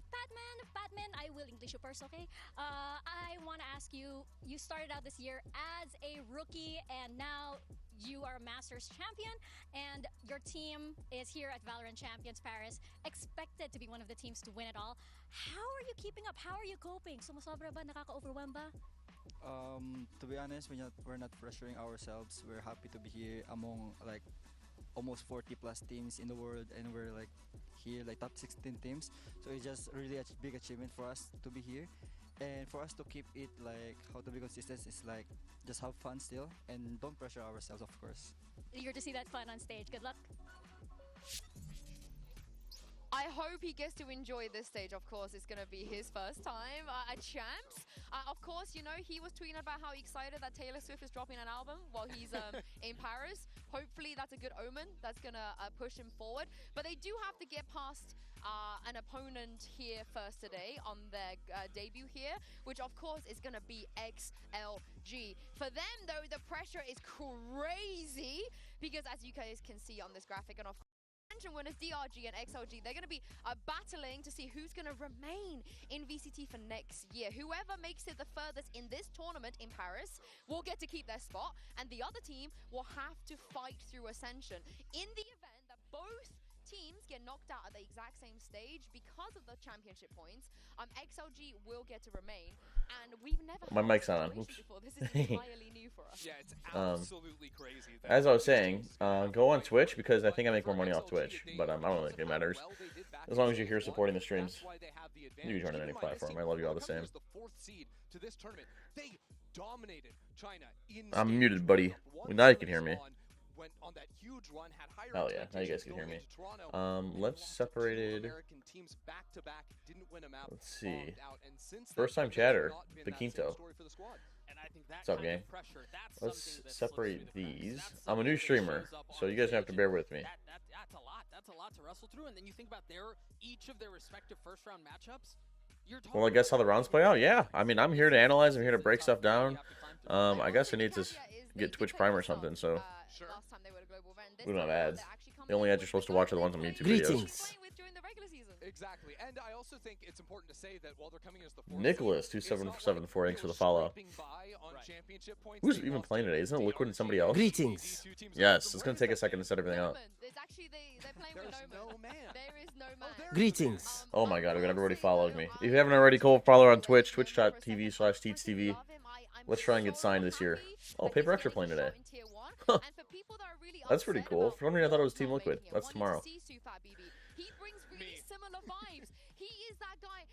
with Patman. Patman, I will English you first, okay? I want to ask you, you started out this year as a rookie and now you are a Masters champion and your team is here at Valorant Champions Paris, expected to be one of the teams to win it all. How are you keeping up? How are you coping? Sumusobra ba? Nakaka-overwhelm ba? To be honest, we're not pressuring ourselves. We're happy to be here among like almost 40 plus teams in the world, and we're like here like top 16 teams. So it's just really a big achievement for us to be here, and for us to keep it like how to be consistent is like just have fun still and don't pressure ourselves, of course. Eager to see that fun on stage. Good luck. I hope he gets to enjoy this stage. Of course, it's going to be his first time at Champs. Of course, you know, he was tweeting about how excited that Taylor Swift is dropping an album while he's in Paris. Hopefully, that's a good omen. That's going to push him forward. But they do have to get past an opponent here first today on their debut here, which of course is going to be XLG. For them, though, the pressure is crazy because as you guys can see on this graphic, and of course, winners DRG and XLG, they're going to be battling to see who's going to remain in VCT for next year. Whoever makes it the furthest in this tournament in Paris will get to keep their spot, and the other team will have to fight through Ascension. In the event that both teams get knocked out at the exact same stage because of the championship points, XLG will get to remain, and we've never My had mic's this on. situation Oops. before. This is entirely new for us. Yeah, it's absolutely crazy. As I was saying, go on Twitch because I think I make more money off Twitch, but I don't think it matters. As long as you're here supporting the streams, you can join on any platform. I love you all the same. I'm muted, buddy. Now you can hear me. Hell yeah, now you guys can hear me. Let's separated. Let's see. First time chatter, Paquinto. What's up, gang? Let's separate these. I'm a new streamer, so you guys have to bear with me. That's a lot. That's a lot to wrestle through. And then you think about each of their respective first round matchups. Well, I guess how the rounds play out. Yeah, I mean, I'm here to analyze. I'm here to break stuff down. I guess I need to get Twitch Prime or something. So we don't have ads. The only ads you're supposed to watch are the ones on YouTube videos. Exactly, and I also think it's important to say that while they're coming as the Nicholas 2774, thanks for the follow. Who's even playing today? Isn't it Liquid and somebody else? Greetings. Yes, it's gonna take a second to set everything up. Greetings. Oh my god, everybody followed me. If you haven't already, go follow her on Twitch, twitch.tv/teetsTV. Let's try and get signed this year. Oh, Paper X are playing today. That's pretty cool. For some reason, I thought it was Team Liquid. That's tomorrow. He brings really similar vibes. He is that guy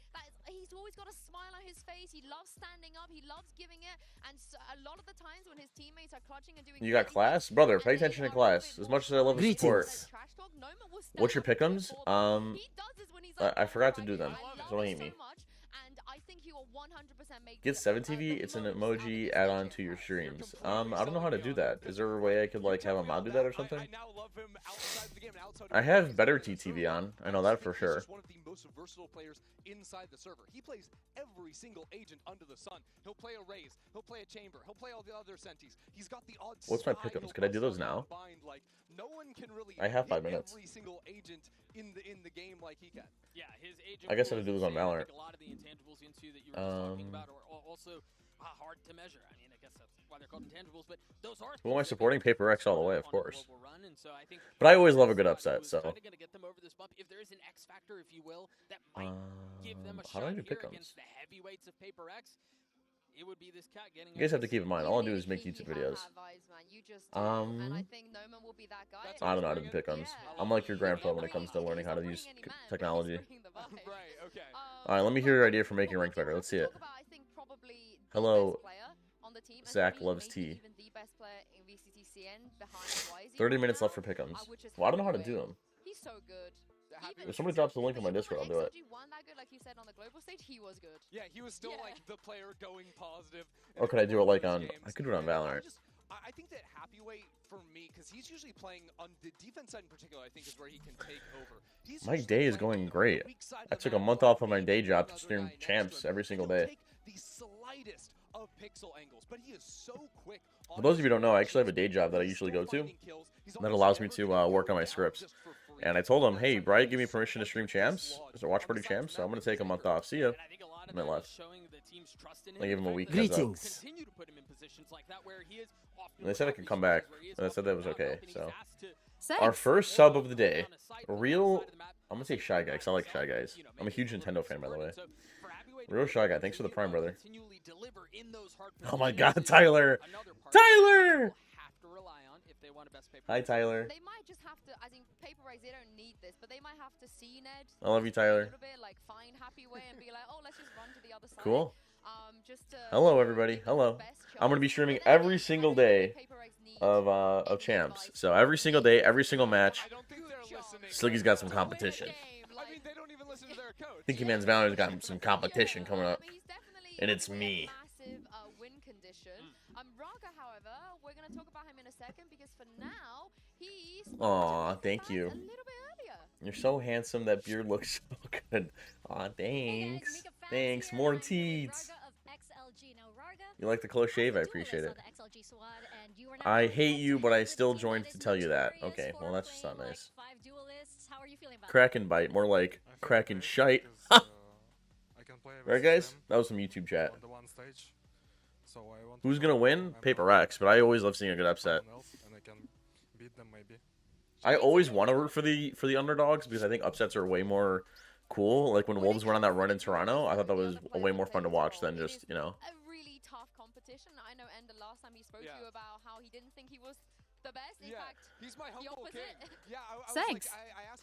he's always got a smile on his face. He loves standing up. He loves giving it. And so, a lot of the times when his teammates are clutching and doing, You got class? Brother, pay attention to class. As much as I love the sport. What's your pick'ems? I forgot to do them. So don't hate me. Get 7TV, it's an emoji add-on to your streams. I don't know how to do that. Is there a way I could like have a mod do that or something? I have better TTV on. I know that for sure. One of the most versatile players inside the server. He plays every single agent under the sun. He'll play a Raze, he'll play a Chamber, he'll play all the other Sentis. He's got the odds. What's my pick'ems? Could I do those now? Like, no one can really I have 5 minutes. every single agent in the game like he can. Yeah, his agent I guess I have to do this on Valorant. a lot of the intangibles into that you were talking about are also hard to measure. I mean, I guess that's why they're called intangibles, but those are. Who am I supporting? Paper X all the way, of course. Run, and so I think But I always love a good upset, so. Kind of going to get them over this bump. If there is an X factor, if you will, that might give them a how do I shot do here pick'ems? against the heavyweights of Paper X. It would be this cat getting. You guys have to keep in mind, all I do is make YouTube videos. I don't know how to do pick'ems. I'm like your grandpa when it comes to learning how to use technology. Right, okay. Alright, let me hear your idea for making ranked better. Let's see it. Hello, Zach loves tea. 30 minutes left for pick'ems. Well, I don't know how to do them. He's so good. If somebody drops the link on my Discord, I'll do it. Yeah, he was still like the player going positive. Or could I do it like on... I could do it on Valorant. I think that Happyweight, for me, because he's usually playing on the defense side in particular, I think is where he can take over. My day is going great. I took a month off of my day job to stream champs every single day. The slightest of pixel angles, but he is so quick. For those of you who don't know, I actually have a day job that I usually go to that allows me to work on my scripts. And I told him, hey, Brian gave me permission to stream champs, or watch party champs, so I'm going to take a month off. See ya. And I left. I gave him a week heads up. And they said I could come back. And I said that was okay. So our first sub of the day. Real, I'm going to say Shy Guy, because I like Shy Guys. I'm a huge Nintendo fan, by the way. Real Shy Guy. Thanks for the Prime, brother. Oh my god, Tyler! Tyler! Hi, Tyler. They might just have to, I think paper race, they don't need this, but they might have to see Ned. I love you, Tyler. A little bit, like, find happy way and be like, oh, let's just run to the other side. Cool. Just Hello, everybody. Hello. I'm gonna be streaming every single day of champs. So every single day, every single match. Sliggy's got some competition. I mean, they don't even listen to their coach. Thinky Man's Valorant's got some competition coming up. And it's me. Raga, however, we're going to talk about him in a second because for now, he's Aw, thank you. a little bit earlier. You're so handsome. That beard looks so good. Aw, thanks. Thanks. More Teets. You like the close shave? I appreciate it. I hate you, but I still joined to tell you that. Okay, well, that's just not nice. Crack and bite. More like crack and shite. Right, guys? That was some YouTube chat. Who's gonna win? Paper X, but I always love seeing a good upset. I always want to root for the underdogs because I think upsets are way more cool. Like when Wolves went on that run in Toronto, I thought that was way more fun to watch than just, you know. A really tough competition. I know Ender last time he spoke to you about how he didn't think he was the best. In fact, he's my humble king. Yeah, Thanks.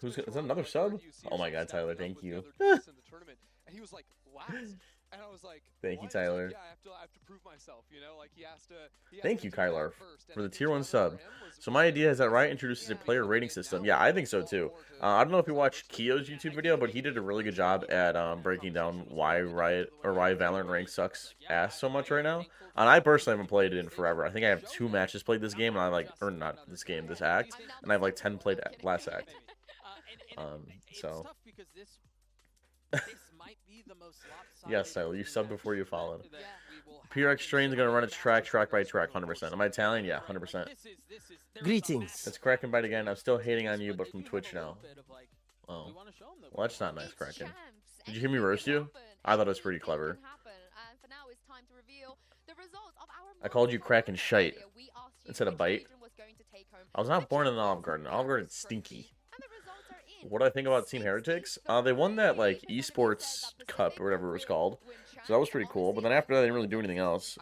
Who's is that another sub? Oh my god, Tyler, thank you. And he was like, last. And I was like, thank you, Tyler. Yeah, I have to prove myself, you know, like he has to. Thank you, Kylar, for the tier 1 sub. So my idea is that Riot introduces a player rating system. Yeah, I think so too. I don't know if you watched Kio's YouTube video, but he did a really good job at breaking down why Riot or why Valorant rank sucks ass so much right now. And I personally haven't played it in forever. I think I have 2 matches played this game, and I like, or not this game, this act, and I have like 10 played last act. So. Yes, Tyler, you subbed before you followed. PRX Train's gonna run its track by track, 100%. Am I Italian? Yeah, 100%. Greetings. It's Kraken Bite again. I'm still hating on you, but from Twitch now. Oh. Well, that's not nice, Kraken. Did you hear me roast you? I thought it was pretty clever. I called you Kraken Shite instead of Bite. I was not born in an Olive Garden. Olive Garden's stinky. What do I think about Team Heretics? They won that, like, esports cup or whatever it was called. So that was pretty cool. But then after that, they didn't really do anything else.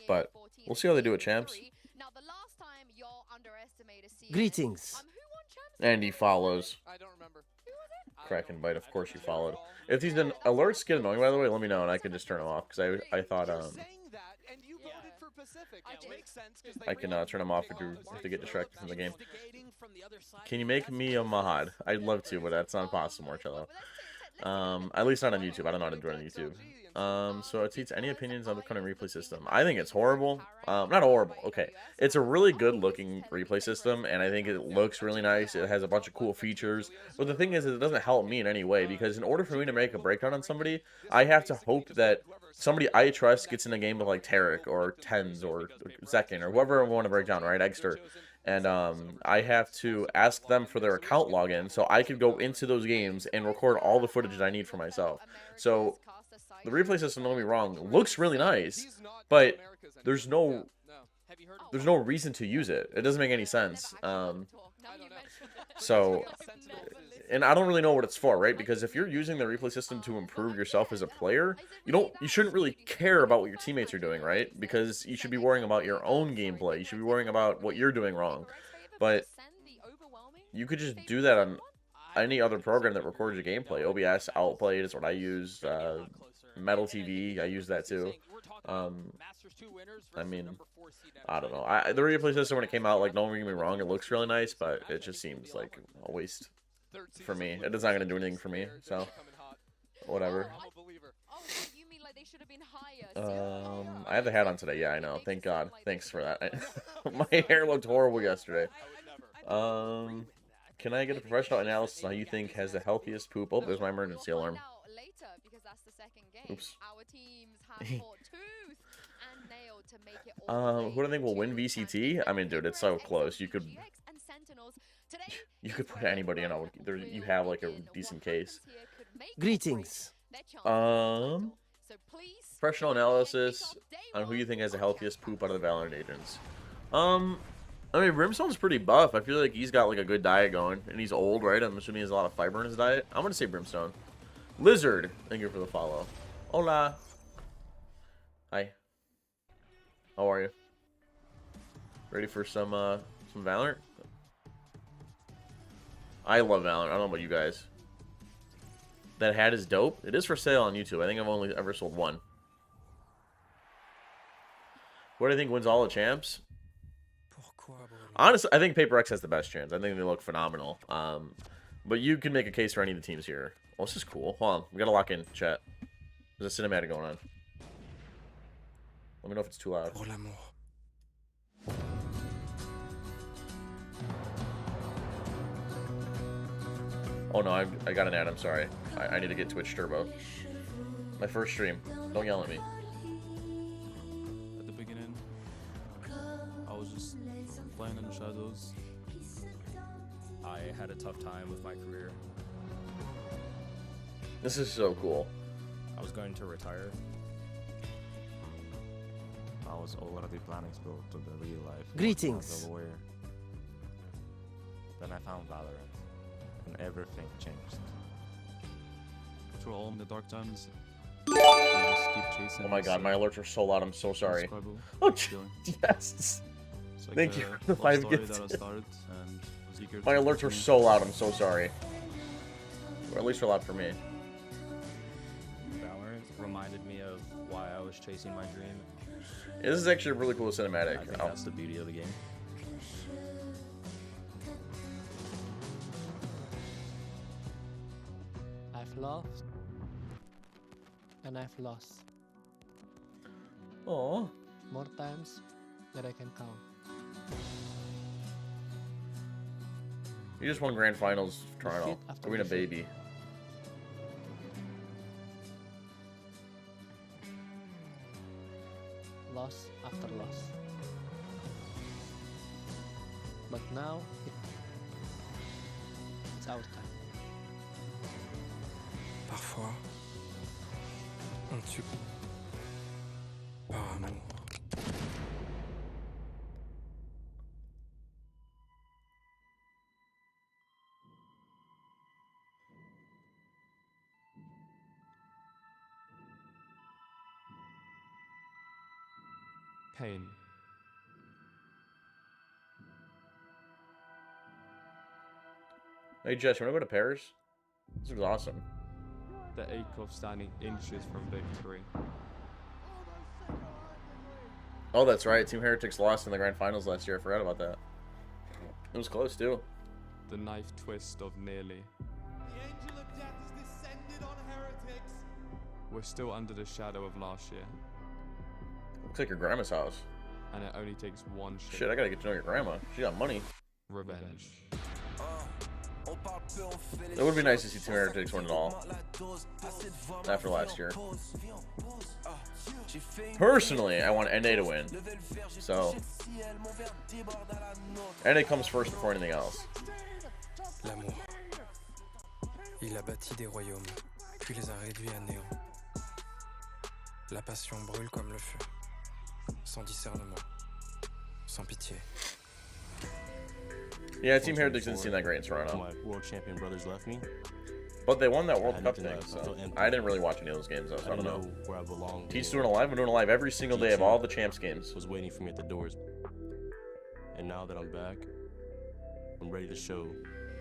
But we'll see how they do at champs. Greetings. And he follows. Kraken Bite, of course you followed. If these alerts get annoying, by the way, let me know and I can just turn them off. Because I thought, I can turn them off if they get distracted from the game. Can you make me a mod? I'd love to, but that's not possible, Marcello. At least not on YouTube. I don't know how to do it on YouTube. So Teets, any opinions on the current replay system? I think it's horrible. Not horrible. Okay, it's a really good looking replay system, and I think it looks really nice. It has a bunch of cool features. But the thing is, it doesn't help me in any way because in order for me to make a breakdown on somebody, I have to hope that somebody I trust gets in a game with like Tarek or Tens or Zekin or whoever I want to break down, right? Egster. And I have to ask them for their account login so I could go into those games and record all the footage that I need for myself. So the replay system, don't get me wrong, looks really nice, but there's no reason to use it. It doesn't make any sense. So, and I don't really know what it's for, right? Because if you're using the replay system to improve yourself as a player, you shouldn't really care about what your teammates are doing, right? Because you should be worrying about your own gameplay. You should be worrying about what you're doing wrong. But you could just do that on any other program that records your gameplay. OBS, Outplayed is what I use. Metal TV, I use that too. I mean, I don't know. The replay system when it came out, like, don't get me wrong, it looks really nice, but it just seems like a waste for me. It's not going to do anything for me, so whatever. I have the hat on today. Yeah, I know. Thank God. Thanks for that. My hair looked horrible yesterday. Can I get a professional analysis on who you think has the healthiest poop? Oh, there's my emergency alarm. Oops. Who do I think will win VCT? I mean, dude, it's so close. You could You could put anybody in. You have like a decent case. Greetings. Professional analysis on who you think has the healthiest poop out of the Valorant agents. I mean, Brimstone's pretty buff. I feel like he's got like a good diet going, and he's old, right? I'm assuming he has a lot of fiber in his diet. I'm gonna say Brimstone. Lizard, thank you for the follow. Hola. Hi. How are you? Ready for some Valorant? I love Valorant. I don't know about you guys. That hat is dope. It is for sale on YouTube. I think I've only ever sold one. What do you think wins all the champs? Honestly, I think Paper X has the best chance. I think they look phenomenal. But you can make a case for any of the teams here. Well, this is cool. Hold on. We gotta lock in, chat. There's a cinematic going on. Let me know if it's too loud. Oh no, I got an ad. I'm sorry. I need to get Twitch Turbo. My first stream. Don't yell at me. At the beginning, I was just playing in the shadows. I had a tough time with my career. This is so cool. I was going to retire. I was already planning to go to the real life. Greetings. As a lawyer. Then I found Valorant, and everything changed. Through all the dark times, I just keep chasing. Oh my god, my alerts are so loud. I'm so sorry. Oh, yes. Like Thank you for the 5 gifts. My alerts were so loud. I'm so sorry. Or at least they're loud for me. Valorant reminded me of why I was chasing my dream. This is actually a really cool cinematic. I think that's the beauty of the game. I've loved and I've lost. Oh. More times than I can count. You just won Grand Finals, Toronto. Arena baby. Loss after loss. But now, it's our time. Parfois, on tue par amour. Pain. Hey Jess, you wanna go to Paris? This looks awesome. The ache of standing inches from victory. Oh, that's right. Team Heretics lost in the Grand Finals last year. I forgot about that. It was close too. The knife twist of nearly. The angel of death has descended on Heretics. We're still under the shadow of last year. Looks like your grandma's house. And it only takes one shot. Shit, I gotta get to know your grandma. She got money. Revenge. It would be nice to see Team Heretics win it all. After last year. Personally, I want NA to win. So, NA comes first before anything else. L'amour. Il a bâti des royaumes, puis les a réduits à néant. La passion brûle comme le feu, sans discernement, sans pitié. Yeah, Team Heretics didn't seem that great in Toronto. My world champion brothers left me. But they won that World Cup thing, so I didn't really watch any of those games, though, so I don't know. Where I belong. Teets doing a live? I'm doing a live every single day of all the champs games. Was waiting for me at the doors. And now that I'm back, I'm ready to show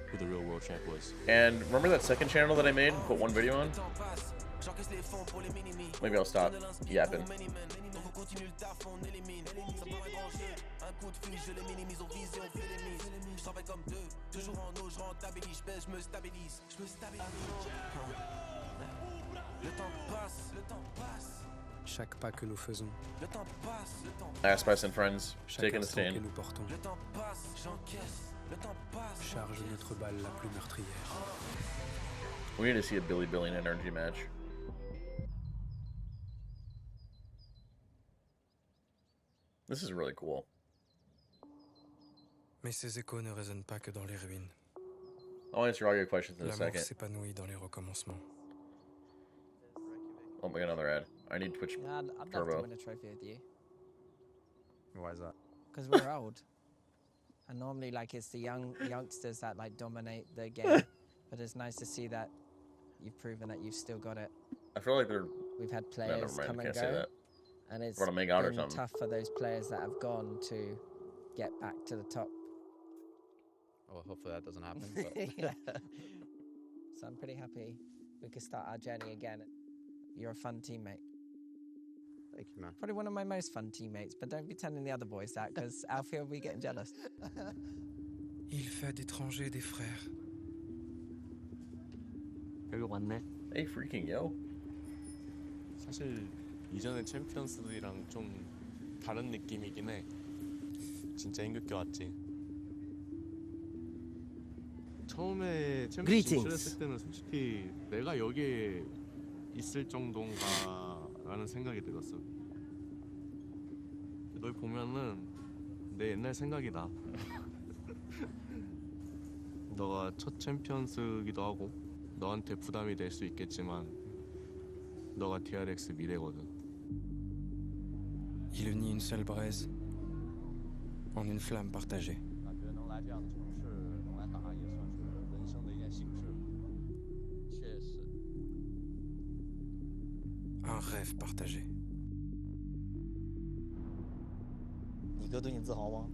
who the real world champ was. And remember that second channel that I made and put one video on? Maybe I'll stop yapping. Chaque pas que nous faisons. Aspice and friends, taking the stand. Charge notre balle la plus meurtrière. We need to see a Billy and Energy match. This is really cool. Mais ces échos ne résonnent pas que dans les ruines. I'll answer all your questions in a L'amour second. s'épanouit dans les recommencements. Oh my god, another ad. I need Twitch Yeah, I'd love to Turbo. win a trophy with you. Why is that? Because we're old. And normally, like, it's the youngsters that, like, dominate the game. But it's nice to see that you've proven that you've still got it. I feel like they're... We've had No, never players mind. come I and can't say go. that. And it's Brought a make out or been something. tough for those players that have gone to get back to the top. Well, hopefully that doesn't happen. But Yeah. So I'm pretty happy we could start our journey again. You're a fun teammate. Thank you, man. Probably one of my most fun teammates, but don't be telling the other boys that, because Alfie will be getting jealous. Il fait d'étrangers des frères. 여기 왔네. Hey, freaking yo. 사실 이전에 챔피언스들이랑 좀 다른 느낌이긴 해. 진짜 힘겹게 왔지. 처음에 챔피언스 진출했을 때는 솔직히 내가 여기에 있을 정도인가라는 생각이 들었어. 널 보면은 내 옛날 생각이 나. 너가 첫 챔피언스기도 하고 너한테 부담이 될 수 있겠지만 너가 DRX 미래거든. Il unit une seule braise en une flamme partagée. Un rêve partagé. 你哥对你自豪吗？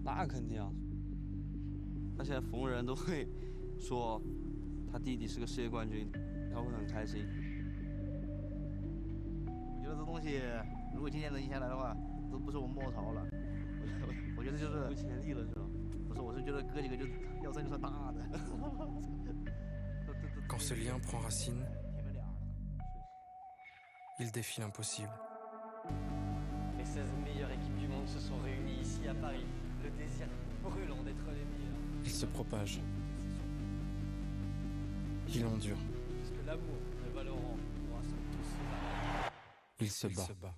那肯定啊。他现在逢人都会说他弟弟是个世界冠军，他会很开心。我觉得这东西如果今天能赢下来的话，都不是我们末朝了。我觉得就是有潜力了，是吧？不是，我是觉得哥几个就要算就算大的。Quand ce lien prend racine, il défie l'impossible. Les 16 meilleures équipes du monde se sont réunies ici à Paris. Le désir brûlant d'être les meilleurs. Il se propage. Il endure. Parce que l'amour de Valorant nous rassemble tous. Il se bat.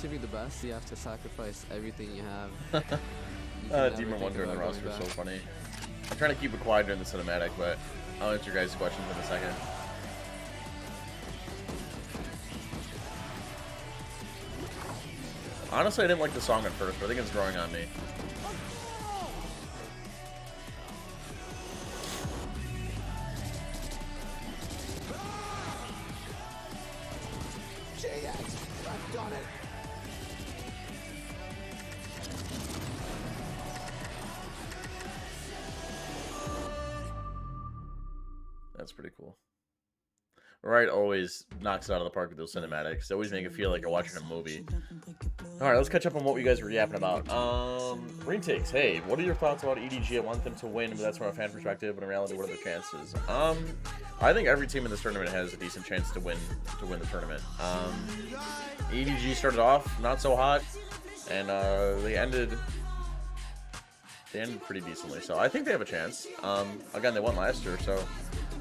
To be the best, you have to sacrifice everything you have. Demon Wonder in the roster is so funny. I'm trying to keep it quiet during the cinematic, but I'll answer your guys' questions in a second. Honestly, I didn't like the song at first, but I think it's growing on me. I've done it. That's pretty cool. Right, always knocks it out of the park with those cinematics. They always make it feel like you're watching a movie. Alright, let's catch up on what you guys were yapping about. Retakes, hey, what are your thoughts about EDG? I want them to win, but that's from a fan perspective, but in reality, what are their chances? I think every team in this tournament has a decent chance to win the tournament. EDG started off not so hot, and they ended pretty decently, so I think they have a chance. Again, they won last year, so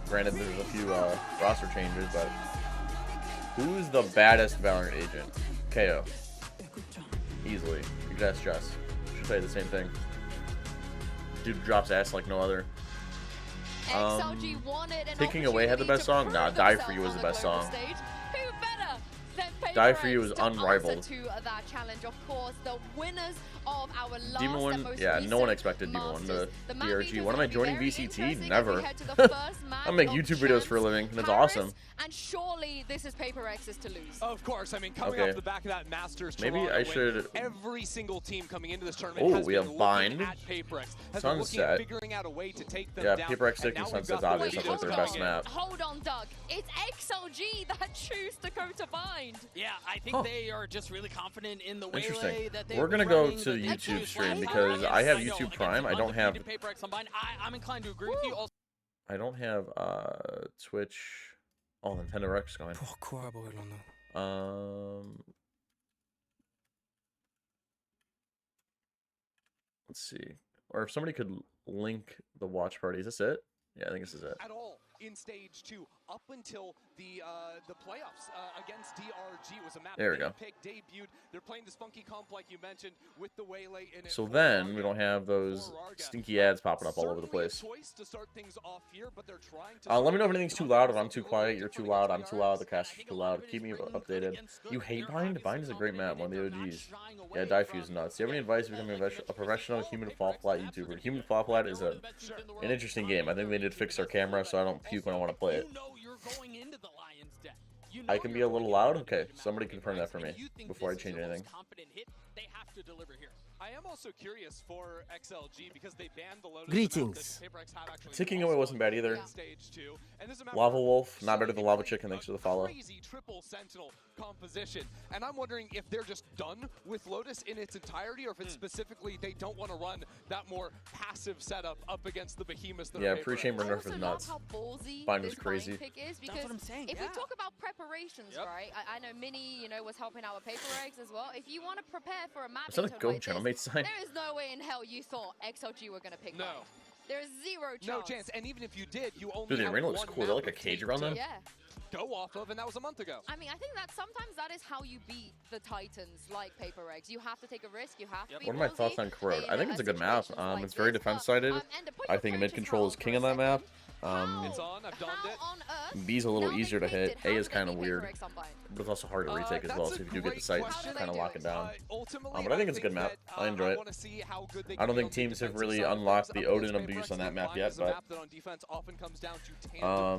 granted there's a few roster changes, but who's the baddest Valorant agent? KO. Easily. You could ask Jess. She'll tell you the same thing. Dude drops ass like no other. Taking Away had the best song? Nah, Die For You was the best song. Die For You is unrivaled. Demon One, yeah, no one expected Demon One to DRG. When am I joining VCT? Never. I make YouTube videos for a living, and it's awesome. And surely this is Paper X's to lose. Of course, I mean, coming off the back of that Masters Maybe Toronto I should... win, every single team coming into this tournament has we been have Bind. at Paper X, has been looking at Sunset. figuring out a way to take them Yeah, down. Paper X taking Sunset's obvious. That's like their best map. Hold on, Doug. It's XLG that choose to go to Bind. Yeah, I think they are just really confident in the Interesting. that We're gonna go to the YouTube stream because I have YouTube Prime. I don't have. I'm inclined to agree with you. Also, I don't have Twitch. Oh, Nintendo Rex going. Pourquoi brûlons-nous? Let's see. Or if somebody could link the watch party. Is this it? Yeah, I think this is it. At all in stage 2 up until the playoffs against DRG was a map There we that go. they picked, debuted. They're playing this funky comp like you mentioned with the Waylay in it. So then we don't have those stinky ads popping up all over the place. Choice to start things off here, but they're trying to Let me know if anything's too loud, if I'm too quiet, you're too loud, I'm too loud, the caster's too loud. Keep me updated. You hate Bind? Bind is a great map, one of the OGs. Yeah, Diffuse nuts. Do you have any advice for becoming a professional human fall flat YouTuber? Human fall flat is an interesting game. I think they need to fix their camera so I don't puke when I want to play it. I can be a little loud? Okay, somebody confirm that for me before I change anything. I am also curious for XLG because they banned the Lotus. Greetings. Ticking away wasn't bad either. Lava Wolf, not better than Lava Chicken, thanks for the follow. Crazy triple sentinel composition, and I'm wondering if they're just done with Lotus in its entirety, or if it's specifically they don't want to run that more passive setup up against the behemoths. Yeah, pre-chamber nerf is nuts. Bind is crazy. That's what I'm saying. If we talk about preparations, right? I know Mini, was helping out with Paper Eggs as well. If you want to prepare for a map, Is that a Go Channel Mate sign? there is no way in hell you thought XLG were going to pick no. Bind. There is zero chance. No chance, and even if you did, you only Dude, the have arena looks one cool. Is there like a map cage around them? Yeah. Go off of, and that was a month ago. I mean, I think that sometimes that is how you beat the Titans, like Paper Eggs. You have to take a risk. You have to be What are my thoughts on Corrode? I think it's a good map. like It's very defense-sided. I think mid control is king on that map. It's on, I've donned it. B's a little easier to hit. A is kind of weird, but it's also hard to retake as well. So if you do get the sight, kind of lock it down. But I think it's a good map. I enjoy it. I don't think teams have really unlocked the Odin abuse on that map yet, but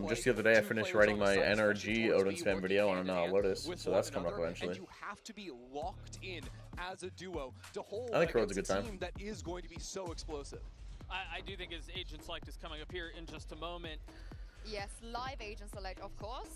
just the other day I finished writing my NRG Odin spam video on Lotus, so that's coming up eventually. You have to be locked in as a duo to hold I think Corrode's a good time. team that is going to be so explosive. I do think his Agent Select is coming up here in just a moment. Yes, live Agent Select, of course.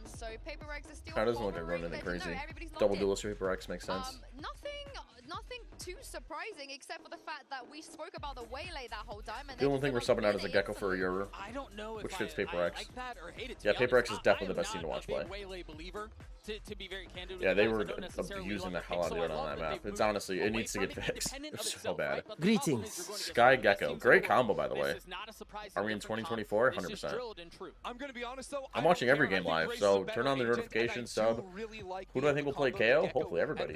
So Paper Eggs is still. That doesn't look like running anything crazy. Double duelist Paper X makes sense. Nothing too surprising except for the fact that we spoke about the Waylay that whole time. And The only thing we're subbing out is a Gecko for a Yoru, I don't know which if fits I Paper X. like that or hate it. Yeah, Paper X is definitely the best team to watch play. Waylay believer, to be very candid. Yeah, they were abusing the hell out of it on that map. It's honestly, it needs to get fixed. It's so bad. Greetings. Sky Gecko, great combo by the way. Are we in 2024? 100%. I'm gonna be honest though. I'm watching every game live, so turn on the notifications, sub. Who do I think will play KO? Hopefully everybody.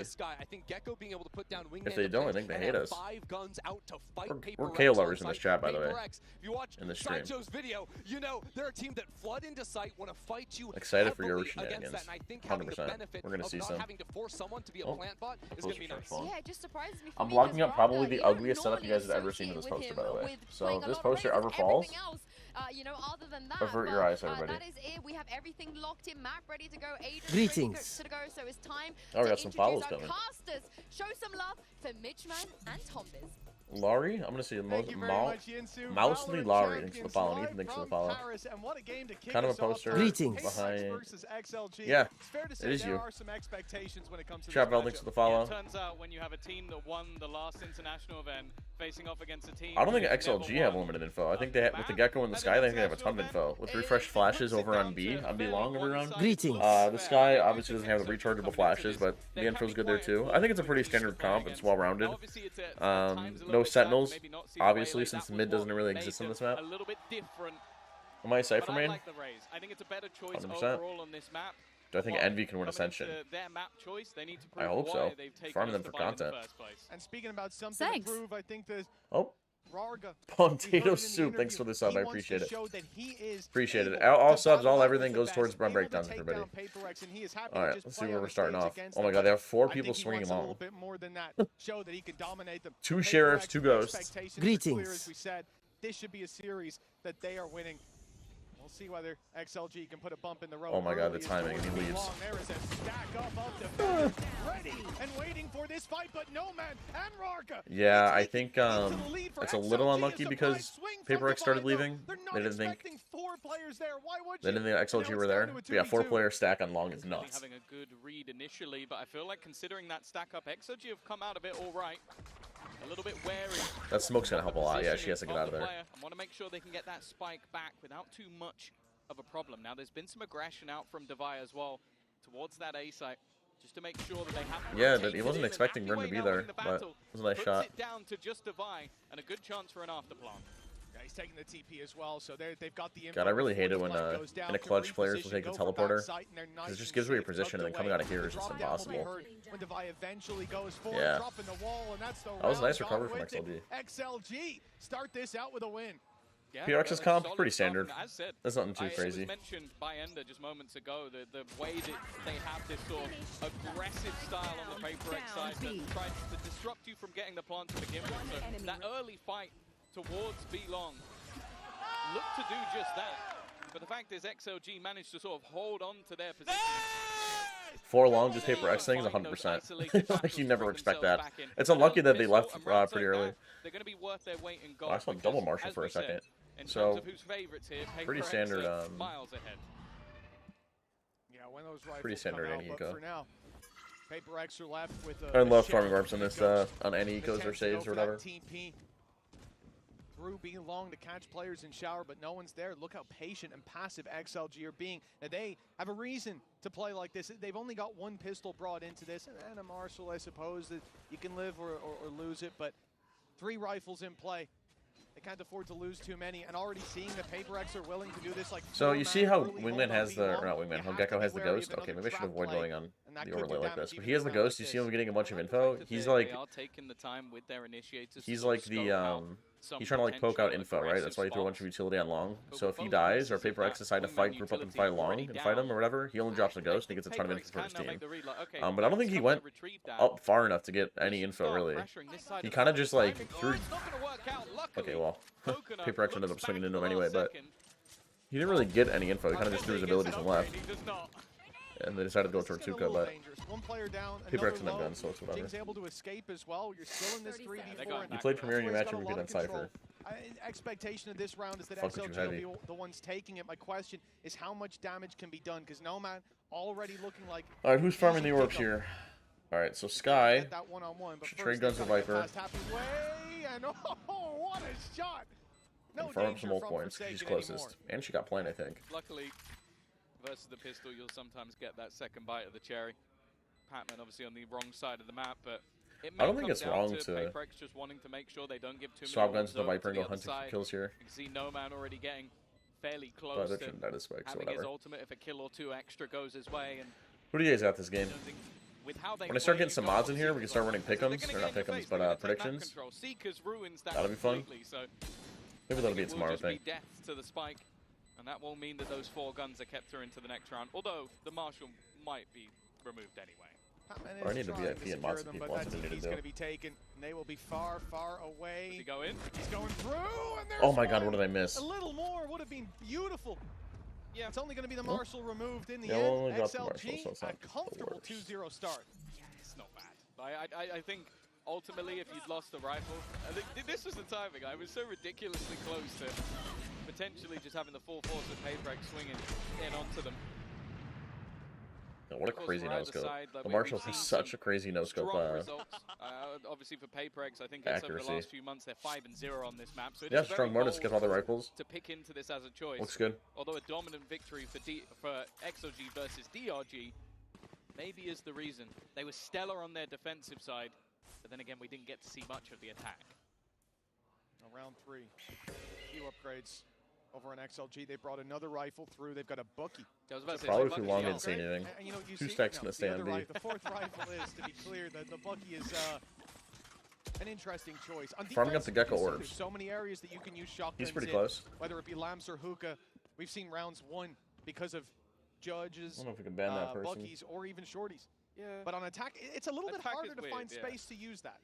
If they don't, I think they hate us. We're KO lovers in this chat, by the way. In this stream. Video, they're a team that flood into sight, want to fight you. Excited for your shenanigans. 100%. We're gonna see some. Having to force someone to be a plant bot is gonna be nice. Yeah, it just surprises me. I'm blocking up probably the ugliest setup you guys have ever seen in this poster, by the way. So if this poster ever falls, other than that, avert your eyes, everybody. That is it. We have everything locked in, map ready to go. Greetings. To go, so it's time we to got some follows introduce our coming. casters. Show some love for Mitchman and Tombiz. Laurie, I'm gonna see Mousely Laurie. Thanks for the follow. Ethan, thanks for the follow. Kind of a poster. Greetings. Behind. Yeah, it is you. Chapel, thanks for the follow. It turns out when you have a team that won the last international event facing off against a team. I don't think XLG have limited info. I think they with the Gecko in the sky, I think they have a ton of info. With refresh flashes over on B long every round. Greetings. The sky obviously doesn't have the rechargeable flashes, but the info's good there too. I think it's a pretty standard comp. It's well rounded. No sentinels, obviously, since mid doesn't really exist on this map. A little bit different. Am I a Cypher main? I like the Raze. I think it's a better choice 100%. overall on this map. Do I think Envy can win Ascension? Their map choice, they need to I prove hope why so. they've taken Farming us them to for find in the content. first place. And speaking about something to prove, I think the Oh. Rarga. Potato soup, thanks for the sub, I appreciate it. Appreciate it. All subs, all everything goes towards run breakdowns, everybody. Alright, let's see where we're starting off. Oh my god, they have 4 people swinging along. 2 sheriffs, 2 ghosts. Greetings. We said this should be a series that they are winning. We'll see whether XLG can put a bump in the road. Oh my god, the timing, he leaves. There is a stack up of defenders ready and waiting for this fight, but no man and Rarga. Yeah, I think it's a little unlucky because Paper X started leaving. They didn't think XLG were there. But yeah, 4-player stack on long is nuts. Having a good read initially, but I feel like considering that stack up, XOG have come out of it all right. A little bit wary. That smoke's gonna help a lot. Yeah, she has to get out of there. I want to make sure they can get that spike back without too much of a problem. Now, there's been some aggression out from Devi as well towards that A site, just to make sure that they have. Yeah, that he wasn't expecting Ren to be there, but it was a nice shot. It down to just Devi and a good chance for an after plant. Yeah, he's taking the TP as well, so they've got the. God, I really hate it when in a clutch players will take the teleporter. It just gives away your position, and then coming out of here is just impossible. When Devi eventually goes forward, Yeah. dropping the wall, and that's the That was a nice round recovery from gone with XLG. it. XLG start this out with a win. Yeah, PRX's a comp, solid pretty standard. comp. As said, That's nothing too crazy. It was mentioned by Ender just moments ago, the way that they have this sort of aggressive style on the Paper X side that tries to disrupt you from getting the plant to begin with. So that early fight towards B Long looked to do just that. But the fact is XLG managed to sort of hold on to their position. 4 long just Paper X things, 100%. Like, you never expect that. It's unlucky that they left pretty early. They're going to be worth their weight in Oh, gold. I saw double Marshall for a second. So, pretty standard. Miles ahead. Yeah, when those rifles Pretty standard come out, any but eco. for now, Paper X are left with I love share farming warps on this on any ecos or saves or whatever. TP through being long to catch players in shower, but no one's there. Look how patient and passive XLG are being. Now they have a reason to play like this. They've only got one pistol brought into this, and a Marshall, I suppose, that you can live or lose it, but 3 rifles in play. They can't afford to lose too many, and already seeing the Paper X are willing to do this like. So you see how Wingman has the, or not Wingman, how Gecko has the ghost? Okay, maybe I should avoid going on the overlay like this. But he has the ghost, you see him getting a bunch of info. He's like, he's like the, he's trying to like poke out info, right? That's why he threw a bunch of utility on long. So if he dies, or Paper X decide to fight, group up and fight long, and fight him or whatever, he only drops a ghost and he gets a ton of info for his team. But I don't think he went up far enough to get any info, really. He kind of just like threw... Okay, well, Paper X ended up swinging into him anyway, but he didn't really get any info. He kind of just threw his abilities and left. And they decided to go towards Tuka, but Paper X didn't have guns, so it's whatever. Able to escape as well. You're still in this 3v4. You played Premier in your match and we beat on Cypher. Expectation of this round is that Fuck, XLG will be the ones taking it. My question is how much damage can be done, because Nomad already looking like... Alright, who's farming the orbs here? Alright, so Sky, that one-on-one, but trade guns with Viper. And oh, what a shot! No And farm some ult points, she's closest. And she got plant, I think. Luckily, versus the pistol, you'll sometimes get that second bite of the cherry. Patman obviously on the wrong side of the map, but it may I don't think come it's down wrong to to Paper X just wanting to make sure they don't give too swap many guns to the Viper and go hunting for kills here. You can see No Man already getting fairly But close they're to shooting that as spikes, so having his whatever. ultimate if a kill or 2 extra goes his way. And Who do you guys got this game? with how they When I start getting some mods in here, we can start running pick'ems, or not pick'ems, but predictions. That'll be fun. So Maybe that'll be a tomorrow thing. death to the spike, and that will mean that those 4 guns are kept through into the next round. Although the Marshal might be removed anyway. Or I need a VIP and mods of people. That's what I need to do. Be taken, and they will be far, far away. Does he go in? He's going through, and there's Oh my god, what did I miss? a little more would have been beautiful. Yeah, it's only going to be the Marshal removed in the Yeah, end. we'll only drop the Marshal, XLG, so it's not a comfortable 2-0 start. Yeah, it's not bad. I think ultimately, if you'd lost the rifle, I think this was the timing. I was so ridiculously close to potentially just having the full force of Paper X swinging in onto them. Oh, what a crazy no-scope. The Marshal has such a crazy no-scope Obviously for Paper X, I think it's over the last few months they're 5-0 on this map. So it yeah, is strong very bonus, get all the rifles. to pick into this as a choice. Looks good. Although a dominant victory for XOG versus DRG maybe is the reason. They were stellar on their defensive side, but then again we didn't get to see much of the attack. Round 3, few upgrades over on XLG. They brought another rifle through. They've got a Bucky. Probably too long, didn't see anything. And, you know, 2 stacks gonna stay on B. The 4th rifle is, to be clear, the Bucky is an interesting choice. On Farming up the Gecko there's orbs. so many areas that you can use shotguns. He's pretty in, close. Whether it be Lamps or Hookah. We've seen rounds won because of Judges, I don't know if we can ban that person. Buckies, or even Shorties. Yeah. But on attack, it's a little bit Attack harder is to weird, find yeah. space to use that.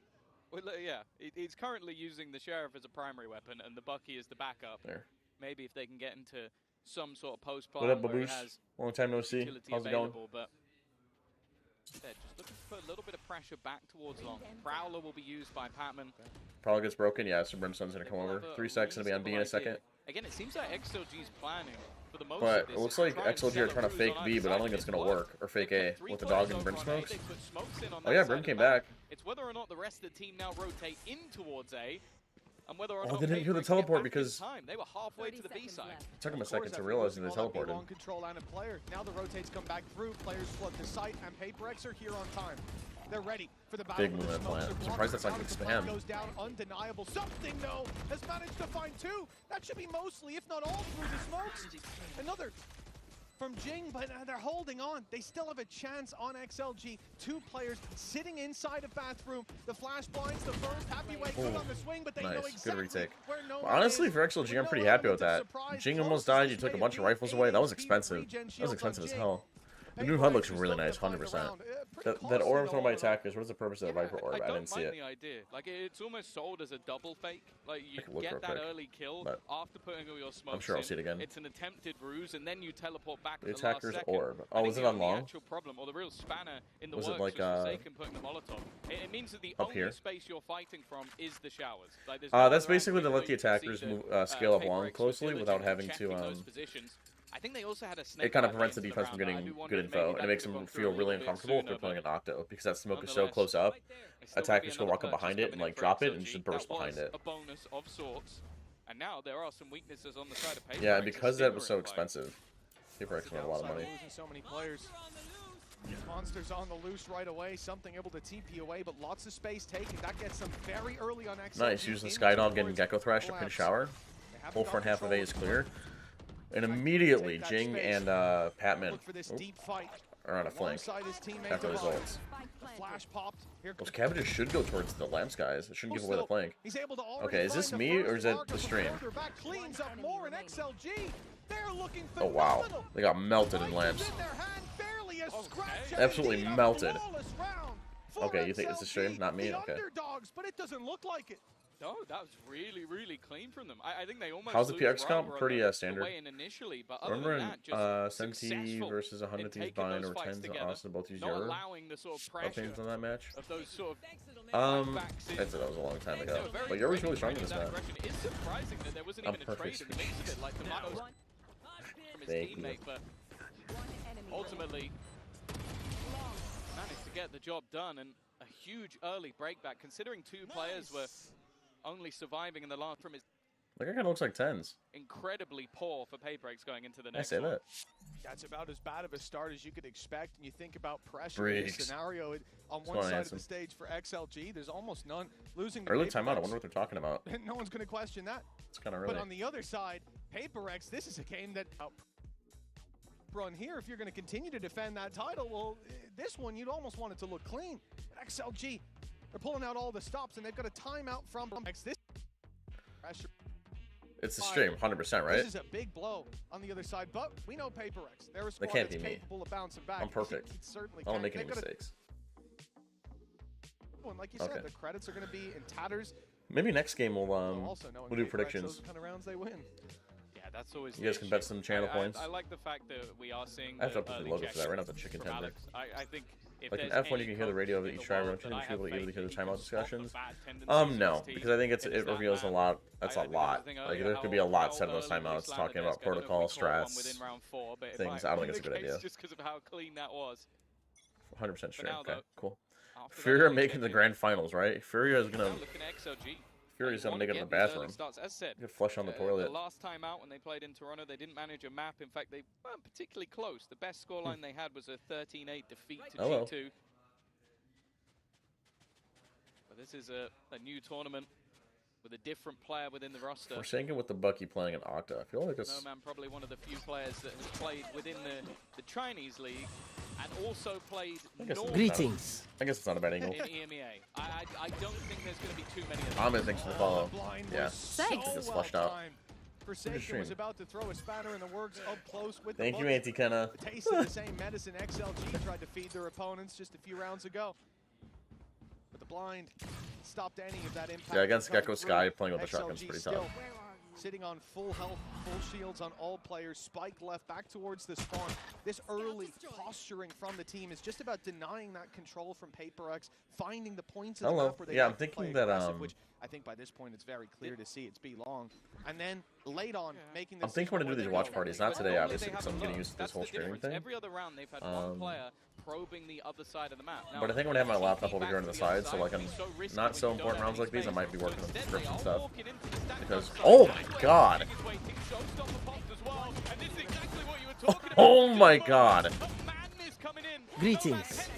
Well, yeah, he's currently using the Sheriff as a primary weapon and the Bucky as the backup. There. Maybe if they can get into some sort of post What up, plan where he Babush? has Long time no see. utility How's it going? available, but yeah, just looking for a little bit of pressure back towards long. Prowler will be used by Patman. Prowler gets broken. Yeah, so Brimstone's gonna come over. 3 seconds gonna be on B in a second. Again, it seems like XLG's planning for the most But of this. it looks is to like try and XLG are trying to celebrate fake on B, either but I don't side. think it's gonna It's work. Or fake A Three with the players dog and over Brim on A. smokes. They put smokes in on Oh that yeah, side Brim of came the map. back. It's whether or not the rest of the team now rotate in towards A, and whether or Oh, not they didn't hear the Paper X get teleport back in because time. They were halfway to the B side. it took him a Of course, second to after realize they losing all that teleported. ball control and a player. Now the rotates come back through. Players flood the site, and Paper X are here on time. They're ready for the Big move at plant. I'm surprised that's not getting spammed. Goes down undeniable. Something though has managed to find two. That should be mostly, if not all, through the smokes. Another from Jing, but they're holding on. They still have a chance on XLG. Two players sitting inside a bathroom. The flash blinds, the first happy way good on the swing, but they know exactly good retake. where no Well, honestly, for XLG, I'm pretty happy with that. Jing almost died. You took a bunch of rifles away. That was expensive. That was expensive as hell. The new HUD looks really nice, 100%. That orb thrown by attackers, what is the purpose of the Viper orb? I didn't see it. The idea. Like, it's almost sold as a double fake. Like, you get that quick, early kill after putting all your smokes I'm sure I'll see it again. It's an attempted ruse, and then you teleport back The at the last attacker's second. orb. Oh, was it on long? The actual problem, or the real spanner in the Was works it like, was Forsaken putting the Molotov. It means that the up only here? space you're fighting from is the showers. Like, there's no That's other basically to angle let the you can see attackers the, move, scale up long Paper closely X without diligently having checking to, those positions. I think they also had a snake it kind of rifle prevents the into defense from round. I getting do wonder good if maybe info, and that it makes could have them gone through feel a little really bit uncomfortable if sooner, they're playing an Octo, because that smoke is so nonetheless, close up, still would attackers be can another walk up purchase behind it and coming in like for drop it XLG. and just That burst was behind it. a bonus of sorts. And now there are some weaknesses on the side of Paper Yeah, X because and that was so Stigma in play. expensive. Paper X made a lot of money. Losing so many players. Monsters on the loose right away. Something able to TP away, but lots of space taken. That gets them very early on XLG. Nice, using Skydog getting Gecko Thrash to pinch shower. Whole front half of A is clear. And immediately, Jing and Patman are on a flank after his ults. Those cabbages should go towards the lamps, guys. It shouldn't give away the flank. Okay, is this me or is it the stream? Oh wow, they got melted in lamps. Absolutely melted. Okay, you think it's the stream, not me? Okay. But it doesn't look like it. No, that was really, really clean from them. I think they almost How's the lose PX comp? rather Pretty on the standard. way in initially, but other Remember than in that, just Senti successful versus 100 in Thieves taking Bind those or fights 10s and together, Austin both use not your allowing the sort of pressure opinions on that match? of those sort of I'd say that was a long time ago. But you're always really strong in this match. It's surprising that there wasn't even a trade in the mix of it, like Tomatoes from his teammate, but ultimately managed to get the job done, and a huge early breakback, considering two players were only surviving in the last from his That guy kind of looks like 10s. incredibly poor for Paper X going into the I next say one. that. That's about as bad of a start as you could expect. And you think about pressure in this Briggs. scenario. On What's one going on, side of the Hanson? stage for XLG, there's almost none. Losing to Early Paper timeout, I X, wonder what they're talking about. no one's going to question that. It's kind of But early. on the other side, Paper X, this is a game that run here. If you're going to continue to defend that title, well, this one you'd almost want it to look clean. But XLG, they're pulling out all the stops, and they've got a timeout from X. This pressure. It's the stream, 100%, right? This is a big blow on the other side, but we know Paper X. They're a squad can't that's be me. capable of bouncing back. I'm perfect. It certainly I don't can. make any They've got mistakes. Like you Okay. said, the credits are going to be in tatters. Maybe next game we'll Also knowing we'll do Paper X, predictions. those kind of rounds they win. Yeah, that's always You the guys can issue. bet some channel points. I like the fact that we are seeing I have to the update the early logo for that, right? gestures Not the chicken from tender. Alex. I think if Like in there's F1, you any can hear the coach radio of in each the driver. world Shouldn't that I you be able to have hear the faith timeout in spot the discussions? bad tendencies No, of his team, because I think it is it that reveals a man. lot. That's a I think lot. the thing, Like there could be a lot said in those timeouts talking about protocol, strats, round 4, but things. I don't think it's a good idea. Just because of how clean that was. 100% sure. now, Okay, though, cool. after that Furia early making the check-in, grand finals, right? Furia is now gonna. looking at XLG. Furia's They gonna wanna make it in the get these early bathroom. starts. As said, Get flushed on the the toilet. last time out when they played in Toronto, they didn't manage a map. In fact, they weren't particularly close. The best scoreline they had was a 13-8 defeat to Oh, well. G2. But this is a new tournament with a different player within the roster. Forsaken with the Bucky playing an Octa. I feel like it's. Snowman probably one of the few players that has played within the Chinese league and also played normal Greetings. I guess it's not a bad angle. in EMEA. I don't think there's going to be too many of them. Ahmed, thanks for the follow. Yeah. Thanks. It's flushed out. Forsaken stream. was about to throw a spanner in the works up close with Thank the you, Auntie Kenna. A taste of the same medicine XLG tried to feed their opponents just a few rounds ago. But the blind stopped any of that impact. Yeah, against coming Gecko through. Sky, playing with the XLG shotgun's pretty still tough. Sitting on full health, full shields on all players. Spike left back towards the spawn. This early posturing from the team is just about denying that control from Paper X, finding the points of the map where they Yeah, like I'm to play thinking that aggressive, which I think by this point it's very clear to see it's B long. And then late on making this. I'm thinking when I do these watch parties, not today obviously, because I'm getting used to this whole streaming thing. Every other round they've had one player probing the other side of the map. Now, But I think I'm gonna have my laptop over here on the side, so like on not so important rounds like these, I might be working on subscription stuff. Because oh my god! Greetings.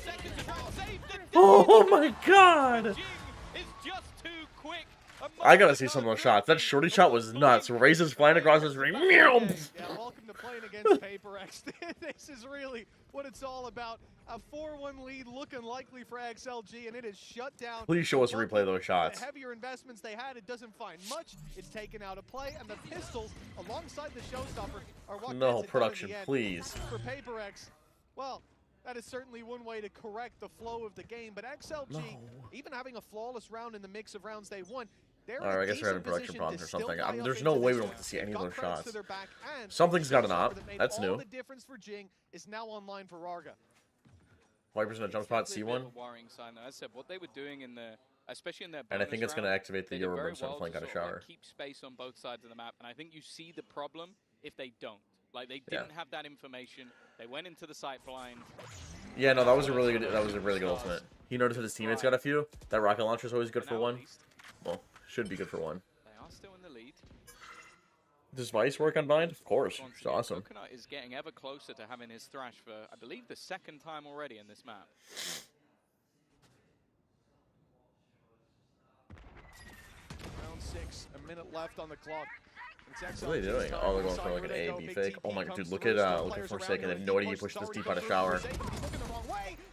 Oh my god! Jing is just too quick. I gotta see some of those shots. That shorty shot was nuts. Raises flying across his ring. Yeah, welcome to playing against Paper X. This is really what it's all about. A 4-1 lead looking likely for XLG, and it is shut down. Please show us a replay of those shots. The heavier investments they had, it doesn't find much. It's taken out of play, and the pistols, alongside the showstopper, are what No gets it production, done in the end. please. For Paper X, well, that is certainly one way to correct the flow of the game, but XLG, even having a flawless round in the mix of rounds they won, Alright, I guess we're having production problems or something. There's no way we don't get to see any of those shots. Something's got an op. That's new. The difference for Jing is now online for Rarga. Viper's in a jump spot, C1. Worrying sign, though. As I said, what they were doing in the, especially in their And I think it's going to activate the Euro Brimstone flank out of shower. Like, keep space on both sides of the map, and I think you see the problem if they don't. Like, they didn't have that information. They went into the sight blind. Yeah, no, that was a really good. That was a really good ultimate. He noticed that his teammates got a few. That rocket launcher is always good for one. Well, should be good for one. They are still in the lead. Does Vice work on Bind? Of course. It's awesome. Coconut is getting ever closer to having his thrash for, I believe, the second time already in this map. Round 6, a minute left on the clock. What are they doing? Oh, they're going for like an A, B fake. Oh my god, dude, look at Forsaken. They have no idea he pushed this deep out of shower.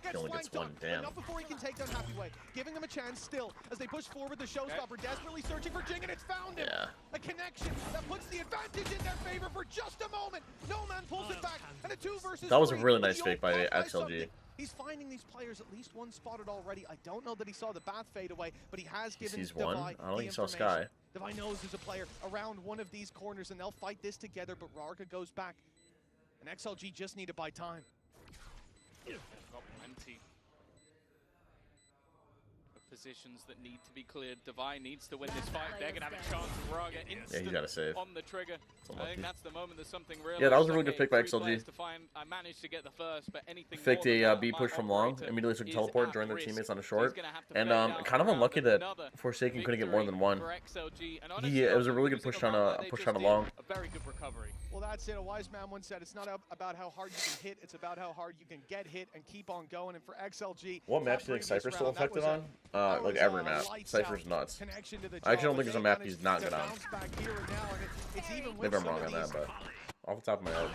He only gets one, damn. Not before he can take down Happy Way, giving him a chance still as they push forward the showstopper, desperately searching for Jing, and it's found him. Yeah. A connection that puts the advantage in their favor for just a moment. No man pulls it back, and a 2 versus 3. That was a really nice fake by XLG. He's finding these players at least one spotted already. I don't know that he saw the Bath fade away, but he has given He's one. Devi I don't think he saw information. Sky. Devi knows there's a player around one of these corners, and they'll fight this together, but Rarga goes back. And XLG just need to buy time. They've got plenty of positions that need to be cleared. Devi needs to win this fight. They're going to have a chance. Rarga instant he's gotta save. on the trigger. I think that's the moment that something real. Yeah, that was a really good pick by XLG. I managed to get the first, but anything Faked a B push from long, immediately took teleport, joined their teammates on a short, and kind of unlucky that Forsaken couldn't get more than one. It was a really good push on a long. A very good recovery. Well, that's it. A wise man once said, it's not about how hard you can hit, it's about how hard you can get hit and keep on going. And for XLG, What maps do you think Cypher's still affected on? Like every map. Cypher's nuts. I actually don't think there's a map he's not good on. Maybe I'm wrong on that, but off the top of my head,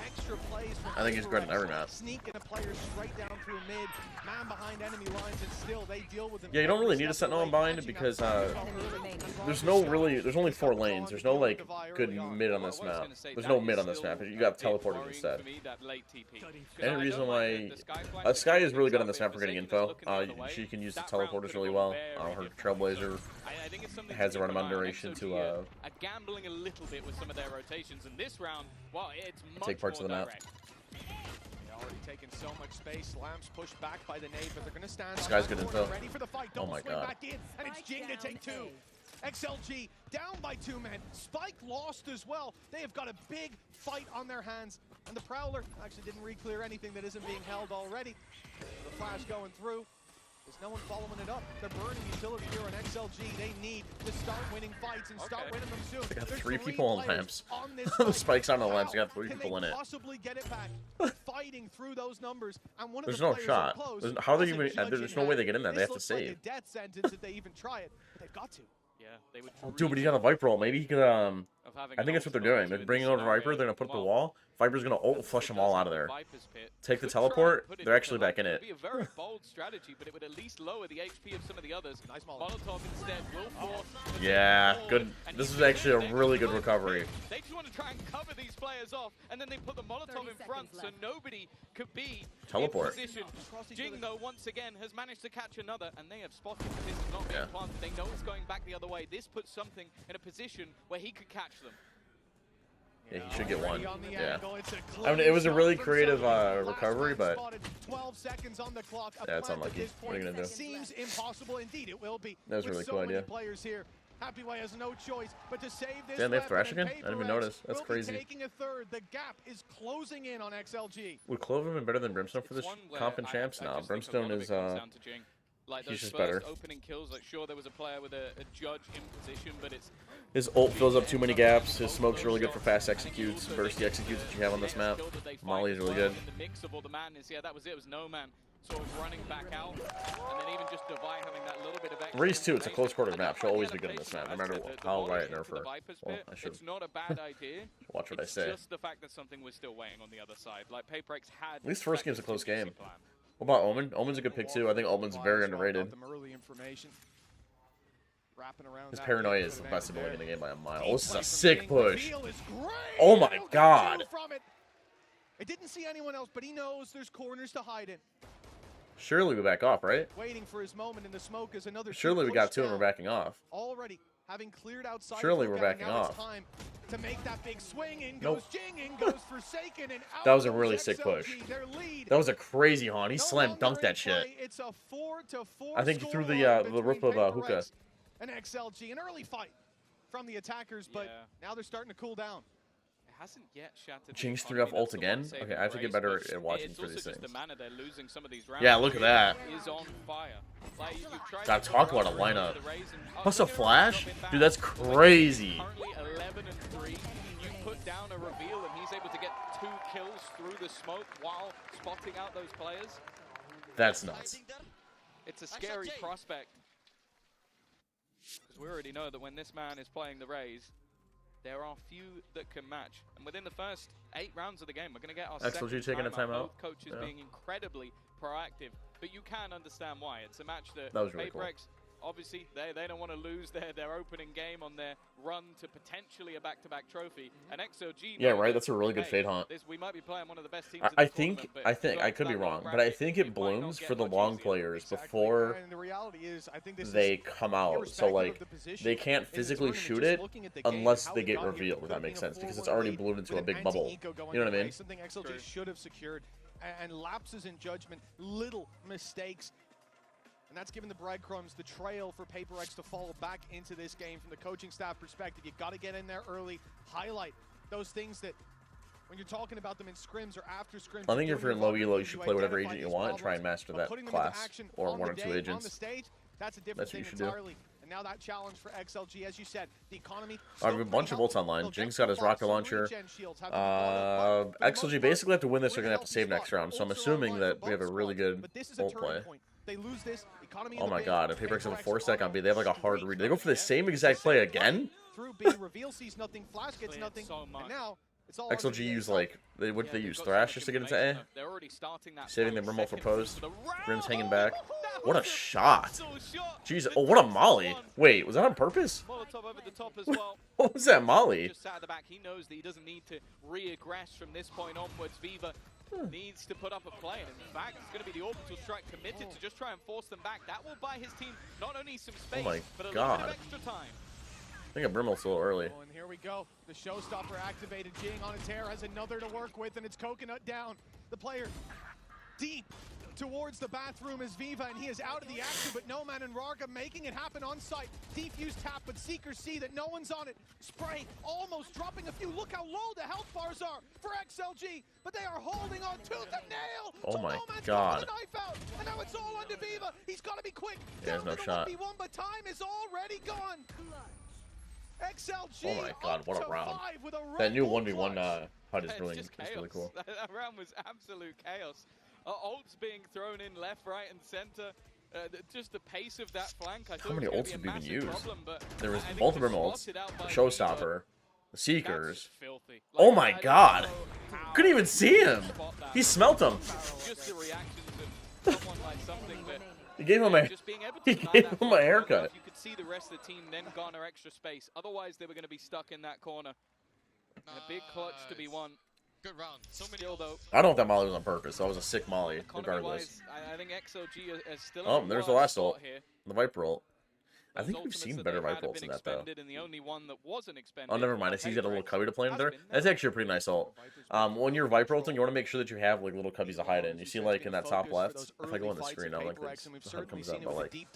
I think he's good on every map. Sneaking a player straight down through mid, man behind enemy lines, and still they deal with him. Yeah, you don't really need a Sentinel in bind because there's only 4 lanes. There's no like good mid on this map. There's no mid on this map. You got teleporters instead. Any reason why Sky is really good on this map for getting info. She can use the teleporters really well. Her Trailblazer has a run amount duration to gambling a little bit with some of their rotations in this round. Well, it's much take parts of the map. Already taken so much space. Lamps pushed back by the nade, but they're going to stand. This guy's good info. Ready for the fight. Oh my god. Back in, and it's Jing to take 2. XLG down by 2 men. Spike lost as well. They have got a big fight on their hands. And the Prowler actually didn't re-clear anything that isn't being held already. The flash going through. There's no one following it up. They're burning utility here on XLG. They need to start winning fights and start winning them soon. They got 3 people on lamps. The spikes on the lamps. They got 3 people in it. Possibly get it back. Fighting through those numbers. And one of There's the no players shot. Close, How are they even? There's no way they get in there. They have to save. Like a death sentence if they even try it. But they've got to. Yeah, they would. Dude, but he's got a Viper roll. Maybe he could. I think that's what they're doing. They're bringing over Viper. They're gonna put up the wall. Viper's gonna ult flush them all out of there. Take the teleport. They're actually back in it. It would be a very bold strategy, but it would at least lower the HP of some of the others. Nice Molotov instead will force. Yeah, good. This is actually a really good recovery. They just want to try and cover these players off, and then they put the Molotov in front, so nobody could be teleport. in position. Jing, though, once again has managed to catch another, and they have spotted that this is not being planted. They know it's going back the other way. This puts something in a position where he could catch them. Yeah, he should get one. Yeah. I mean, it was a really creative recovery, but 12 seconds on the clock. Yeah, it's unlucky. What are you gonna do? Seems impossible indeed. It will be. That was a really cool idea. Players here. Happy Way has no choice but to save this. Damn, they have Thrash again? I didn't even notice. That's crazy. Taking a third. The gap is closing in on XLG. Would Clove have been better than Brimstone for this comp and champs? No, Brimstone is like he's just first better. Opening kills, like sure there was a player with a judge in position, but it's his ult fills up too many gaps. His smoke's really good for fast executes, bursty executes that you have on this map. Molly is really good. The mix of all the madness, yeah, that was it. It was no man. sort of running back out, and then even just Divide having that little bit of extra. Reese too. It's a close quarter map. She'll always be good in this map, no matter how right nerf her. Well, I should. It's not a bad idea. Watch what I say. It's just the fact that something was still weighing on the other side. Like PaperX had. At least first game's a close game. What about Omen? Omen's a good pick too. I think Omen's very underrated. His paranoia is the best ability in the game by a mile. Oh, this is a sick push. Oh my god. I didn't see anyone else, but he knows there's corners to hide in. Surely we back off, right? Waiting for his moment in the smoke is another. Surely we got two and we're backing off. Already having cleared outside. Surely we're backing off. Time to make that big swing. In goes Jing, in goes Forsaken, and out that was a really sick push. That was a crazy haunt. He slam dunked that shit. It's a 4-4. I think he threw the roof of hookah. An XLG, an early fight from the attackers, but now they're starting to cool down. It hasn't yet shattered. Jinx 3 off ult again? Okay, I have to get better at watching for these things. Yeah, yeah, look at that. Is on fire. Like, gotta talk about a lineup. Plus a flash? Dude, that's crazy. Currently 11 and 3. You put down a reveal and he's able to get 2 kills through the smoke while spotting out those players. That's nuts. It's a scary prospect. Because we already know that when this man is playing the Rays, there are few that can match. And within the first 8 rounds of the game, we're going to get our XLG taking a timeout. Both coaches being incredibly proactive. But you can understand why. It's a match that was really cool. Obviously, they don't want to lose their opening game on their run to potentially a back-to-back trophy. And XOG, yeah, right. That's a really good fade haunt. We might be playing one of the best teams. I think I could be wrong, but I think it blooms for the long players before they come out. So like they can't physically shoot it unless they get revealed. If that makes sense, because it's already bloomed into a big bubble. You know what I mean? Something XLG should have secured, and lapses in judgment, little mistakes. And that's given the breadcrumbs, the trail for PaperX to fall back into this game from the coaching staff perspective. You got to get in there early, highlight those things that when you're talking about them in scrims or after scrims. I think if you're in low elo, you should play whatever agent you want and try and master that class or 1 or 2 agents. That's a different thing entirely. And now that challenge for XLG, as you said, the economy. I have a bunch of ults online. Jinx got his rocket launcher. XLG basically have to win this. They're gonna have to save next round. So I'm assuming that we have a really good ult play. They lose this. Economy oh my god, if PaperX have a 4-stack on B, they have like a hard read. They go for the same exact play again? Through B, reveal sees nothing, Flash gets nothing, and now it's all XLG use like, what did they use? Thrash just to get into A? Saving the Brimble for post. Brim's hanging back. What a shot. Jeez, oh, what a molly. Wait, was that on purpose? What was that molly? Just sat at the back. He knows that he doesn't need to re-aggress from this point onwards. Viva needs to put up a play, and in fact, it's going to be the orbital strike committed to just try and force them back. That will buy his team not only some space, but a little bit of extra time. I think a Brimmle's a little early. Oh, and here we go. The showstopper activated. Jing on a tear has another to work with, and it's Coconut down. The player deep towards the bathroom is Viva, and he is out of the action, but No Man and Rarga making it happen on site. Defuse tap, but Seekers see that no one's on it. Spray almost dropping a few. Look how low the health bars are for XLG, but they are holding on tooth and nail. Oh my No god. the knife out, and now it's all onto Viva. He's got to be quick. Yeah, there's no shot. 1v1, but time is already gone. XLG, oh my god, what a round. That new 1v1 HUD is really cool. That round was absolute chaos. Ults being thrown in left, right, and center. Just the pace of that flank. I How many ults have we even used? Problem, there was both of them ults, the Showstopper, the Seekers. Like, oh my god! Couldn't even see him! He smelt him! Just the reaction to someone like something that he gave him a haircut. You could see the rest of the team then garner extra space. Otherwise, they were going to be stuck in that corner. And a big clutch to be won. Good round. So many still, though. I don't know if that molly was on purpose. That was a sick molly, regardless. I think XOG is still. Oh, there's the last ult. The Viper ult. I think we've seen better Viper ults than that, though. And the only one that wasn't expended, oh, never mind. I see he's got a little cubby to play in there. That's actually a pretty nice ult. When you're Viper ulting, you want to make sure that you have like little cubbies to hide in. You see, like in that top left. If I go on the screen, I'll like this. The HUD comes up, but like right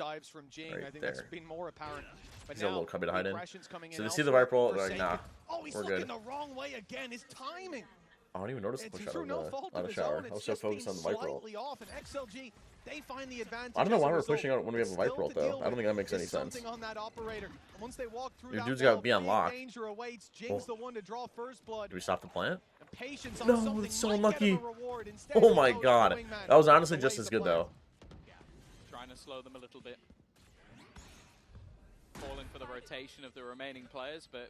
there. He's got a little cubby to hide in. So they see the Viper ult, they're like, nah, we're good. The wrong way again. His timing. I don't even notice the push out of the shower. I was so focused on the Viper ult. Off, and XLG they find the advantage. I don't know why we're pushing out when we have a Viper ult, though. I don't think that makes any sense. On that operator. And once they walk through Your that dude's wall, got to be on lock. danger awaits. Jinx the one to draw first blood. Do we stop the plant? Patience on No, something it's so might unlucky. get him a reward. Instead, Oh he my goes god. to Wingman. That was honestly Aways just as the good, play. though. Trying to slow them a little bit. Falling for the rotation of the remaining players, but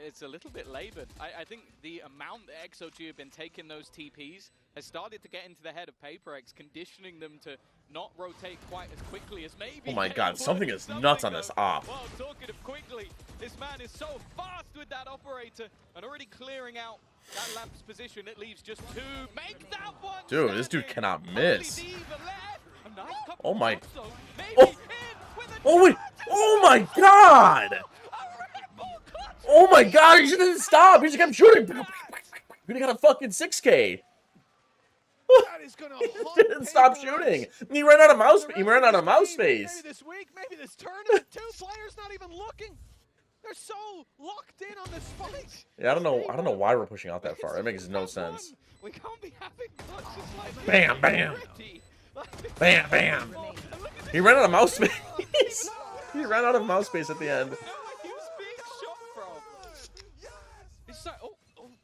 it's a little bit labored. I think the amount that XOG have been taking those TPs has started to get into the head of PaperX, conditioning them to not rotate quite as quickly as maybe. Oh my they god, would. something is nuts on this op. Well, talking of quickly, this man is so fast with that operator and already clearing out that lamp's position. It leaves just two. Make that one. Dude, this dude cannot miss. Oh my. Oh. Oh wait. Oh my god. Oh my god, he just didn't stop. He just kept shooting. He got a fucking 6K. That is gonna Didn't stop shooting. He ran out of mouse. He ran out of mouse space. Maybe this week, maybe this tournament. Two players not even looking. They're so locked in on this fight. Yeah, I don't know why we're pushing out that far. That makes no sense. We can't be having clutches like Bam, bam. Bam, bam. He ran out of mouse space. He ran out of mouse space at the end.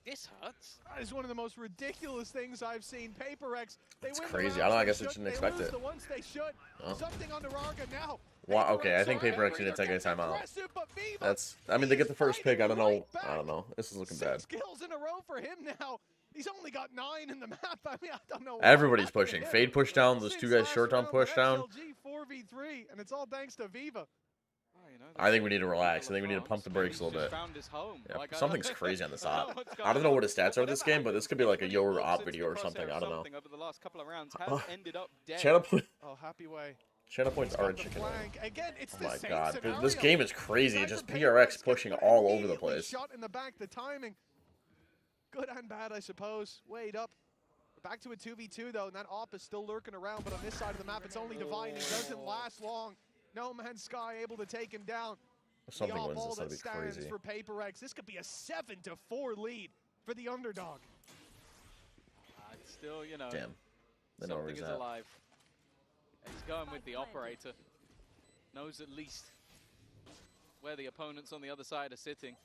This hurts. That is one of the most ridiculous things I've seen. PaperX, they It's win crazy. the I don't know. I rounds guess they I should, shouldn't they expect lose it. the ones they should. Oh. Something on Naraga now. Wow, okay, I think PaperX need to take a timeout. That's. I mean, they get the first pick. I don't know. I don't know. This is looking bad. 6 kills in a row for him now. He's only got 9 in the map. I mean, I don't know. Everybody's pushing. Fade push down. Those two guys short down push down. XLG 4v3, and it's all thanks to Viva. I think we need to relax. I think we need to pump the brakes a little bit. Yeah, something's crazy on this op. I don't know what his stats are this game, but this could be like a Yo op video or something. I don't know. Over the last couple of rounds has ended up dead. Channel point. Oh, happy way. Channel points are chicken. Again, it's Oh the my same god, scenario. this game is crazy. It's just PRX pushing all over the place. Shot in the back, the timing. Good and bad, I suppose. Wait up. Back to a 2v2 though, and that op is still lurking around, but on this side of the map, it's only Divine. It doesn't last long. No Man's Sky able to take him down. If something the op wins all this, that that'd be stands crazy. for PaperX. This could be a 7-4 lead for the underdog. It's still, you know, Damn. They know where something he's is at. alive. He's going with the operator. Knows at least where the opponents on the other side are sitting.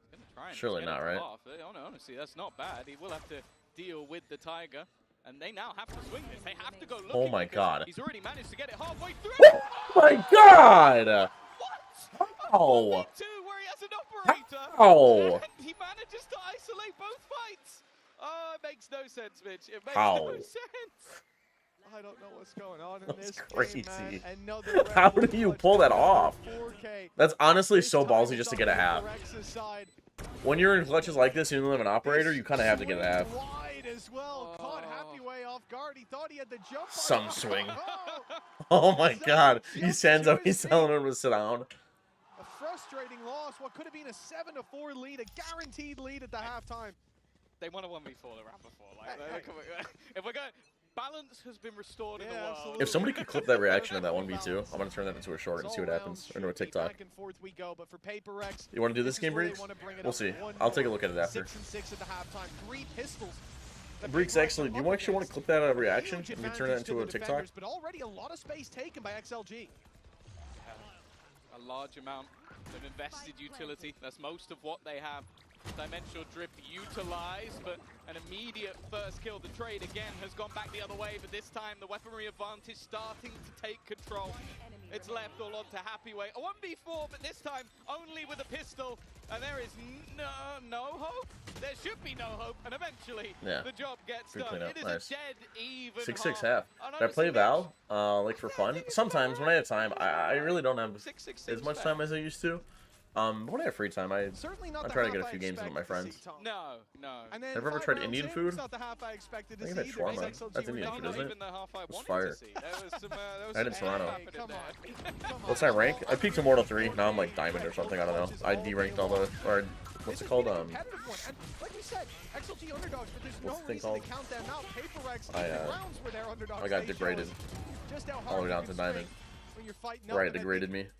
He's gonna try and Surely get not, it right? off. Honestly, that's not bad. He will have to deal with the Tiger. And they now have to swing this. They have to go looking. Oh my because god. He's already managed to get it halfway through. Oh my god! How? Where he has an operator. How? And he manages to isolate both fights. Oh, it makes no sense, Mitch. It makes How? no sense. I don't know what's going on in this Crazy. game, man. Another How Red do you Bull pull that touchdown off? for 4K. That's honestly so This time ballsy it's just to on get a half. PaperX's side. When you're in clutches like this and you don't have an operator, you kind of have to get a half. Wide as well. Caught Happy Way off guard. He thought he had the jump. Some on. swing. Oh, Oh my god. He sends him, he's telling him to sit down. a frustrating loss. What could have been a 7-4 lead, a guaranteed lead at the halftime. They won a 1v4 the round before. Like, if we're going, balance has been restored in the world. Absolutely. If somebody could clip that reaction of that 1v2, I'm going to turn that into a short and see what happens. Or into a TikTok. Back and forth we go, but for PaperX, You want to do this is game, where they Breeks? wanna bring it We'll up see. one I'll take a more. look at it after. 6-6 at the halftime. 3 pistols. Breeks, actually, do you actually want to clip that reaction? Let me turn that into a TikTok. But already a lot of space taken by XLG. A large amount of invested utility. That's most of what they have. Dimensional Drift utilized, but an immediate first kill. The trade again has gone back the other way, but this time the weaponry advantage starting to take control. It's left all on to Happy Way. A 1v4, but this time only with a pistol. And there is no hope. There should be no hope, and eventually the job gets Good done. cleanup. It is Nice. a dead even 6-6 half. half. And Did I play honestly, Val, like for fun? Sometimes when I have time. I really don't have as much time as I used to. But when I have free time, I try to get a few games in with my friends. No. And then Have you ever 5 tried rounds Indian in, food? it's not the half I expected to I see think that's either. shawarma. XLG That's Indian were food, down isn't Even it? the half I It's wanted fire. to see. There was some, I had it in Toronto. happening there. What's my rank? I peaked Immortal 3. Now I'm like Diamond or something. I don't know. I deranked all the... Or what's it called? Competitive one. And like we said, XLG underdogs, but there's no What's the thing reason called? to count them out. PaperX, I, the rounds were their underdogs. I got they degraded. showed just how All the hard way you down can to Diamond. swing when you're fighting up. Right, And I degraded think me.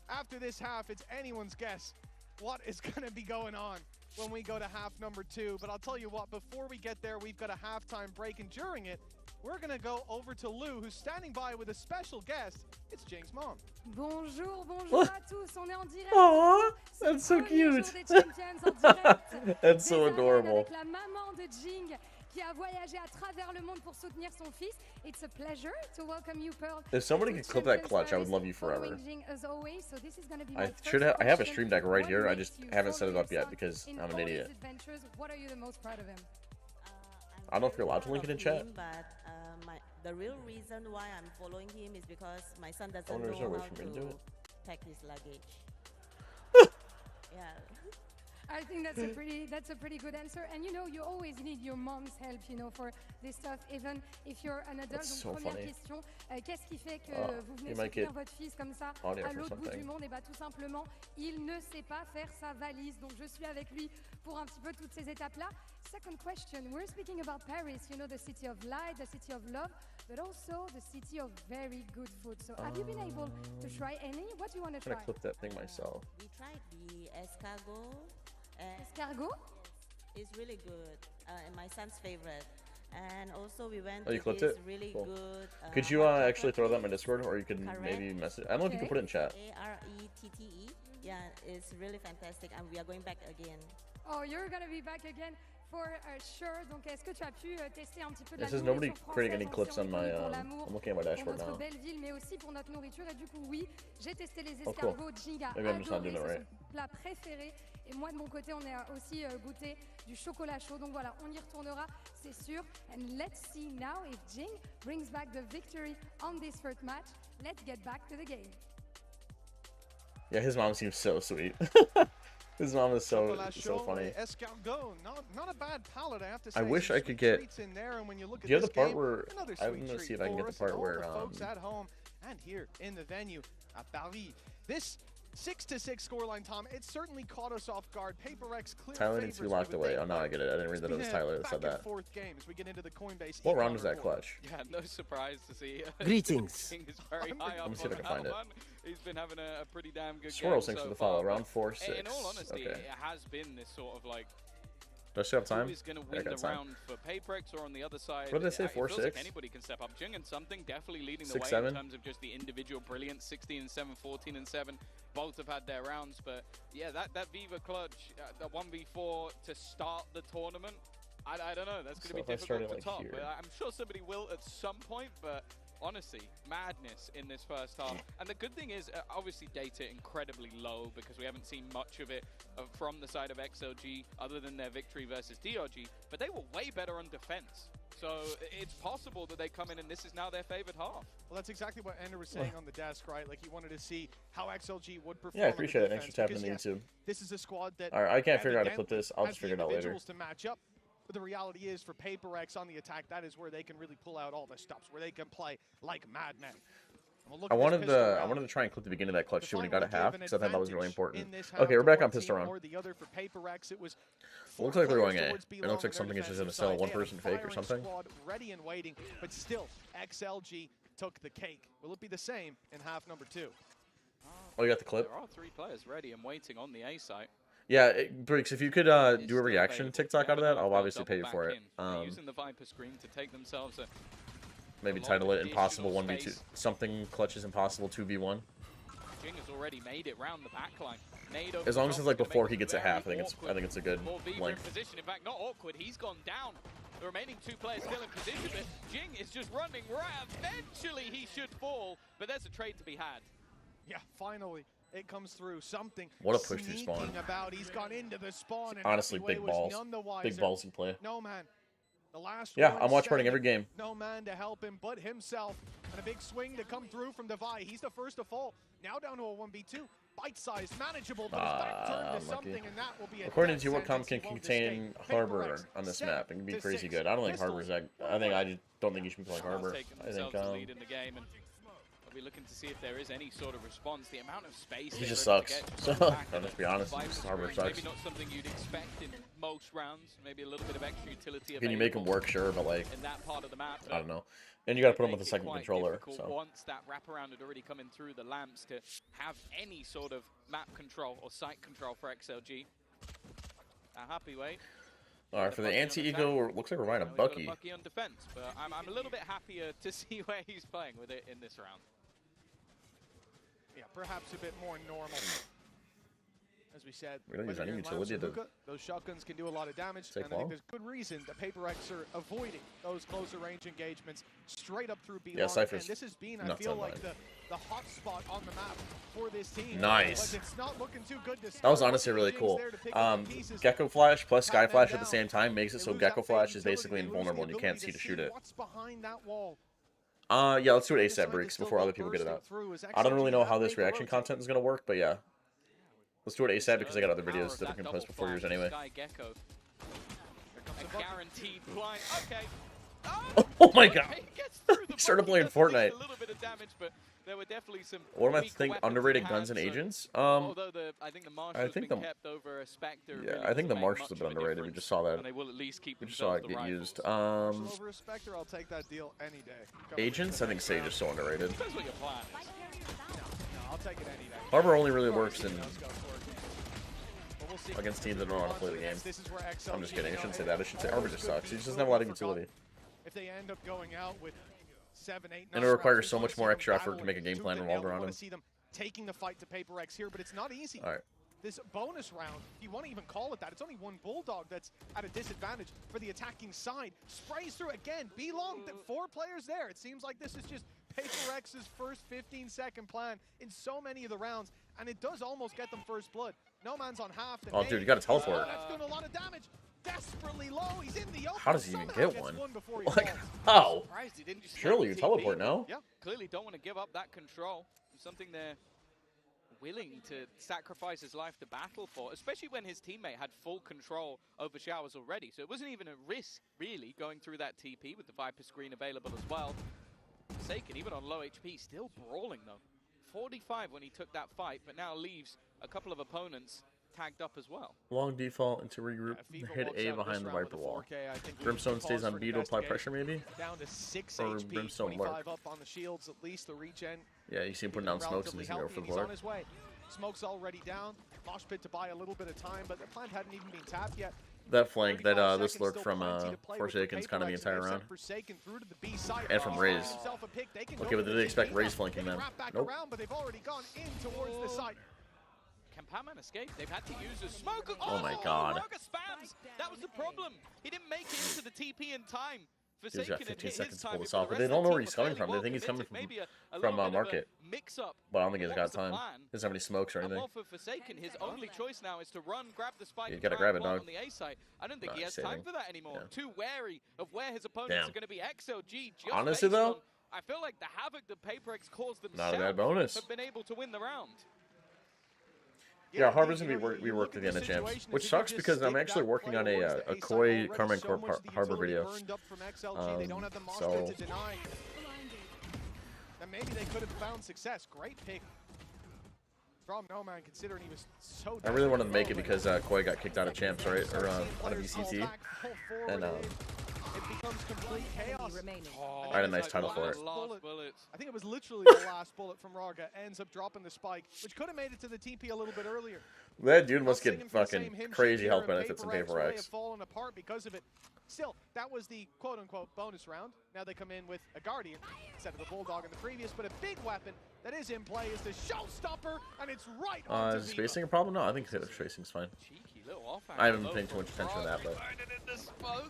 After this half, it's anyone's guess what is going to be going on when we go to half number 2. But I'll tell you what, before we get there, we've got a halftime break, and during it, we're going to go over to Lou, who's standing by with a special guest. It's Jing's mom. Bonjour, bonjour à tous. On est en direct. Aww, that's so cute. That's so adorable. Avec la maman de Jing qui a voyagé à travers le monde pour soutenir son fils. It's a pleasure to welcome you, Pearl. If somebody could clip that clutch, I would love you forever. I have a stream deck right here. I just haven't set it up yet because I'm an idiot. What are you the most proud of him? I don't know if you're allowed to link it in chat. The real reason why I'm following him is because my son doesn't know there's no way how for me to do to it. pack his luggage. Yeah. I think that's a pretty good answer. And you know, you always need your mom's help, you know, for this stuff, even if you're an adult. That's Donc, so première funny. question, qu'est-ce qui fait que vous venez you might soutenir get votre fils comme ça audio à for l'autre bout du something. monde? Et bah tout simplement, il ne sait pas faire sa valise. Donc je suis avec lui pour un petit peu toutes ces étapes-là. Second question, we're speaking about Paris, you know, the city of light, the city of love, but also the city of very good food. So have you been able to try any? What do you want to I'm try? gonna clip that thing myself. We tried the escargot. Escargot? It's really good, and my son's favorite. And also we went Oh, you to clipped this it? really Cool. good. Could you hot actually throw that in my chocolate Discord, or you could maybe message? I don't know if you can put it in chat. ARETTE. Yeah, it's really fantastic, and we are going back again. Oh, you're gonna be back again for sure. Donc, est-ce que tu as pu tester un petit peu de la This is nobody nourriture creating any française clips on my. pour l'amour, I'm looking at my pour dashboard notre now. belle ville, mais aussi pour notre nourriture. Et du coup, oui, j'ai testé les Oh, cool. escargots. Jing a Maybe I'm just not adoré, doing it c'est right. son plat préféré. Et moi, de mon côté, on a aussi goûté du chocolat chaud. Donc voilà, on y retournera, c'est sûr. And let's see now if Jing brings back the victory on this first match. Let's get back to the game. Yeah, his mom seems so sweet. His mom is so funny. Escargot, not a bad palette, I have to say. I wish I could get. Do you have the part where? I'm gonna see if I can get the part where. Folks at home and here in the venue at Paris. This 6-6 scoreline, Tom, it certainly caught us off guard. PaperX clear Tyler needs to be locked away. Oh no, I get it. I didn't read that it was Tyler that said that. Fourth game as we get into the Coinbase. What round was that clutch? Yeah, no surprise to see. Greetings. King is very high up Let me see if I on can find that it. one. He's been having a pretty damn good Swirl game thanks so for the far, follow. but Round 4-6. In all honesty, Okay. it has been this sort of like. Do I still have time? Who is going to Yeah, I win got the time. round for Paperex, or on the other side? What did I say, it feels 4-6? like anybody can step up. Jing and Something definitely leading the way 6-7? in terms of just the individual brilliance. 16-7, 14-7. Both have had their rounds, but yeah, that Viva clutch, the 1v4 to start the tournament. I don't know. That's going to So be if I started, difficult to like, top. here. But I'm sure somebody will at some point. But honestly, madness in this first half. And the good thing is, obviously, data incredibly low because we haven't seen much of it from the side of XLG other than their victory versus DRG. But they were way better on defense. So it's possible that they come in and this is now their favored half. Well, that's exactly what Ender was saying on the desk, right? Like he wanted to see how XLG would perform. Yeah, I appreciate it. Thanks for tapping because, in the YouTube. This is a squad that. All right, I can't figure out how to clip evidently this. I'll has just the figure it out later. individuals to match up. But the reality is, for PaperX on the attack, that is where they can really pull out all the stops, where they can play like madmen. I wanted to try and clip the beginning of that clutch too when he got a half because I thought that was really important. Okay, we're back on pistol round. Looks like they're going A. It looks like something is just going to sell one person fake or something. Ready and waiting, but still, XLG took the cake. Will it be the same in half number 2? Oh, you got the clip? There are 3 players ready and waiting on the A site. Yeah, Briggs, if you could do a reaction TikTok out of that, I'll obviously pay you for it. Using the Viper screen to take themselves a Maybe title it Impossible 1v2. Something clutches Impossible 2v1. Jing has already made it round the backline. As long as it's like before he gets a half, I think it's a good length. In position. In fact, not awkward. He's gone down. The remaining 2 players still in position, but Jing is just running right. Eventually, he should fall, but there's a trade to be had. Yeah, finally. It comes through. Something what a push through spawn. About. He's gone into the spawn and honestly, big balls. Big ballsy play. No man. The last I'm watch partying every game. No man to help him but himself. And a big swing to come through from Devi. He's the first to fall. Now down to a 1v2. Bite-sized, manageable, but his back turned to something, and that will be a according to what comp can contain Harbor on this map, it can be crazy good. I don't think Harbor's that. I don't think you should be playing Harbor. I think lead in the game, and I'll be looking to see if there is any sort of response. The amount of space he just sucks. So let's be honest, Harbor sucks. Maybe not something you'd expect in most rounds. Maybe a little bit of extra utility. Can you make him work? Sure, but like in that part of the map, I don't know. And you got to put him with a second controller. So once that wraparound had already come in through the lamps to have any sort of map control or site control for XLG. A happy wait. All right, for the anti-ego, looks like we're buying a Bucky. Bucky on defense, but I'm a little bit happier to see where he's playing with it in this round. Yeah, perhaps a bit more normal. As we said, We don't use any utility to those shotguns can do a lot of damage, and I think there's good reason that Paper X are avoiding those closer range engagements straight up through B-Long. Yeah, Cypher's and this has been, I feel like, the hot spot on the map for this team. Nice. But it's not looking too good to start. That was honestly really cool. Gecko Flash plus Sky Flash at the same time makes it so Gecko Flash is basically invulnerable and you can't see to shoot it. What's behind that wall? Yeah, let's do it ASAP breaks before other people get it out. I don't really know how this reaction content is going to work, but yeah. Let's do it ASAP because I got other videos that I can post before yours anyway. Gecko. A guaranteed blind. Okay. Oh my god! He started playing Fortnite. A little bit of damage, but there were definitely some. What am I thinking? Underrated guns and agents? Although I think the Marshal's been kept over a Spectre. Yeah, I think the Marshal's a bit underrated. We just saw that. And they will at least keep we just saw it get used. Over a Spectre, I'll take that deal any day. Agents? I think Sage is so underrated. Depends what your plan is. No, I'll take it any day. Harbor only really works in against teams that don't know how to play the game. I'm just kidding. I shouldn't say that. I should say Harbor just sucks. He just doesn't have a lot of utility. If they end up going out with 7, 8, 9 and it requires so much more extra effort to make a game plan revolve around him. See them taking the fight to Paper X here, but it's not easy. All right. This bonus round, if you want to even call it that, it's only one Bulldog that's at a disadvantage for the attacking side. Sprays through again. B-Long, 4 players there. It seems like this is just Paper X's first 15-second plan in so many of the rounds, and it does almost get them first blood. No man's on half. Oh, dude, you got to teleport. That's doing a lot of damage. Desperately low. He's in the open. How does he even get one? Like, how? Surely you teleport, no? Yeah, clearly don't want to give up that control. Something they're willing to sacrifice his life to battle for, especially when his teammate had full control over Showers already. So it wasn't even a risk, really, going through that TP with the Viper screen available as well. Forsaken, even on low HP, still brawling, though. 45 when he took that fight, but now leaves a couple of opponents tagged up as well. Long default into regroup, hit A behind the Viper wall. Brimstone stays on B to apply pressure, maybe? Down to 6 or HP, Brimstone 25 lurk. up on the shields, at least the regen. Yeah, you see him putting down smokes and he's going to go for the He's on lurk. his way. Smoke's already down. Mosh pit to buy a little bit of time, but the plant hadn't even been tapped yet. That flank, this lurk from Forsaken's kind of the entire round. And from Raze. Okay, but did they expect Raze flanking them? Nope. But they've already gone in towards the site. Can Patman escape? They've had to use a smoke. Oh my god. Raga spams. That was the problem. He didn't make it into the TP in time. He's got 15 seconds to pull this off, but they don't know where he's coming from. They think he's coming from Market. But I don't think he's got time. He doesn't have any smokes or anything. Well, for Forsaken, his only choice now is to run, grab the spike. You gotta grab it, dog. On the A side. I don't think he has time for that anymore. Too wary of where his opponents are going to be. XLG. Just honestly, though, I feel like the havoc that Paper X caused not a themselves bad bonus. have been able to win the round. Yeah, Harbor's gonna be worked at the end of champs, which sucks because I'm actually working on a Koi Carmen Corp Harbor video. So and maybe they could have found success. Great pick from No Man, considering he was so. I really wanted to make it because Koi got kicked out of champs, right, or out of BCT, and it becomes complete chaos. I had a nice title for it. I think it was literally the last bullet from Raga ends up dropping the spike, which could have made it to the TP a little bit earlier. That dude must get fucking crazy health benefits in Paper X. Fallen apart because of it. Still, that was the quote-unquote bonus round. Now they come in with a Guardian instead of the Bulldog in the previous, but a big weapon that is in play is the Showstopper, and it's right on Is spacing a problem? No, I think spacing's fine. I haven't been paying too much attention to that, but. Well,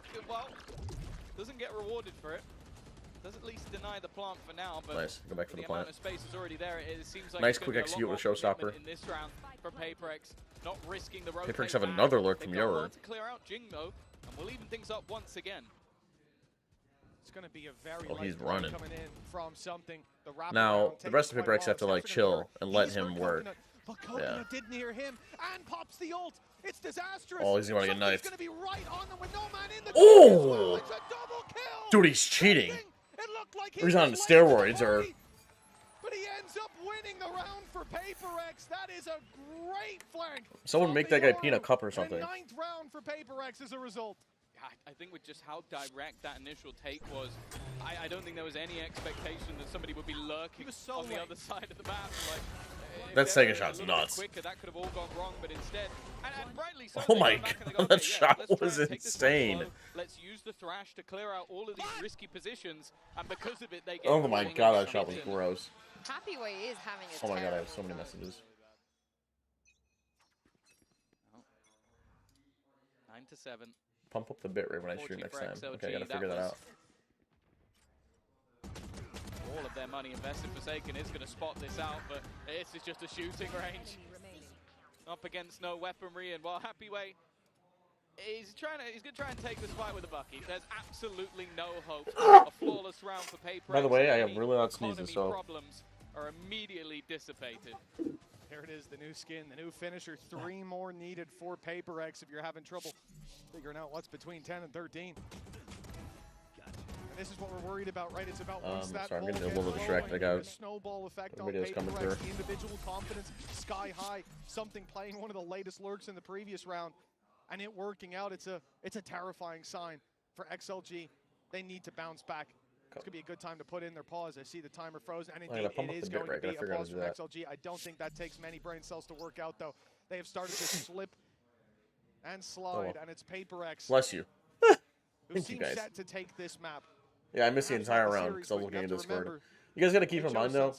doesn't get rewarded for it. Does at least deny the plant for now, but nice. Go back for the plant. Amount of space is already there. It seems like nice quick execute with Showstopper. In this round for Paper X, not risking the rotate. Paper X have another lurk from Yoru. To clear out Jing though, and we'll even things up once again. It's going to be a very he's running. Coming in from something. Now the rest of Paper X have to like chill and let him work. But Coconut didn't hear him and pops the ult. It's disastrous. Oh, he's gonna get knifed. Gonna be right on them with No Man in the oh! It's a double kill. Dude, he's cheating. It looked like he's on steroids or. But he ends up winning the round for Paper X. That is a great flank. Someone make that guy peanut cup or something. The 9th round for Paper X as a result. I think with just how direct that initial take was, I don't think there was any expectation that somebody would be lurking on the other side of the map. Like, That second shot's nuts. Quicker, that could have all gone wrong, but instead, and rightly so, Oh they my go back and they go, god, that okay, yeah, shot let's try was and take this one insane. slow. Let's use the thrash to clear out all of these risky positions, and because of it, they get. Oh my god, that shot was gross. Happyway is having a Oh my god, I have terrible so many game. messages. 9-7. Pump up the bitrate when I stream next time. Okay, I gotta figure that out. All of their money invested. Forsaken is going to spot this out, but this is just a shooting range. Up against no weaponry, and while Happyway he's going to try and take this fight with a bucket. There's absolutely no hope. A flawless round for Paper. By the way, I am really not sneezing, so problems are immediately dissipated. There it is, the new skin, the new finisher. 3 more needed for Paper X if you're having trouble figuring out what's between 10 and 13. And this is what we're worried about, right? It's about once that sorry, I'm getting a ball little gets distracted. rolling, I got the snowball effect on videos Paper coming X, through. the individual confidence sky high, something playing one of the latest lurks in the previous round, and it working out. It's a terrifying sign for XLG. They need to bounce back. It's going to be a good time to put in their pause. I see the timer frozen, and indeed it is going to be a pause from XLG. I don't think that takes many brain cells to work out, though. They have started to slip and slide, and it's Paper X. Bless you. Who seems set to take this map. Yeah, I missed the entire round because I was looking at Discord. You guys got to keep in mind, though,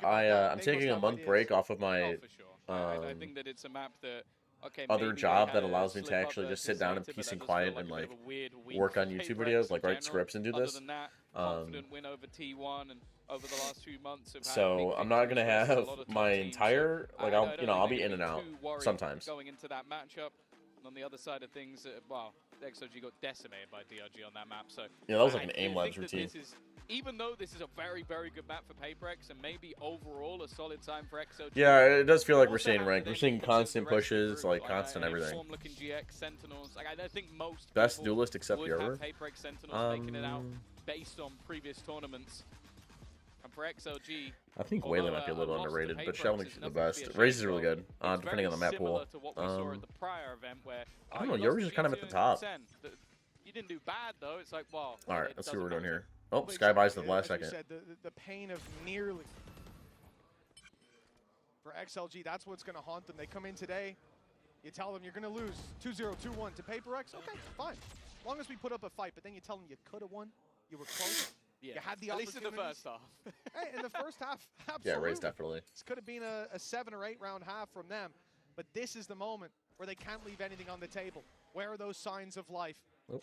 I'm taking a month break off of my I think that it's a map that other job that allows me to actually just sit down in peace and quiet and like work on YouTube videos, like write scripts and do this. So I'm not gonna have my entire I'll be in and out sometimes. Going into that matchup, and on the other side of things, well, XOG got decimated by DRG on that map. So yeah, that was like an aim labs routine. Even though this is a very, very good map for Paper X and maybe overall a solid time for XOG. Yeah, it does feel like we're seeing rank. We're seeing constant pushes, like constant everything. I think most best duelist except would Yover. have Paper X Sentinels making it out based on previous tournaments. And for XLG, I think Waylon might be a little underrated, but Sheldon's the best. Raze is really good, depending on the map pool. I don't know, Yover's just kind of at the top. You didn't do bad though. It's like, well. All right, let's see what we're doing here. Oh, Sky buys the last second. Said, the pain of nearly. For XLG, that's what's going to haunt them. They come in today, you tell them you're going to lose 2-0, 2-1 to Paper X. Okay, fine. As long as we put up a fight, but then you tell them you could have won, you were close. Yeah. You had the At least in the first half. Hey, in the first half, absolutely. Yeah, Raze definitely. This could have been a 7 or 8 round half from them, but this is the moment where they can't leave anything on the table. Where are those signs of life? Oh.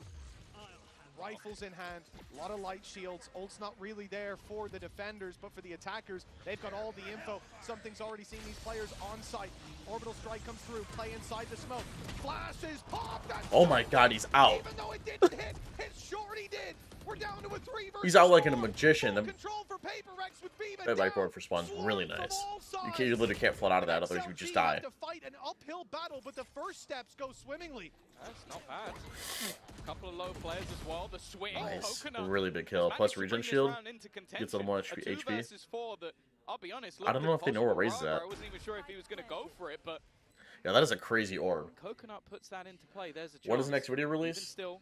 Rifles in hand, a lot of light shields. Ult's not really there for the defenders, but for the attackers, they've got all the info. Something's already seen these players on site. Orbital strike comes through, play inside the smoke. Flashes popped. Oh my god, he's out. Even though it didn't hit, it shorty did. We're down to a 3 versus He's out like a magician. Control for Paper X with Beam that whiteboard for Spawn's really nice. You literally can't float out of that, otherwise you would just die. To fight an uphill battle, but the first steps go swimmingly. That's not bad. A couple of low players as well. The swing. Nice. A really big kill. Plus regen shield. Gets a little more HP. I'll be honest, I don't know if they know where Raze is at. I wasn't even sure if he was going to go for it, but yeah, that is a crazy orb. Coconut puts that into play. There's a chance. When is the next video release? Even still,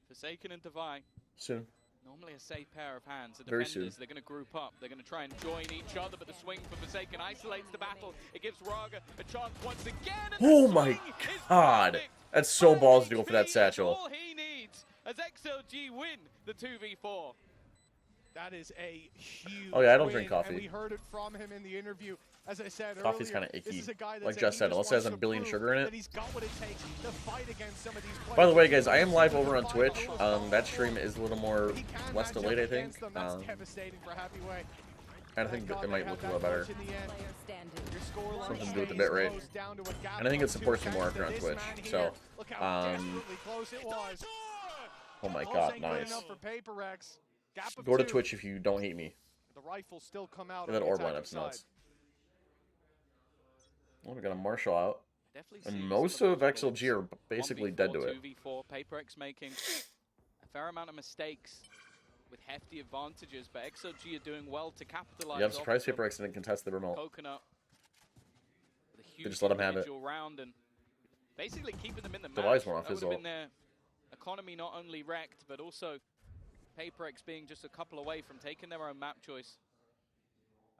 Forsaken and Divine. Soon. Normally a safe pair of hands. The Very defenders, soon. They're going to group up. They're going to try and join each other, but the swing for Forsaken isolates the battle. It gives Raga a chance once again. And oh my god. That's so balls to go for that satchel. All he needs as XLG win the 2v4. That is a huge Oh yeah, I don't win, drink coffee. And we heard it from him in the interview. As I said Coffee's earlier, kind of icky. Like Jess said, unless it has a billion sugar in it. He's got what it takes to fight against some of these players. By the way, guys, I am live over on Twitch. That stream is a little more less delayed, I think. Devastating for Happyway. And I think it might look a little better. Something to do with the bitrate. And I think it supports you more if you're on Twitch. So, oh my god, nice. Go to Twitch if you don't hate me. The rifles still come out. And that orb lineup's nuts. Oh, we got a Marshall out. And most of XLG are basically dead to it. 2v4, Paper X making a fair amount of mistakes with hefty advantages, but XLG are doing well to capitalize. Yeah, I'm surprised Paper X didn't contest the remote. Coconut. They just let him have it. Round and basically keeping them in the match. Device went off that his would have ult. been their economy not only wrecked, but also Paper X being just a couple away from taking their own map choice.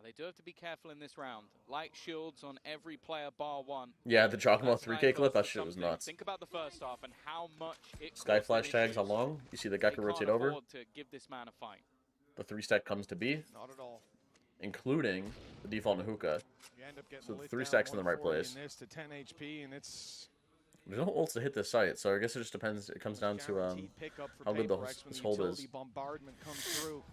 They do have to be careful in this round. Light shields on every player bar one. Yeah, the Giacomo 3K clip, that shit was nuts. Think about the first half and how much it Sky flash tags how long? You see the Gecko rotate over? To give this man a fight. The 3-stack comes to be. Not at all. Including the default Nahuka. So the 3 stacks in the right place. To 10 HP, and it's... There's no ults to hit this site, so I guess it just depends. It comes down to how good this hold is. Bombardment comes through.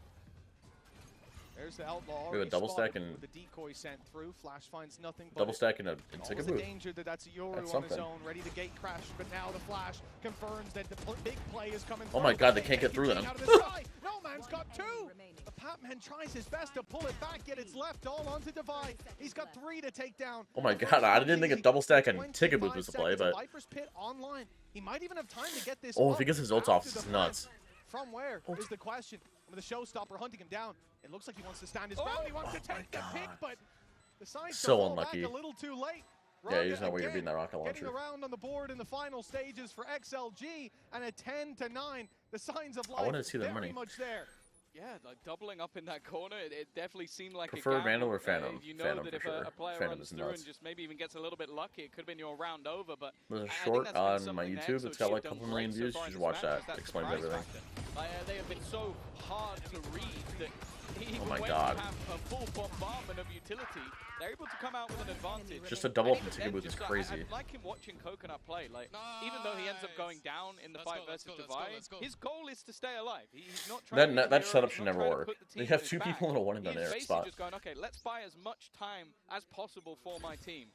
There's the outlaw. We have a double stack and the decoy sent through. Flash finds nothing. Double stack and a Always a danger that's a Yoru on his own, ready to gate crash. But now the Flash confirms that the big play is coming. Oh my God, they can't get through them. No man's got two. The Patman tries his best to pull it back, yet it's left all onto Divide. He's got 3 to take down. Oh my God, I didn't think a double stack and Ticket Booth was the play, but Viper's Pit online. He might even have time to get this. Oh, if he gets his ult off, it's nuts. From where is the question? With the showstopper hunting him down, it looks like he wants to stand his ground. He wants to take the pick, but decides to fall back a little too late. Yeah, you just know where you're beating that rocket launcher. Getting around on the board in the final stages for XLG, and a 10-9. The signs of life I wanted to see the money. Much there. Yeah, like doubling up in that corner, it definitely seemed like Prefer a Vandal or Phantom? You know Phantom that if for sure. a player Phantom runs is through nuts. and just maybe even gets a little bit lucky, it could have been your round over. But there's a short on my YouTube that's got like a couple million views. You should watch that. Explains everything. They have been so hard to read that even when you have a full bombardment of utility, they're able to come out with an advantage. Just a double up in Ticket Booth is crazy. I like him watching Coconut play. Like, even though he ends up going down in the fight versus Divide, his goal is to stay alive. He's not trying that setup should never work. They have 2 people in a one and done air spot. He's basically just going, okay, let's buy as much time as possible for my team.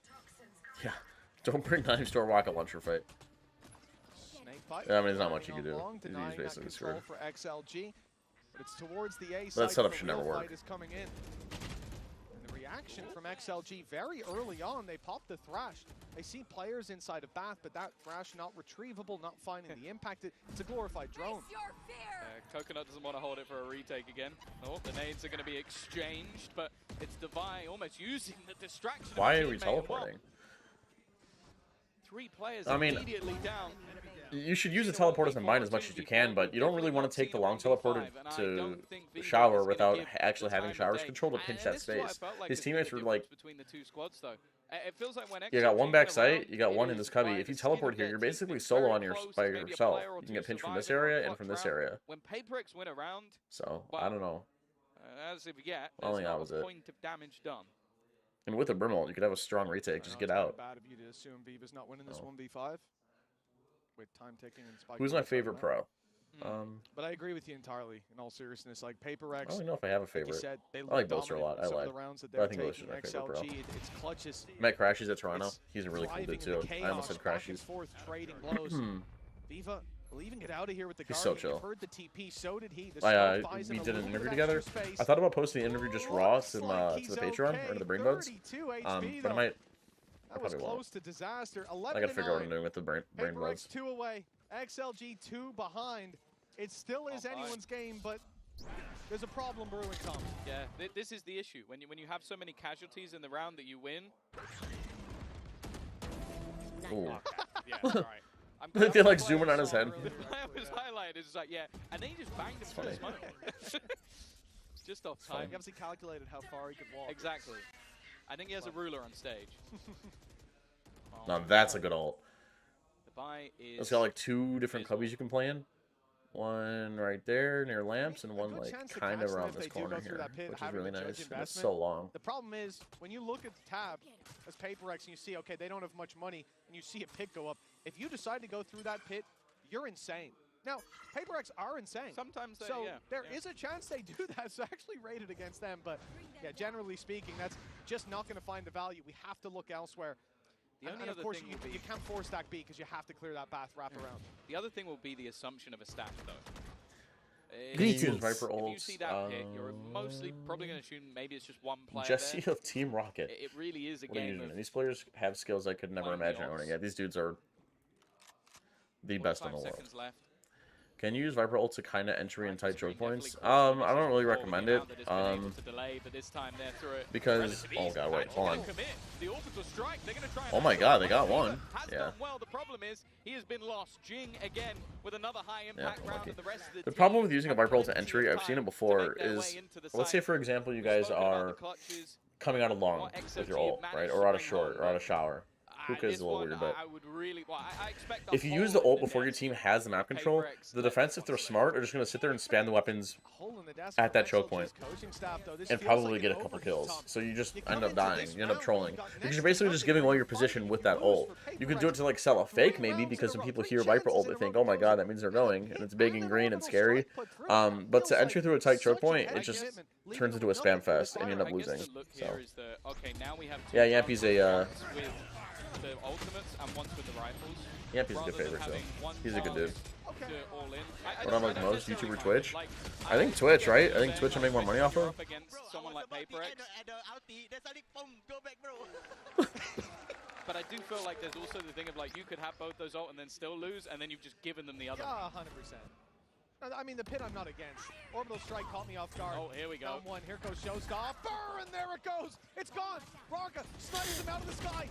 Yeah, don't bring knives to a rocket launcher fight. Yeah, I mean, there's not much you can do. He's basically screwed. For XLG, but it's towards the A that setup should never work. Is coming in. And the reaction from XLG very early on, they pop the Thrash. They see players inside of Bath, but that Thrash not retrievable, not finding the impact. It's a glorified drone. Coconut doesn't want to hold it for a retake again. Oh, the nades are going to be exchanged, but it's Divide almost using the distraction. Why are we teleporting? 3 players immediately down. You should use the teleporters in mine as much as you can, but you don't really want to take the long teleporter to the shower without actually having showers control to pinch that space. His teammates were like, between the 2 squads, though. It feels like when you got 1 back site, you got 1 in this cubby. If you teleport here, you're basically solo on by yourself. You can get pinched from this area and from this area. When PaperX went around, so I don't know. As if you get, only that was it. Point of damage done. And with a Brimble, you could have a strong retake. Just get out. Bad of you to assume Viva's not winning this 1v5. With time ticking and Spike. Who's my favorite pro? But I agree with you entirely. In all seriousness, like PaperX. I don't know if I have a favorite. Like you said, I like Boaster a lot. I lied. But I think Boaster's my favorite pro. It's clutches. Met Crashies at Toronto. He's a really cool dude too. I almost said Crashies. Trading blows. Viva will even get out of here with the He's so chill. Heard the TP, so did he. We did an interview together. I thought about posting the interview just raw to the Patreon or to the Brain Buds. But I might. That was close to disaster. I gotta figure out what I'm doing with the Brain Buds. 2 away. XLG 2 behind. It still is anyone's game, but there's a problem brewing, Tom. Yeah, this is the issue. When you have so many casualties in the round that you win. Ooh. Yeah, all right. They're like zooming on his head. The player was highlighted. It's like, yeah, and then he just banged him for his money. Just off time. He obviously calculated how far he could walk. Exactly. I think he has a ruler on stage. Now that's a good ult. Is it's got like 2 different cubbies you can play in. One right there near lamps, and one like kind of around this corner here, which is really nice. And it's so long. The problem is when you look at the tab as PaperX and you see, okay, they don't have much money, and you see a pit go up. If you decide to go through that pit, you're insane. Now, PaperX are insane. Sometimes they, so there is a chance they do that. So actually rated against them, but yeah, generally speaking, that's just not going to find the value. We have to look elsewhere. And of course, you can't force stack B because you have to clear that path wraparound. The other thing will be the assumption of a stack, though. Greetings. If you see that pick, you're mostly probably going to assume maybe it's just 1 player. Jesse of Team Rocket. It really is a what game. These players have skills I could never imagine owning. Yeah, these dudes are the best in the world. Seconds left. Can you use Viper ult to kind of entry and tight choke points? I don't really recommend it. Because oh god, wait, hold on. Oh my god, they got one. Yeah. Well, the problem is he has been lost. Jing again with another high impact round of the rest of the problem with using a Viper ult to entry, I've seen it before, is let's say for example you guys are coming out of long with your ult, right, or out of short, or out of shower. Hookah is a little weird, but if you use the ult before your team has the map control, the defense, if they're smart, are just going to sit there and spam the weapons at that choke point and probably get a couple kills. So you just end up dying. You end up trolling. Because you're basically just giving away your position with that ult. You could do it to like sell a fake maybe, because when people hear Viper ult, they think, oh my god, that means they're going. And it's big and green and scary. But to enter through a tight choke point, it just turns into a spam fest and you end up losing. So yeah, Yampy's a... the ultimates and once with the rifles. Yeah, he's a good favorite, so he's a good dude. What I like most, YouTube or Twitch? I think Twitch, right? I think Twitch I make more money off of. Someone like PaperX. But I do feel like there's also the thing of like you could have both those ult and then still lose, and then you've just given them the other. 100%. I mean, the pit I'm not against. Orbital Strike caught me off guard. Oh, here we go. Down one. Here goes Showstop. Burr, and there it goes. It's gone. Raka snipes him out of the sky.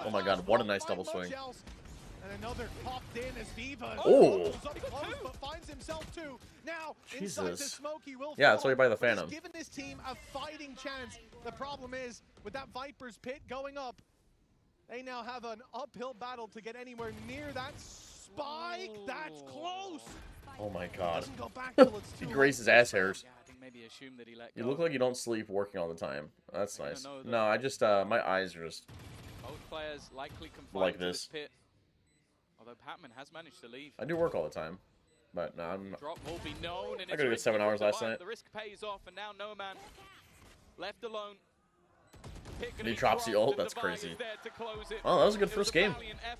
Oh my god, what a nice double swing. And another popped in as Viva. Oh! Up close, but finds himself too. Now, inside the smoke, he will yeah, that's why you buy the fall. Phantom. He's given this team a fighting chance. The problem is, with that Viper's pit going up, they now have an uphill battle to get anywhere near that spike. That's close. Oh my god. He grazed his ass hairs. You look like you don't sleep working all the time. That's nice. No, I just, my eyes are just both players likely like this. Pit. Although Patman has managed to leave. I do work all the time. But no, I'm not. Drop will be known, and I got a good 7 hours last night. The risk pays off, and now No Man left alone. And he drops the ult, that's crazy. Oh, that was a good first game. That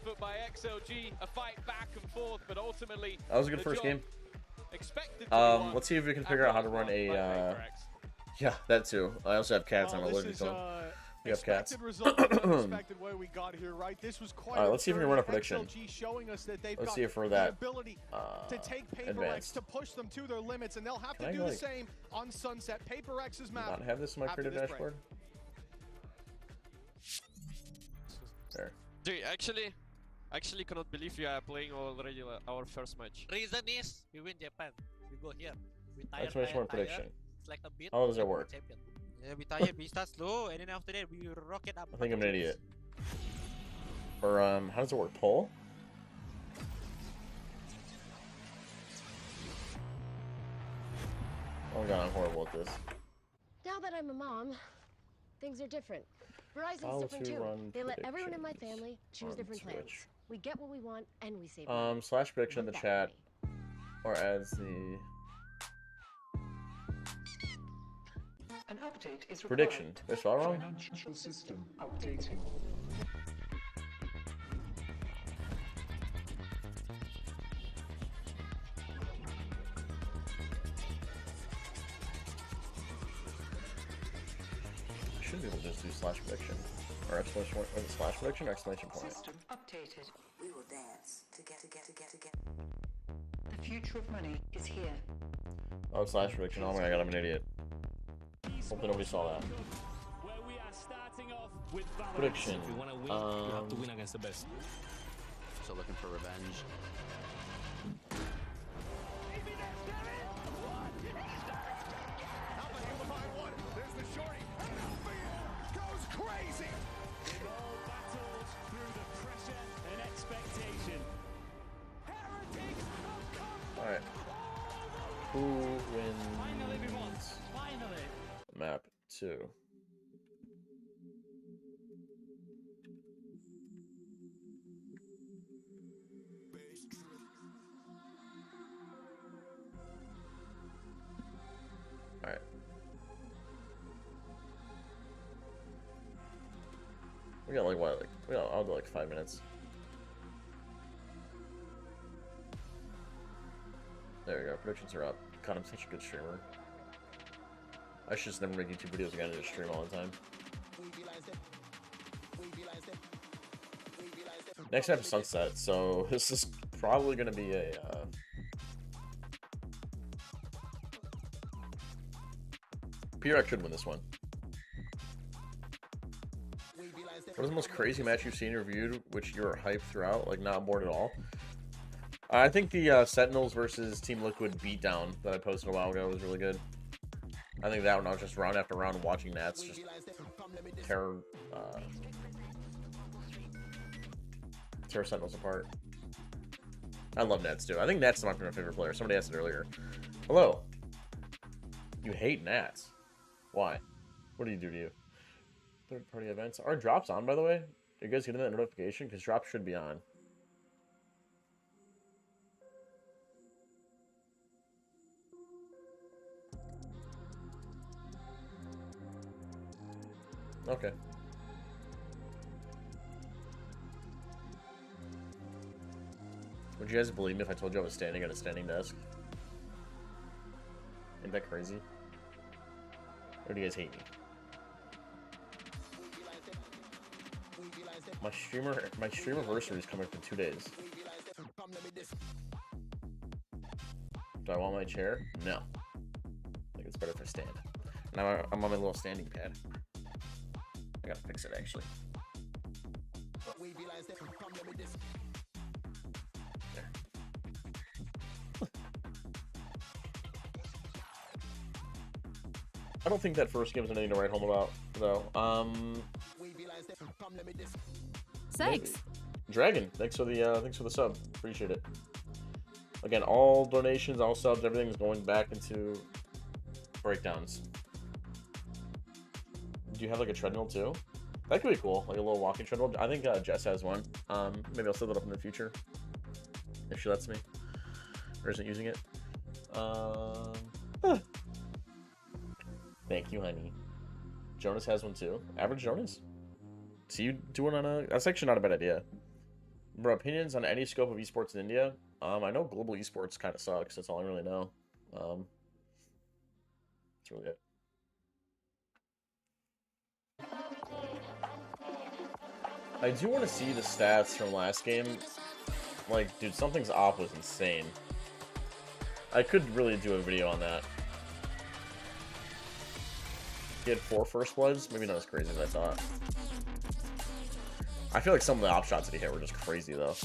was a good first game. Let's see if we can figure out how to run a, yeah, that too. I also have cats, I'm allergic to them. We have cats. Alright, let's see if we can run a prediction. Let's see if we're that advanced. To push them to their limits, and they'll have to do the same on Sunset. PaperX's map. Not have this in my creative dashboard? There. Dude, actually cannot believe we are playing already our first match. Reason is we win Japan. We go here. We tire. Exclamation prediction. It's like a bit. How does that work? Yeah, we tire. We start slow, and then after that we rocket up. I think I'm an idiot. Or how does it work? Pull? Oh my god, I'm horrible at this. Now that I'm a mom, things are different. Verizon's different too. They let everyone in my family choose different plans. We get what we want and we save money. Slash prediction in the chat, or as the an update is prediction. Is that wrong? Financial system updating. Should be able to just do slash prediction. Or exclamation point, or slash prediction or exclamation point. System updated. We will dance together. The future of money is here. Oh, slash prediction. Oh my god, I'm an idiot. Hopefully nobody saw that. Prediction. If you want to win, you have to win against the best. So looking for revenge. Alright. Who wins map 2? Alright. We got like what? I'll do like 5 minutes. There we go, predictions are up. God, I'm such a good streamer. I should just never make YouTube videos again and just stream all the time. Next map is Sunset, so this is probably going to be a PRX should win this one. What is the most crazy match you've seen reviewed, which you're hyped throughout, like not bored at all? I think the Sentinels versus Team Liquid beatdown that I posted a while ago was really good. I think that one I was just round after round watching Nats just tear Sentinels apart. I love Nats too. I think Nats is my favorite player. Somebody asked it earlier. Hello. You hate Nats. Why? What do you do to you? Third-party events. Are drops on, by the way? Are you guys getting that notification? Because drops should be on. Okay. Would you guys believe me if I told you I was standing at a standing desk? Isn't that crazy? Or do you guys hate me? My stream anniversary is coming for 2 days. Do I want my chair? No. I think it's better if I stand. And I'm on my little standing pad. I gotta fix it actually. There. I don't think that first game was anything to write home about, though. Thanks. Dragon, thanks for the sub. Appreciate it. Again, all donations, all subs, everything is going back into breakdowns. Do you have like a treadmill too? That could be cool, like a little walking treadmill. I think Jess has one. Maybe I'll set that up in the future if she lets me, or isn't using it. Thank you, honey. Jonas has one too. Average Jonas. See you doing on a... That's actually not a bad idea. Bro, opinions on any scope of esports in India? I know global esports kind of sucks. That's all I really know. That's really it. I do want to see the stats from last game. Like, dude, something's off was insane. I could really do a video on that. He had 4 first bloods. Maybe not as crazy as I thought. I feel like some of the op shots that he hit were just crazy though.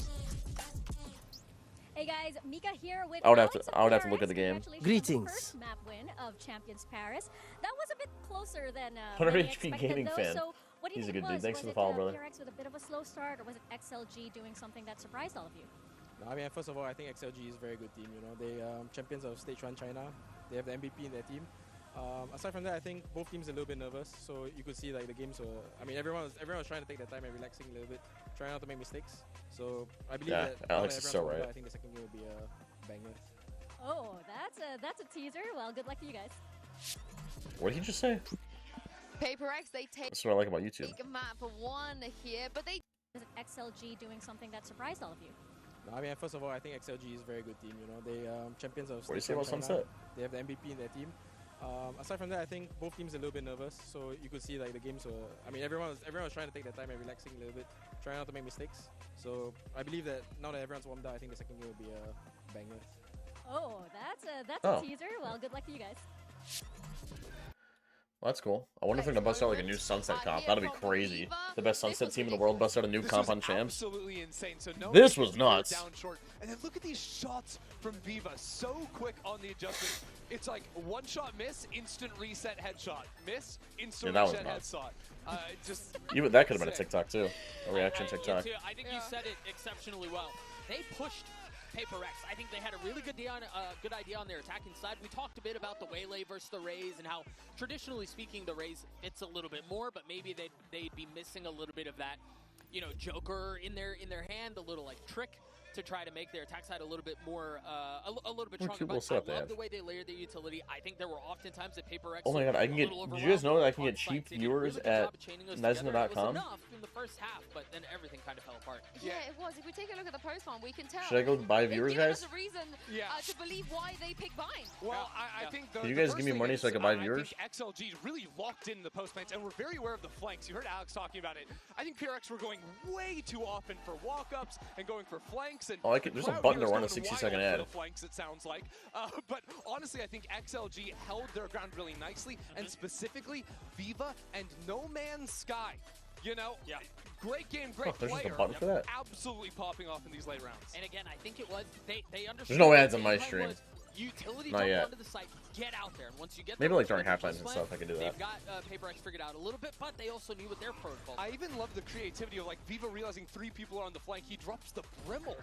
Hey guys, Mika here with I would have to look at the game. Greetings. First map win of Champions Paris. That was a bit closer than 100 HP gaming though, fan. So what do you He's a think good dude. was? Thanks for the Was follow, it, brother. PRX with a bit of a slow start, or was it XLG doing something that surprised all of you? I mean, first of all, I think XLG is a very good team. You know, they champions of Stage 1 China. They have the MVP in their team. Aside from that, I think both teams are a little bit nervous. So you could see like the games were. I mean, everyone was trying to take their time and relaxing a little bit, trying not to make mistakes. So I believe that Alex is so right. I think the second game will be a banger. Oh, that's a teaser. Well, good luck to you guys. What did he just say? PaperX, they take. That's what I like about YouTube. Take a map for 1 here, but they. Is it XLG doing something that surprised all of you? I mean, first of all, I think XLG is a very good team. You know, they champions of. What do you say about Sunset? They have the MVP in their team. Aside from that, I think both teams are a little bit nervous. So you could see like the games were. I mean, everyone was trying to take their time and relaxing a little bit, trying not to make mistakes. So I believe that now that everyone's warmed up, I think the second game will be a banger. Oh, that's a teaser. Well, good luck to you guys. Well, that's cool. I wonder if they're gonna bust out like a new Sunset comp. That'd be crazy. The best Sunset team in the world bust out a new comp on champs. Absolutely insane. So no, this was nuts. Down short. And then look at these shots from Viva. So quick on the adjustment. It's like one shot miss, instant reset headshot. Miss, instant reset headshot. Just even that could have been a TikTok too, a reaction TikTok. I think you said it exceptionally well. They pushed PaperX. I think they had a really good idea on their attacking side. We talked a bit about the Waylay versus the Raze and how, traditionally speaking, the Raze fits a little bit more, but maybe they'd be missing a little bit of that, you know, Joker in their hand, a little like trick to try to make their attack side a little bit more, a little bit stronger. But I love the way they layered their utility. I think there were often times that PaperX. Oh my god, I can get. Did you guys know that I can get cheap viewers at Nesna.com? In the first half, but then everything kind of fell apart. Yeah, it was. If we take a look at the post farm, we can tell. Should I go buy viewers, guys? A reason to believe why they pick Vine. Well, I think. Can you guys give me money so I can buy viewers? I think XLG really locked in the post plants, and we're very aware of the flanks. You heard Alex talking about it. I think PRX were going way too often for walk-ups and going for flanks. flanks. And oh, there's a button to run a 60-second ad. The flanks, it sounds like. But honestly, I think XLG held their ground really nicely, and specifically Viva and No Man's Sky. You know, great game, great player. There's just a button for that. Absolutely popping off in these late rounds. And again, I think it was they understood. There's no ads on my stream. Utility Not yet. onto the site, get out there, and once you get maybe there, like during halftimes and stuff, I can do that. They've got PaperX figured out a little bit, but they also knew what their protocol. I even love the creativity of like Viva realizing 3 people are on the flank. He drops the Brimald,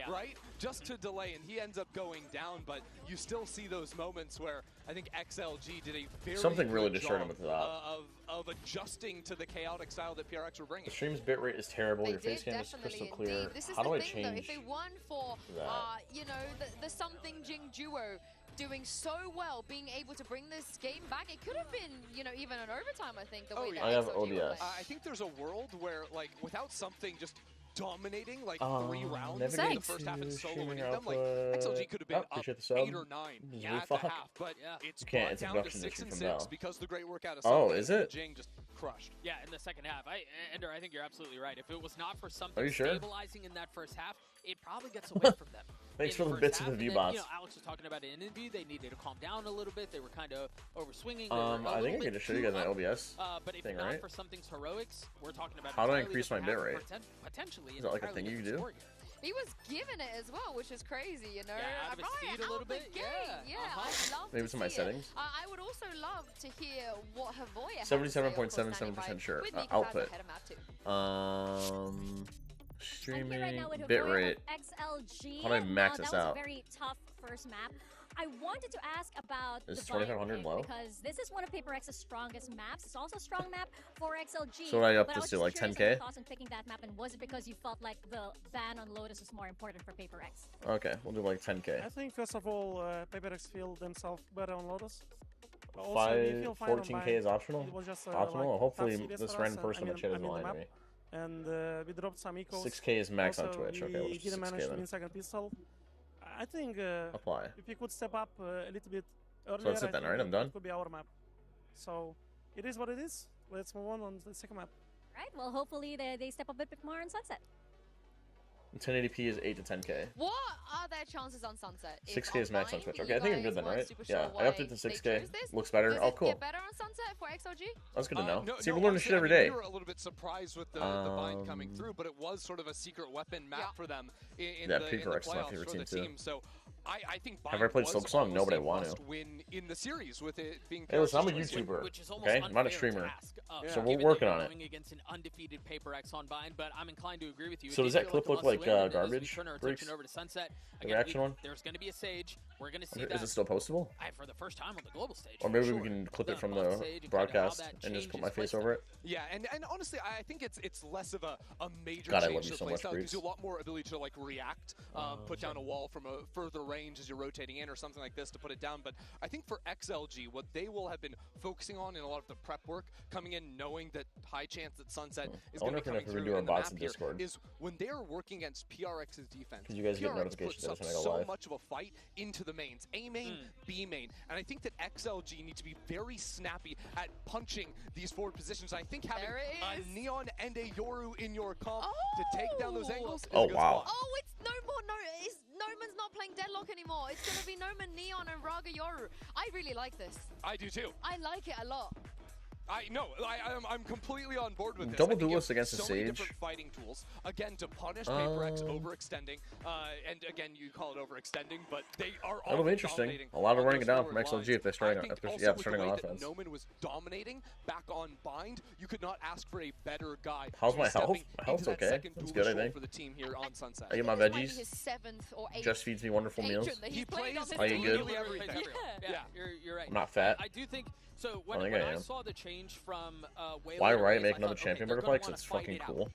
right, just to delay, and he ends up going down. But you still see those moments where I think XLG did a very something really good disturbing job with that. of adjusting to the chaotic style that PRX were bringing. The stream's bitrate is terrible. They Your face cam is crystal clear. This is How do the I thing, change though. If they won for, you know, the Something Jing duo doing so well, being able to bring this game back, it could have been, you know, even an overtime, I think, the way that I have XLG were OBS. playing. I think there's a world where, like, without something just dominating like 3 rounds in the first half and solo winning them, like XLG could have been up 8 or 9 at the half, but it's brought down to 6 and 6 because the great work out of Something. is it? Jing just crushed. Yeah, in the second half. Ender, I think you're absolutely right. If it was not for Something Are you sure? stabilizing in that first half, it probably gets away from them. Thanks for the bits of the V-bots. You know, Alex was talking about it in interview. They needed to calm down a little bit. They were kind of overswinging. I think I can just show you guys my OBS but if thing, not right? for Something's heroics, we're talking about how do I increase my bitrate? Potentially, is that like a thing you can do? He was giving it as well, which is crazy, you know. Yeah, out of his seat a little bit. Yeah, I'd love maybe to it's in my see settings. it. I would also love to hear what Havoya 77.77% sure. Output. Streaming bitrate. XLG. How do I max this out? That was a very tough first map. I wanted to ask about Is the 2500 low? because this is one of PaperX's strongest maps. It's also a strong map for XLG. So what I up but this I was to, just like, curious 10K? on your thoughts on picking that map, and was it because you felt like the ban on Lotus was more important for PaperX? Okay, we'll do like 10K. I think first of all, PaperX feel themselves better on Lotus. 14K is optional? It was just, Optional? like, Hopefully tough this CBS random for us, person in the chat isn't lying to me. And we dropped some ecos. 6K is max on Also, Twitch. Okay, we let's do didn't 6K manage to then. win second pistol. I think Apply. if we could step up a little bit earlier, So that's it then, right? I'm done? It could be our map. So it is what it is. Let's move on the second map. Right. Well, hopefully they step up a bit more on Sunset. 1080p is 8 to 10K. What are their chances on Sunset? 6K is max on online, Twitch. Okay, I think I'm good then, right? Yeah, I upped it to 6K. this? Looks better. Does Oh, it cool. get better on Sunset for XLG? That's good to know. No, See, no, we're learning honestly, shit every I mean, day. we were a little bit surprised with the bind coming through, but it was sort of a secret weapon map for them in the PaperX is my playoffs favorite for the team, too. team. So I think Have I played was Silksong? No, but I almost a want to. must-win in the series with it being. Hey, listen, I'm a PRX's YouTuber, which is almost okay? I'm not a unfair to streamer. ask, So we're given working that on you're it. going against an undefeated PaperX on bind, but I'm inclined to agree with you. So It does did that feel clip look a like must-win, and as we garbage? turn our Breaks? attention over to Sunset, The again, reaction one? there's going to be a Sage. We're going to see Is that it still postable? for the first time on the global stage. Or maybe for we sure. can clip The it from above the stage and kind of how broadcast that and just put changes my face playstyle. over it. Yeah, and honestly, I think it's less of a major God, I change love to you the so much, playstyle. It gives Breeze. you a lot more ability to like react, put down a wall from a further range as you're rotating in or something like this to put it down. But I think for XLG, what they will have been focusing on in a lot of the prep work, coming in knowing that high chance that Sunset is I going wonder to be if coming we through do our in the bots map in here, Discord. is when they're working against PRX's defense. 'Cause you guys get PRX notifications puts every up time I go so live. much of a fight into the mains, A main, B main, and I think that XLG need to be very snappy at punching these forward positions. I think having a Neon and a Yoru in your comp to take down those angles is a good spot. Oh, it's no more. Noman's not playing Deadlock anymore. It's going to be Noman, Neon, and Raga Yoru. I really like this. I do too. I like it a lot. I'm completely on board with this. Double I think you duelist have against a so many Sage. different fighting tools. Again, to punish PaperX overextending. And again, you call it overextending, but they are all That'll be interesting. A lot of running it down from XLG if they're starting on, starting on offense. Noman was dominating back on bind. You could not ask for a better guy. How's to my be health? stepping My health's into that okay. second That's duelist good, I role think. for the team here on Sunset. I get my This might be veggies. his 7th or 8th. Just feeds me wonderful meals. He plays I eat good. everything. Yeah, you're right. I'm not fat. I do think so. I When think I am. saw the change from Why Riot make another champion they're butterfly? gonna Because wanna it's fight fucking it out cool.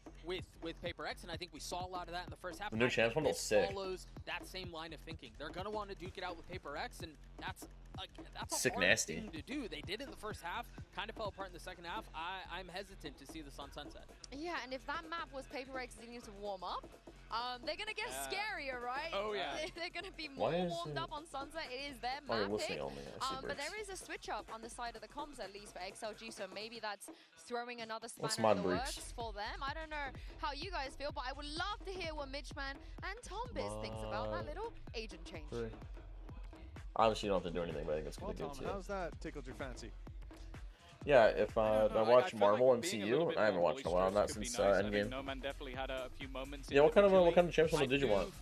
with PaperX, and I think we saw a lot of that in the first half. The new I champs think bundle's this sick. follows that same line of thinking. They're gonna want to duke it out with PaperX, and that's a Sick hard nasty. thing to do. They did it in the first half, kind of fell apart in the second half. I'm hesitant to see this on Sunset. Yeah, and if that map was PaperX needing to warm up, They're going to get scarier, right? Oh, yeah. They're going to be more warmed up on Sunset. It is their map pick. But there is a switch up on the side of the comms, at least, for XLG, so maybe that's throwing another spanner in the works for them. I don't know how you guys feel, but I would love to hear what Mitchman and Tombiz thinks about that little agent change. Obviously, you don't have to do anything, but I think it's going to be good, too. How's that tickled your fancy? Yeah, if I watch Marvel and CU, I haven't watched in a while, not since Endgame. Yeah, what kind of champs level did you want?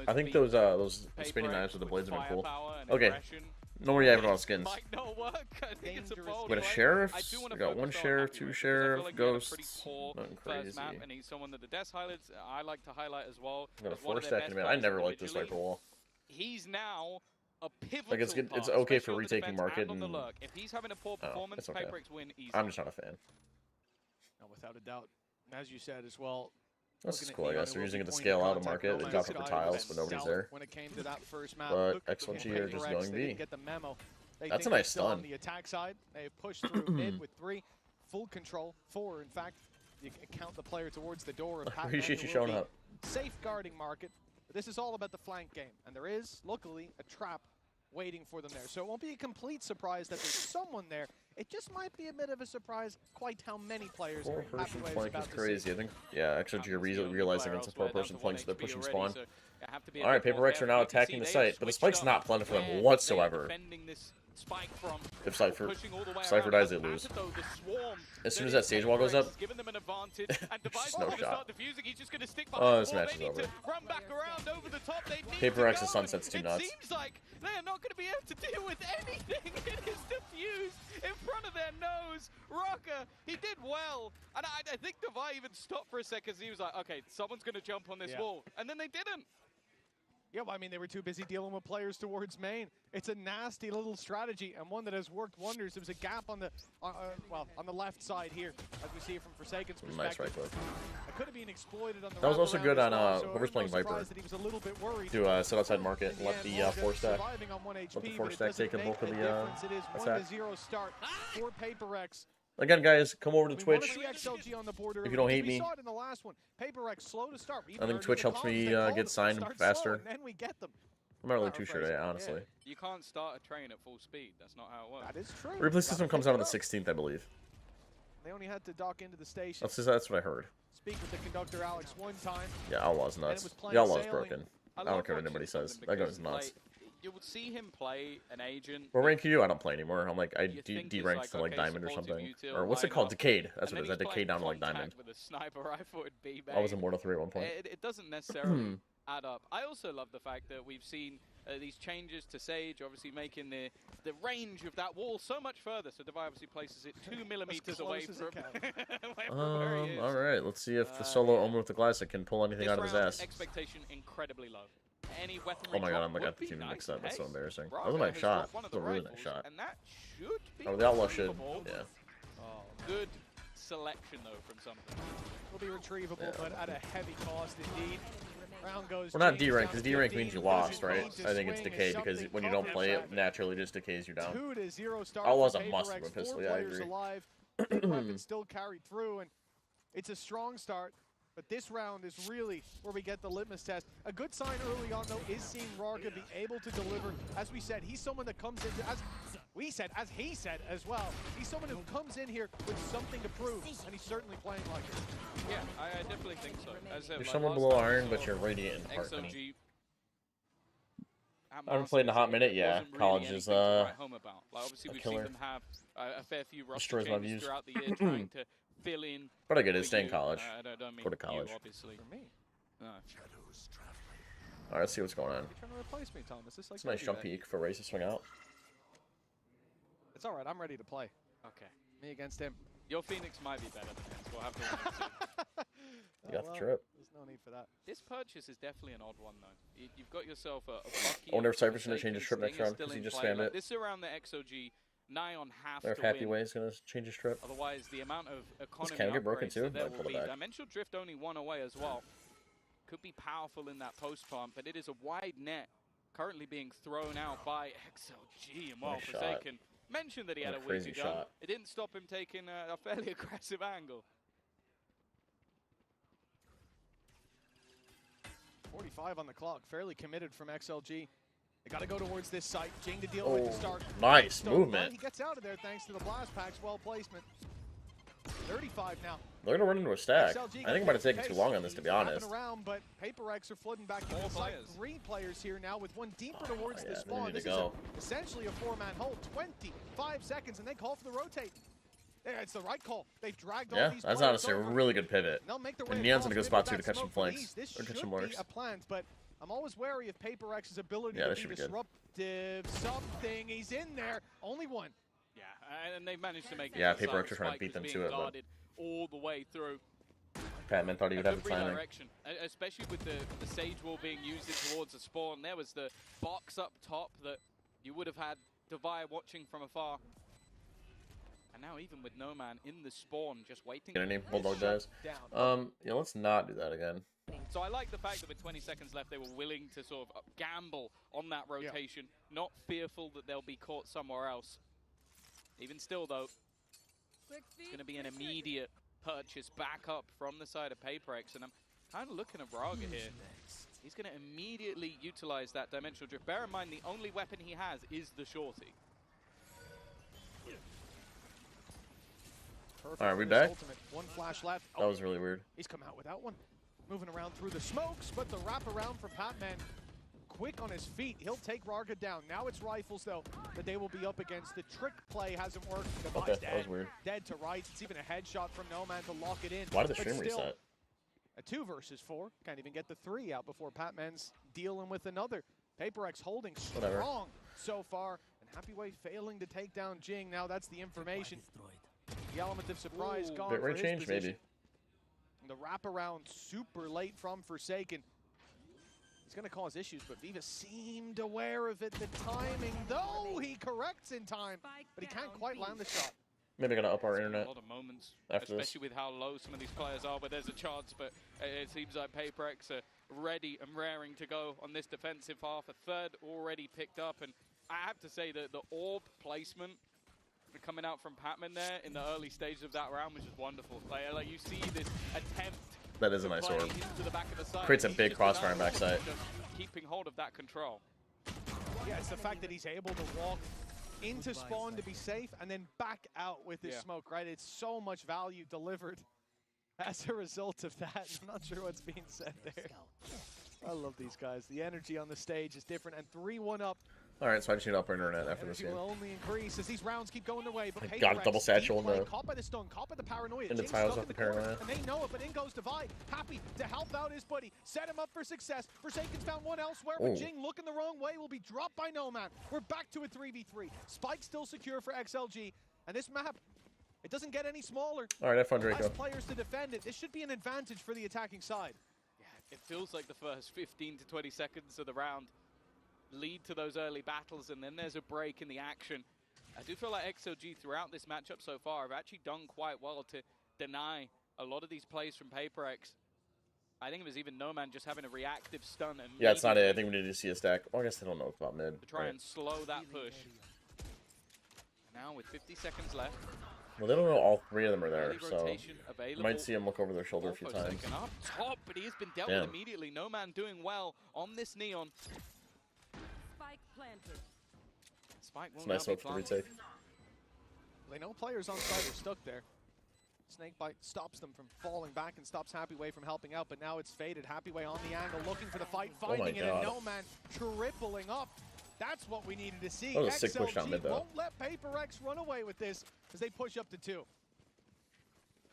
I think those spinning knives with the blades have been cool. Okay, no more Yavin skins. We got a sheriff. We got one sheriff, two sheriff, ghosts. Nothing crazy. And he's someone that the Death highlights I like to highlight as well. Got a 4-stack in a minute. I never liked this Viper wall. He's now a pivotal like it's okay for retaking market and if he's having a poor performance, okay. Paper X win easy. I'm just not a fan. No, without a doubt. As you said as well. This is cool, I guess. They're using it to scale out a market. They drop it for tiles, but nobody's there. When it came to that first map, but XLG are just going B. Get the memo. That's a nice stun. On the attack side, they pushed through mid with 3, full control, 4 in fact. You can count the player towards the door. I appreciate you showing up. Safeguarding market. But this is all about the flank game, and there is, luckily, a trap waiting for them there. So it won't be a complete surprise that there's someone there. It just might be a bit of a surprise quite how many players are. 4-person flank is crazy. I think, yeah, XLG are realizing it's a 4-person flank, so they're pushing spawn. Alright, Paper X are now attacking the site, but the spike's not planted for them whatsoever. If Cypher dies, they lose. As soon as that stage wall goes up, just no shot. Oh, this match is over. Paper X and Sunset's too nuts. It seems like they're not going to be able to deal with anything. It is diffused in front of their nose. Rocker, he did well. And I think Devi even stopped for a second. He was like, okay, someone's going to jump on this wall. And then they didn't. Yeah, well, I mean, they were too busy dealing with players towards main. It's a nasty little strategy, and one that has worked wonders. There was a gap on the, on the left side here, as we see it from Forsaken's perspective. Nice right click. It could have been exploited on the that was also good on whoever's playing so Viper. that he was a little bit worried. To sit outside market and let the 4-stack, take a bulk of the attack. 1-0 start for Paper X. Again, guys, come over to Twitch. If you don't hate me, I think Twitch helps me get signed faster. I'm not really too sure today, honestly. You can't start a train at full speed. That's not how it works. That is true. Replay system comes out on the 16th, I believe. They only had to dock into the station. That's what I heard. Speak with the conductor Alex one time. Yeah, Outlaw's nuts. The Outlaw's broken. I don't care what anybody says. That guy's nuts. You would see him play an agent. What rank are you? I don't play anymore. I'm like, I D-ranked to like Diamond or something. Or what's it called? Decayed. That's what it is. I decayed down to like Diamond. With a sniper rifle would be I was Immortal 3 at one point. It doesn't necessarily add up. I also love the fact that we've seen these changes to Sage, obviously making the range of that wall so much further. So Devi obviously places it 2 millimeters away from where he is. All right, let's see if the solo Omen with the Classic can pull anything out of his ass. Expectation incredibly low. Any weaponry oh my god, I got the team mixed up. That's so embarrassing. That was a nice shot. That was a really nice shot. Oh, the Outlaw should. Yeah. Oh, good selection though from something. Will be retrievable, but at a heavy cost indeed. Round goes. Well, not D-rank, because D-rank means you lost, right? I think it's decayed because when you don't play it, naturally just decays you down. Outlaw's a must with a pistol. Yeah, I agree. Weapon still carried through, and it's a strong start. But this round is really where we get the litmus test. A good sign early on, though, is seeing Rarga be able to deliver. As we said, he's someone that comes into, as he said as well, he's someone who comes in here with something to prove, and he's certainly playing like it. Yeah, I definitely think so. You're somewhere below iron, but you're radiant in heart. I haven't played in a hot minute. Yeah, college is a killer. Them have a fair few destroys my views. Throughout the year trying to fill in. But I get it. Stay in college. Go to college. Obviously. For me. Alright, let's see what's going on. You're trying to replace me, Tom. Is this like it's a nice jump peek for Race to swing out. It's alright. I'm ready to play. Okay. Me against him. Your Phoenix might be better than his. We'll have to You got the trip. There's no need for that. This purchase is definitely an odd one, though. You've got yourself a Bucky. I wonder if Cypher's going to change his trip next round because he just spammed it. This is around the XOG. Nigh on half to Happy win. Way's gonna change his trip. Otherwise, the amount of economy can get broken too. There will be. Dimensional Drift only 1 away as well. Could be powerful in that post pump, but it is a wide net currently being thrown out by XLG. And while Forsaken mentioned that he had a wheezy gun, it didn't stop him taking a fairly aggressive angle. 2:35 on the clock. Fairly committed from XLG. They got to go towards this site. Jing to deal with the start. Nice movement. He gets out of there thanks to the blast packs. Well placement. 35 now. They're going to run into a stack. I think it might have taken too long on this, to be honest. Around, but PaperX are flooding back into the site. 3 players here now with one deeper towards the spawn. This is essentially a 4-man hold. 25 seconds, and they call for the rotate. Yeah, it's the right call. They've dragged all these that's honestly a really good pivot. And Neon's in a good spot, too, to catch some flanks. This or catch some should lurks. be a plant, but I'm always wary of PaperX's ability to be disruptive. Something. He's in there. Only one. Yeah, and they've managed to make it. Yeah, PaperX are trying to beat them to it, but all the way through. Patman thought he would have the timing. Especially with the Sage Wall being used towards the spawn. There was the box up top that you would have had Devi watching from afar. And now even with No Man in the spawn, just waiting. Gonna name Bulldog dies. Yeah, let's not do that again. So I like the fact that with 20 seconds left, they were willing to sort of gamble on that rotation, not fearful that they'll be caught somewhere else. Even still, though, it's going to be an immediate purchase back up from the side of PaperX, and I'm kind of looking at Raga here. He's going to immediately utilize that dimensional drift. Bear in mind, the only weapon he has is the shorty. All right, we back? One flash left. That was really weird. He's come out without one. Moving around through the smokes, but the wraparound from Patman. Quick on his feet. He'll take Raga down. Now it's Rifles, though, that they will be up against. The trick play hasn't worked. Okay, that was weird. Dead to rights. It's even a headshot from No Man to lock it in. Why did the stream reset? A 2 versus 4. Can't even get the 3 out before Patman's dealing with another. PaperX holding strong so far. And Happyway failing to take down Jing. Now that's the information. The element of surprise gone Bit for rate his change, position. maybe. The wraparound super late from Forsaken. It's going to cause issues, but Viva seemed aware of it. The timing, though, he corrects in time, but he can't quite land the shot. Maybe gonna up our internet. A lot of moments, after especially with how low some of these players are, but there's a chance, but it seems like PaperX are ready and raring to go on this defensive half. A third already picked up, and I have to say that the orb placement coming out from Patman there in the early stages of that round was just wonderful. Like you see this attempt. That is a nice orb. Into the back of the side. Creates a big crossfire in backside. Keeping hold of that control. Yeah, it's the fact that he's able to walk into spawn to be safe and then back out with his smoke, right? It's so much value delivered as a result of that. I'm not sure what's being said there. I love these guys. The energy on the stage is different, and 3-1 up. All right, so I just need to up our internet after this game. Will only increase as these rounds keep going away. But got a double satchel in the. Caught by the stun, caught by the paranoia. In the tiles off the paranoia. And they know it, but in goes Devi. Happy to help out his buddy. Set him up for success. Forsaken's found one elsewhere, but Jing looking the wrong way will be dropped by No Man. We're back to a 3v3. Spike still secure for XLG. And this map, it doesn't get any smaller. All right, have fun, Draco. Less players to defend it. This should be an advantage for the attacking side. Yeah, it feels like the first 15 to 20 seconds of the round lead to those early battles, and then there's a break in the action. I do feel like XLG throughout this matchup so far have actually done quite well to deny a lot of these plays from PaperX. I think it was even No Man just having a reactive stun. And yeah, it's not it. I think we need to see a stack. Oh, I guess they don't know about mid. To try and slow that push. Now with 50 seconds left. Well, they don't know all 3 of them are there, so you might see him look over their shoulder a few times. Up top, but he has been dealt with immediately. No Man doing well on this Neon. Spike planted. Spike it's a nice hook for retake. They know players on side are stuck there. Snakebite stops them from falling back and stops Happyway from helping out, but now it's faded. Happyway on the angle, looking for the fight, finding it, and No Man tripling up. That's what we needed to see. That was a sick push down mid, though. Won't let PaperX run away with this as they push up to 2.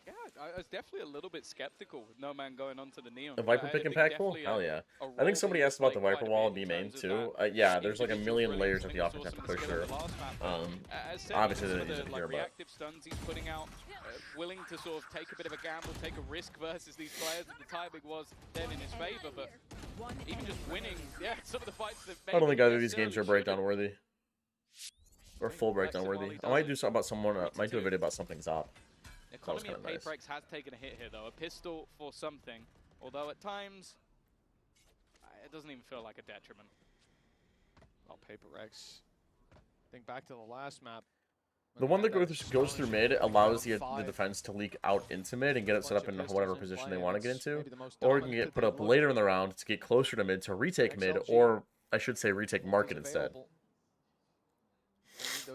Yeah, I was definitely a little bit skeptical with No Man going onto the Neon. The Viper pick impactful? Hell yeah. I think somebody asked about the Viper wall B main too. Yeah, there's like a million layers that the offense have to push through. Obviously they didn't hear about. Reactive stuns he's putting out, willing to sort of take a bit of a gamble, take a risk versus these players. And the timing was then in his favor, but even just winning, some of the fights that I don't think either of these games are breakdown worthy. Or full breakdown worthy. I might do something about someone. Might do a video about something Zop. Economy of PaperX has taken a hit here, though. A pistol for something. Although at times, it doesn't even feel like a detriment. Well, PaperX, think back to the last map. The one that goes through mid allows the defense to leak out into mid and get it set up in whatever position they want to get into. Or it can get put up later in the round to get closer to mid to retake mid, or I should say retake market instead.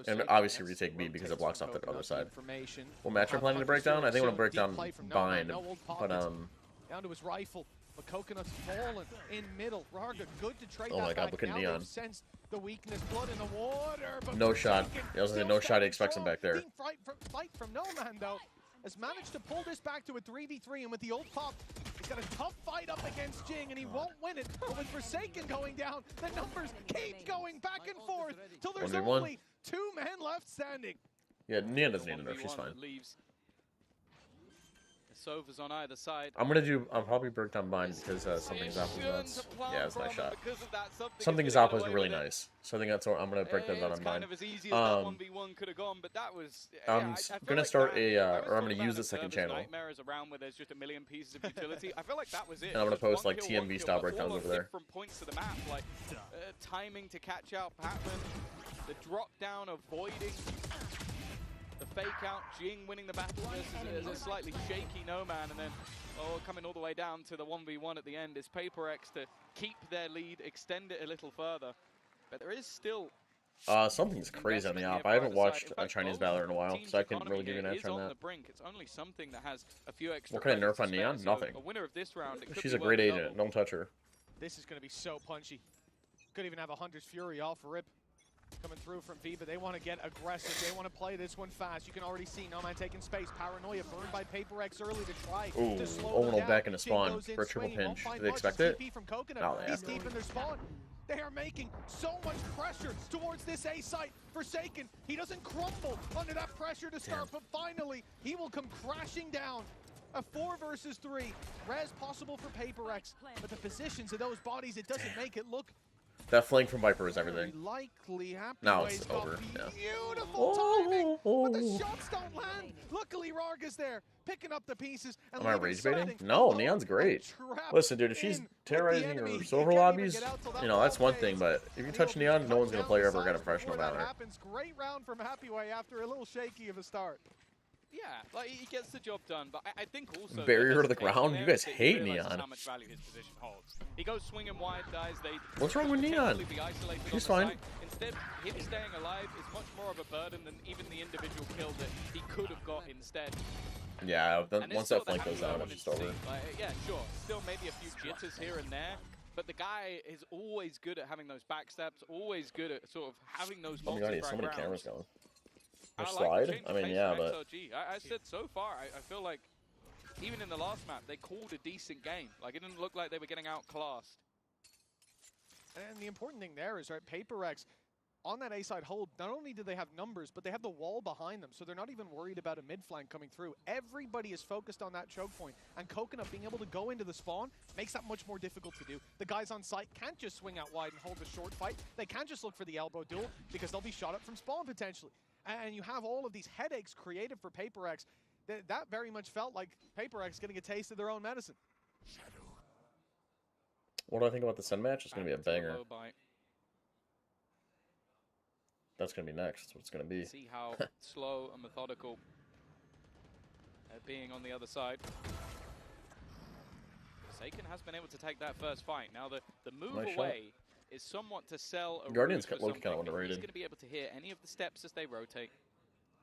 And obviously retake B because it blocks off the other side. What match I'm planning to break down? I think I'm going to break down Bind. But, down to his rifle. But Coconut's fallen in middle. Rarga good to trade oh my god, look at Neon. The weakness, blood in the water, but no shot. I was going to say no shot, he expects him back there. Fight from No Man, though, has managed to pull this back to a 3v3, and with the ult pop, he's got a tough fight up against Jing, and he won't win it. But with Forsaken going down, the numbers keep going back and forth till there's only 2 men left standing. Yeah, Neon doesn't need a nerf, she's fine. Sovas on either side. I'll probably break down Bind because Something Zappa's nuts. Yeah, it's a nice shot. Something Zappa's really nice. So I think that's what I'm gonna break that down on Bind. I'm gonna start or I'm gonna use the second channel. And I'm gonna post like TMV style breakdowns over there. Timing to catch out Patman, the drop down avoiding the fake out, Jing winning the battle versus a slightly shaky No Man, and then coming all the way down to the 1v1 at the end is Paper X to keep their lead, extend it a little further. But there is still something's crazy on the op. I haven't watched Chinese Valorant in a while, so I couldn't really give you an answer on that. It's only something that has a few extra. What kind of nerf on Neon? Nothing. A winner of this round, she's a great agent. Don't touch her. This is going to be so punchy. Could even have a Hunter's Fury off rip. Coming through from V, but they want to get aggressive. They want to play this one fast. You can already see No Man taking space. Paranoia burned by Paper X early to try to slow them down. Back in the spawn for a triple pinch. Do they expect it? No, he's deep in their spawn. They are making so much pressure towards this A site. Forsaken, he doesn't crumble under that pressure to start, but finally he will come crashing down. A 4 versus 3. Res possible for Paper X, but the positions of those bodies, it doesn't make it look. That flank from Viper is everything. Now it's over. Beautiful timing, but the shots don't land. Luckily, Rarga's there, picking up the pieces. Am I rage baiting? No, Neon's great. Listen, dude, if she's terrorizing your silver lobbies, you know, that's one thing, but if you touch Neon, no one's going to play her ever again in professional Valorant. Great round from Happyway after a little shaky of a start. Yeah, like he gets the job done, but I think also barrier to the ground. You guys hate Neon. How much value his position holds. He goes swinging wide, guys. What's wrong with Neon? He's fine. Instead, him staying alive is much more of a burden than even the individual kill that he could have got instead. Yeah, once that flank goes down, it's just over. Yeah, sure. Still maybe a few jitters here and there, but the guy is always good at having those backstabs. Always good at sort of having those. Oh my god, he has so many cameras going. Slide? I mean, yeah, but I said so far, I feel like even in the last map, they called a decent game. Like, it didn't look like they were getting outclassed. And the important thing there is, right, Paper X, on that A-side hold, not only do they have numbers, but they have the wall behind them, so they're not even worried about a mid-flank coming through. Everybody is focused on that choke point, and Coconut being able to go into the spawn makes that much more difficult to do. The guys on site can't just swing out wide and hold a short fight. They can't just look for the elbow duel, because they'll be shot up from spawn, potentially. And you have all of these headaches created for Paper X. That very much felt like Paper X getting a taste of their own medicine. What do I think about the Sun match? It's going to be a banger. That's going to be next. That's what it's going to be. See how slow and methodical being on the other side. Forsaken has been able to take that first fight. Now the move away is somewhat to sell a Guardian's low-key kind of underrated. He's going to be able to hear any of the steps as they rotate.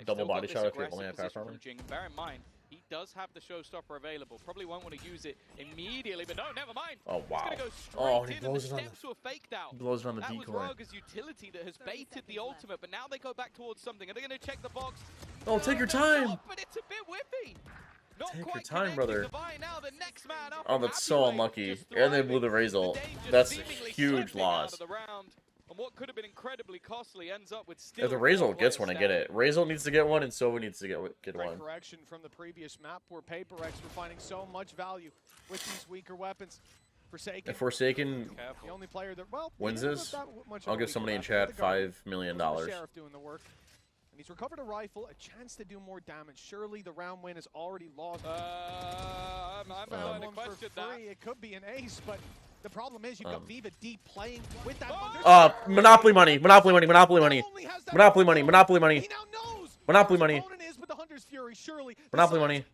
Double body shot if you only have fast armor. Bear in mind, he does have the showstopper available. Probably won't want to use it immediately, but no, never mind. Oh, wow. He's go straight in, and the steps were faked out. He blows it on the that decoy. Was Rarga's utility that has baited the ultimate, but now they go back towards something. Are they going to check the box? Oh, take your time. Shot, but it's a bit whiffy. Not Take quite your time, brother. Now, the next man up oh, that's so unlucky. And they blew the Raze ult. That's a huge loss. And what could have been incredibly costly ends up with still. If the Raze ult gets one, I get it. Raze ult needs to get one, and Sova needs to get one. Correction from the previous map where Paper X were finding so much value with these weaker weapons. Forsaken. If Forsaken the only player that, well, wins this, I'll give somebody in chat $5 million. Sheriff doing the work. And he's recovered a rifle, a chance to do more damage. Surely the round win is already lost. I'm going to question that. It could be an ace, but the problem is you've got Viva deep playing with that. Monopoly money, Monopoly money, Monopoly money, Monopoly money, Monopoly money. He now knows Monopoly money. Monopoly money.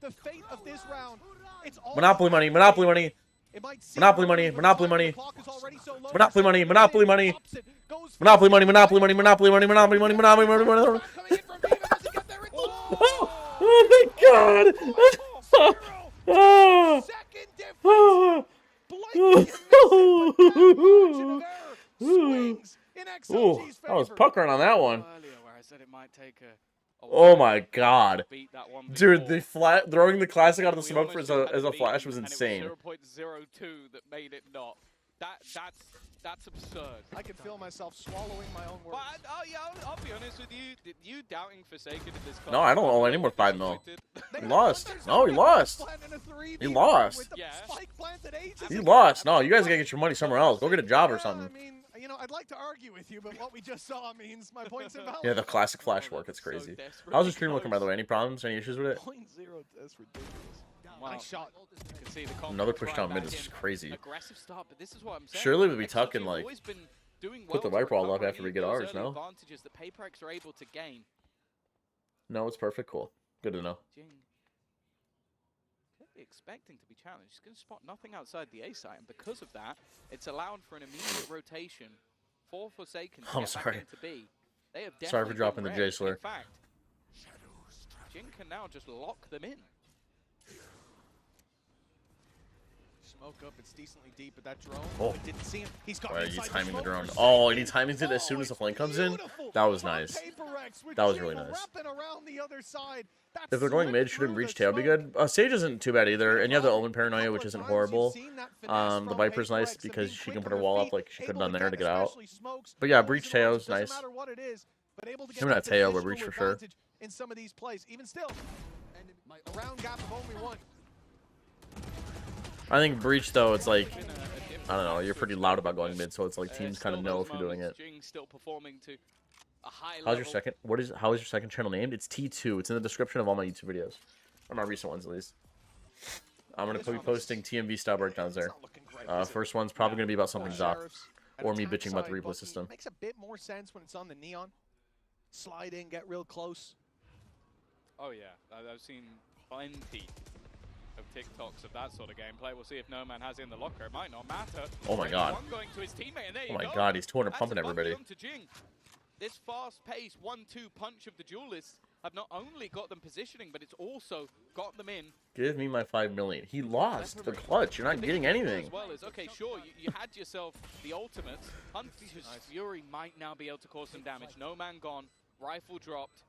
Monopoly money. Monopoly money. Monopoly money. Monopoly money. Monopoly money. Monopoly money. Monopoly money. Monopoly money. Monopoly money. Monopoly money. Monopoly money. Oh my god! Ooh, I was puckering on that one. Oh my god. Dude, the throwing the classic out of the smoke as a flash was insane. 0.02 that made it not. That's absurd. I can feel myself swallowing my own words. But, yeah, I'll be honest with you. You doubting Forsaken in this No, I don't owe any more 5 mil. He lost. No, he lost. He lost. He lost. No, you guys gotta get your money somewhere else. Go get a job or something. I mean, you know, I'd like to argue with you, but what we just saw means my point's invalid. Yeah, the classic flash work. It's crazy. How's the stream looking, by the way? Any problems? Any issues with it? 0.0, that's ridiculous. Nice shot. You can see the Another push down mid is just crazy. Aggressive start, but this is what I'm saying. Surely we'd be tucking like put the wipe wall up after we get ours, no? Advantages that PaperX are able to gain. No, it's perfect. Cool. Good to know. Jing could be expecting to be challenged. He's going to spot nothing outside the A site, and because of that, it's allowed for an immediate rotation for Forsaken to I'm get sorry. back into B. They have Sorry for dropping the definitely J slur. In fact, Jing can now just lock them in. Smoke up, it's decently deep, but that drone, oh. Didn't see him. He's got Right, he's timing the drone. Oh, and he timings it as soon as the flame comes in. That was nice. That was really nice. If they're going mid, shouldn't Breach tail be good? Sage isn't too bad either, and you have the Omen Paranoia, which isn't horrible. The Viper's nice because she can put her wall up like she could have done there to get out. But yeah, Breach Teo is nice. Him not Teo, but Breach for sure. In some of these plays, even still, a round gap of only one. I think Breach, though, it's like, I don't know, you're pretty loud about going mid, so it's like teams kind of know if you're doing it. How's your second, how is your second channel named? It's T2. It's in the description of all my YouTube videos. Or my recent ones, at least. I'm going to be posting TMV style breakdowns there. First one's probably going to be about something Zoc. Or me bitching about the replay system. Makes a bit more sense when it's on the neon. Slide in, get real close. Oh yeah, I've seen plenty of TikToks of that sort of gameplay. We'll see if No Man has it in the locker. It might not matter. Oh my god. Going to his teammate, and there oh my you go. god, he's 200 pumping everybody. This fast-paced 1-2 punch of the duelists have not only got them positioning, but it's also got them in. Give me my 5 million. He lost the clutch. You're not getting anything. As well as, okay, sure, you had yourself the ultimates. Hunter's Fury might now be able to cause some damage. No Man gone. Rifle dropped.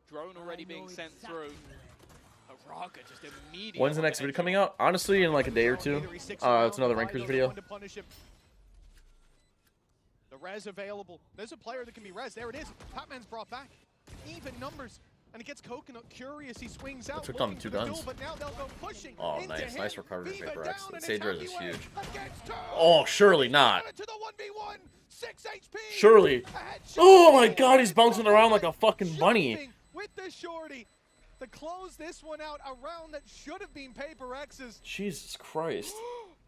Drone already being sent through. Raga just immediately. When's the next video coming out? Honestly, in like a day or two. It's another Rankers video. The res available. There's a player that can be res. There it is. Patman's brought back. Even numbers. And it gets Coconut curious. He swings out. Took down 2 guns. But now they'll go pushing. Oh, nice. Nice recovery, PaperX. That Sage res is huge. Oh, surely not. Surely. Oh my god, he's bouncing around like a fucking bunny. With the shorty. To close this one out, a round that should have been PaperX's. Jesus Christ.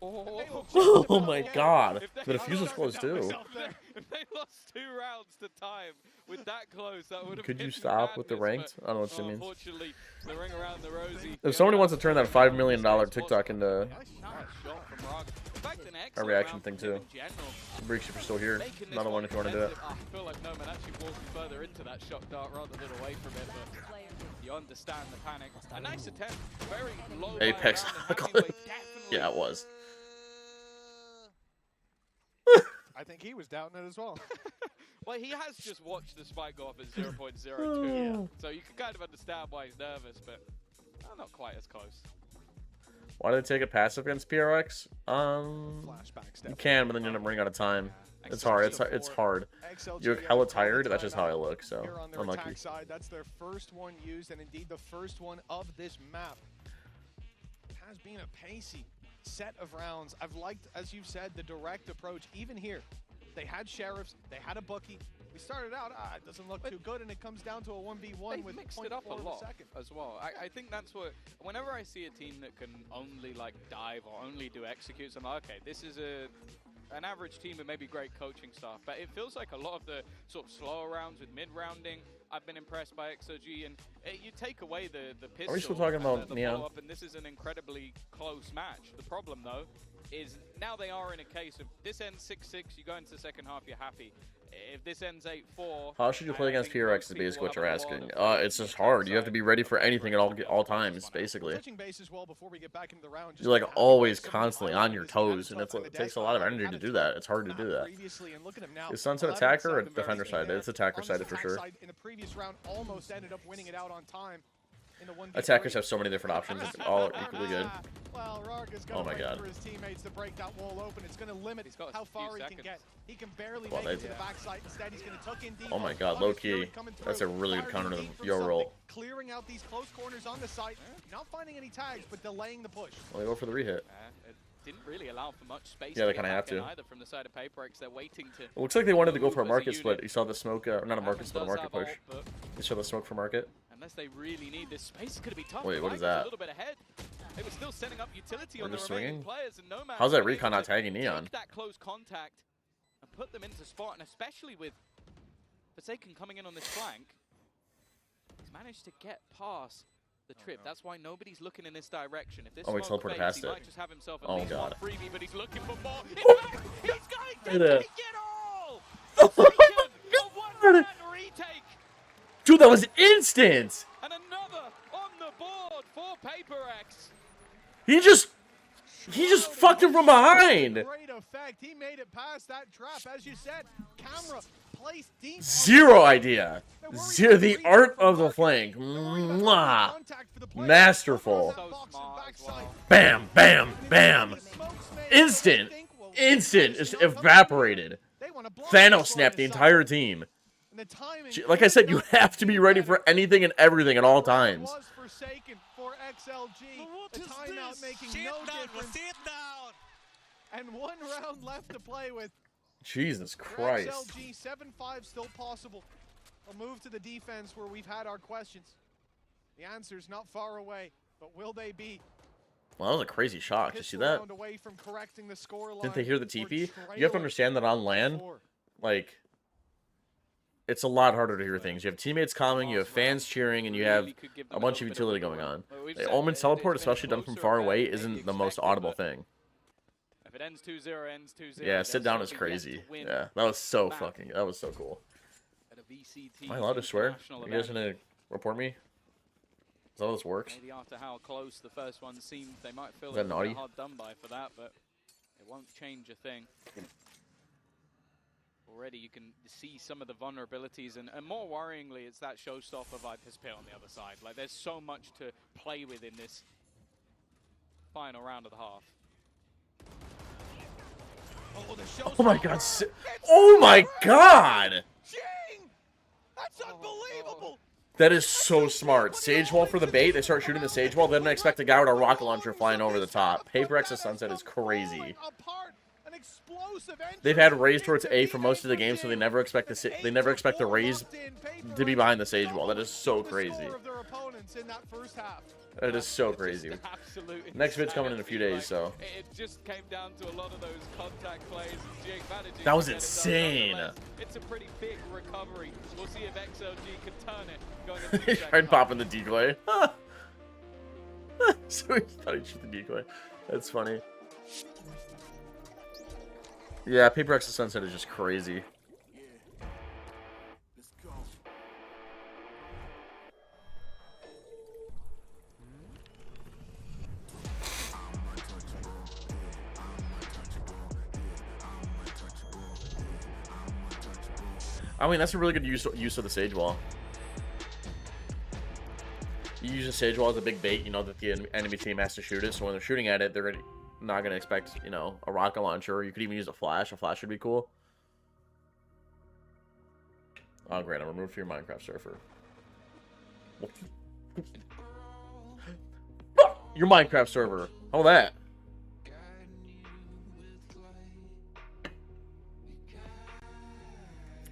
Oh my god. The defuse was close too. If they lost 2 rounds to time with that close, that would have Could been you stop madness, with the ranked? I don't know what she means. Unfortunately, the ring around the rosy. If somebody wants to turn that $5 million TikTok into a reaction thing too. Breach, if you're still here, another one if you want to do it. I feel like No Man actually walking further into that shot dart rather than away from it, but you understand the panic. A nice attempt, very low. Apex. Yeah, it was. I think he was doubting it as well. Well, he has just watched the spike go off at 0.02, so you can kind of understand why he's nervous, but not quite as close. Why did they take a passive against PRX? You can, but then you end up running out of time. It's hard. It's hard. You're hella tired. That's just how I look. So unlucky. That's their first one used, and indeed the first one of this map. It has been a pacey set of rounds. I've liked, as you've said, the direct approach. Even here, they had sheriffs, they had a bookie. We started out, it doesn't look too good, and it comes down to a 1v1 with mixed it up a lot as well. I think that's what, whenever I see a team that can only like dive or only do executes, I'm like, okay, this is an average team with maybe great coaching staff, but it feels like a lot of the sort of slower rounds with mid-rounding I've been impressed by XOG, and you take away the pistol. Are we still talking about the Neon? follow-up, and this is an incredibly close match. The problem, though, is now they are in a case of this ends 6-6, you go into the second half, you're happy. If this ends 8-4... How should you play against PRX is basically what you're asking. It's just hard. You have to be ready for anything at all times, basically. You're like always constantly on your toes, and it takes a lot of energy to do that. It's hard to do that. Is Sunset attacker or defender side? It's attacker side for sure. Attackers have so many different options. It's all equally good. Well, oh my god. For his teammates to break that wall open. It's going to limit how far he can get. He can barely well, make it to the backside. Instead, he's going to tuck in deep. Oh my god, low key. That's a really good counter to the yo roll. Clearing out these close corners on the site. Not finding any tags, but delaying the push. Well, they go for the rehit. It didn't really allow for much space. Yeah, they kind of have to. Either from the side of PaperX, they're waiting to. It looks like they wanted to go for a market split. You saw the smoke, not a market split, a market push. You saw the smoke for market. Unless they really need this space, it's going to be tough. Wait, what is that? A little bit ahead. They were still setting up utility on the just remaining swinging? players, and Nomad. How's that recon not tagging Neon? Take that close contact and put them into spot, and especially with Forsaken coming in on this flank, he's managed to get past the trip. That's why nobody's looking in this direction. If this he teleported past it. Might just have himself at oh least god. one freebie, but he's looking for more. He's going to take it all. Retake. Dude, that was instant. And another on the board for PaperX. He just fucked him from behind. Great effect. He made it past that trap, as you said. Camera placed deep. Zero idea. Zero. The art of the flank. Mwah. Masterful. Bam, bam, bam. Instant. Instant. Just evaporated. Thanos snapped the entire team. Like I said, you have to be ready for anything and everything at all times. For XLG, the timeout making no difference. And 1 round left to play with. Jesus Christ. XLG 7-5 still possible. We'll move to the defense where we've had our questions. The answer's not far away, but will they be? Well, that was a crazy shot. Did you see that? Didn't they hear the TP? You have to understand that on LAN, like, it's a lot harder to hear things. You have teammates calming, you have fans cheering, and you have a bunch of utility going on. The Omen's teleport, especially done from far away, isn't the most audible thing. If it ends 2-0, ends 2-0. Yeah, sit down is crazy. Yeah, that was so fucking. That was so cool. Am I allowed to swear? Are you guys gonna report me? Is that how this works? Maybe after how close the first one seemed, they might feel that naughty? Hard done by for that, but it won't change a thing. Already you can see some of the vulnerabilities, and more worryingly, it's that showstopper Viper's Pit on the other side. Like, there's so much to play with in this final round of the half. Oh my god. Oh my god! That's unbelievable! That is so smart. Sage wall for the bait. They start shooting the sage wall. Then they expect a guy with a rocket launcher flying over the top. PaperX's Sunset is crazy. They've had Raze towards A for most of the game, so they never expect the Raze to be behind the sage wall. That is so crazy. That is so crazy. Next vid's coming in a few days, so. It just came down to a lot of those contact plays. That was insane. It's a pretty big recovery. We'll see if XLG can turn it. Going into He tried popping the decoy. So he thought he'd shoot the decoy. That's funny. Yeah, PaperX's Sunset is just crazy. I mean, that's a really good use of the Sage Wall. You use the Sage Wall as a big bait, you know that the enemy team has to shoot it, so when they're shooting at it, they're not going to expect, you know, a rocket launcher. You could even use a flash. A flash would be cool. Oh, great. I'm removed from your Minecraft server. Your Minecraft server. How about that?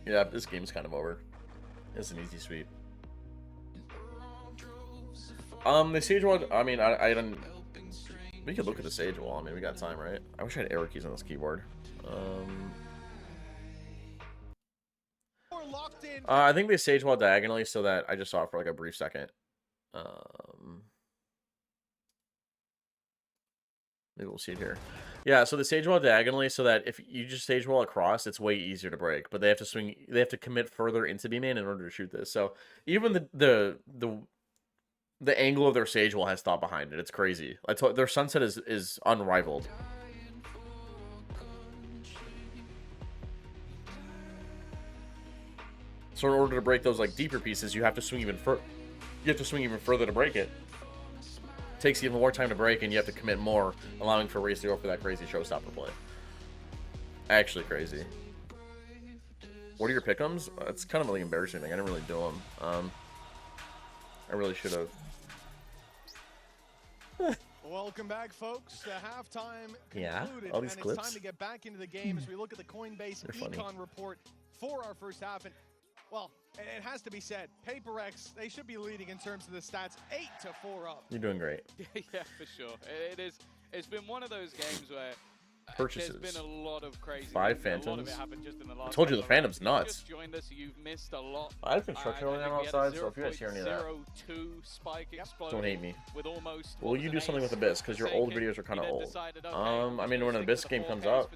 Yeah, this game's kind of over. It's an easy sweep. The Sage Wall, I mean, I don't... We could look at the Sage Wall. I mean, we got time, right? I wish I had arrow keys on this keyboard. locked in. I think they sage wall diagonally so that I just saw it for like a brief second. Maybe we'll see it here. Yeah, so the sage wall diagonally so that if you just sage wall across, it's way easier to break. But they have to swing. They have to commit further into B main in order to shoot this. So even the angle of their sage wall has thought behind it. It's crazy. Their sunset is unrivaled. So in order to break those like deeper pieces, you have to swing even further. You have to swing even further to break it. Takes even more time to break, and you have to commit more, allowing for Race to go for that crazy showstopper play. Actually crazy. What are your pick'ems? It's kind of really embarrassing. I didn't really do them. I really should have. Welcome back, folks. The halftime concluded, all these and clips. It's time to get back into the game as we look at the Coinbase Econ report for our first half. And well, it has to be said, PaperX, they should be leading in terms of the stats, 8-4 up. You're doing great. Yeah, for sure. It's been one of those games where purchases. There's been a lot of crazy 5 things. Phantoms. A lot of it happened just in the last I told you the couple of Phantom's rounds. nuts. If you just joined us, you've missed a lot. I've been structuring on outside, so if you guys hear any of that, 0.02 spike don't hate me. with almost Well, you do something with Abyss, because your old videos are kind of old. I mean, when an Abyss game comes up,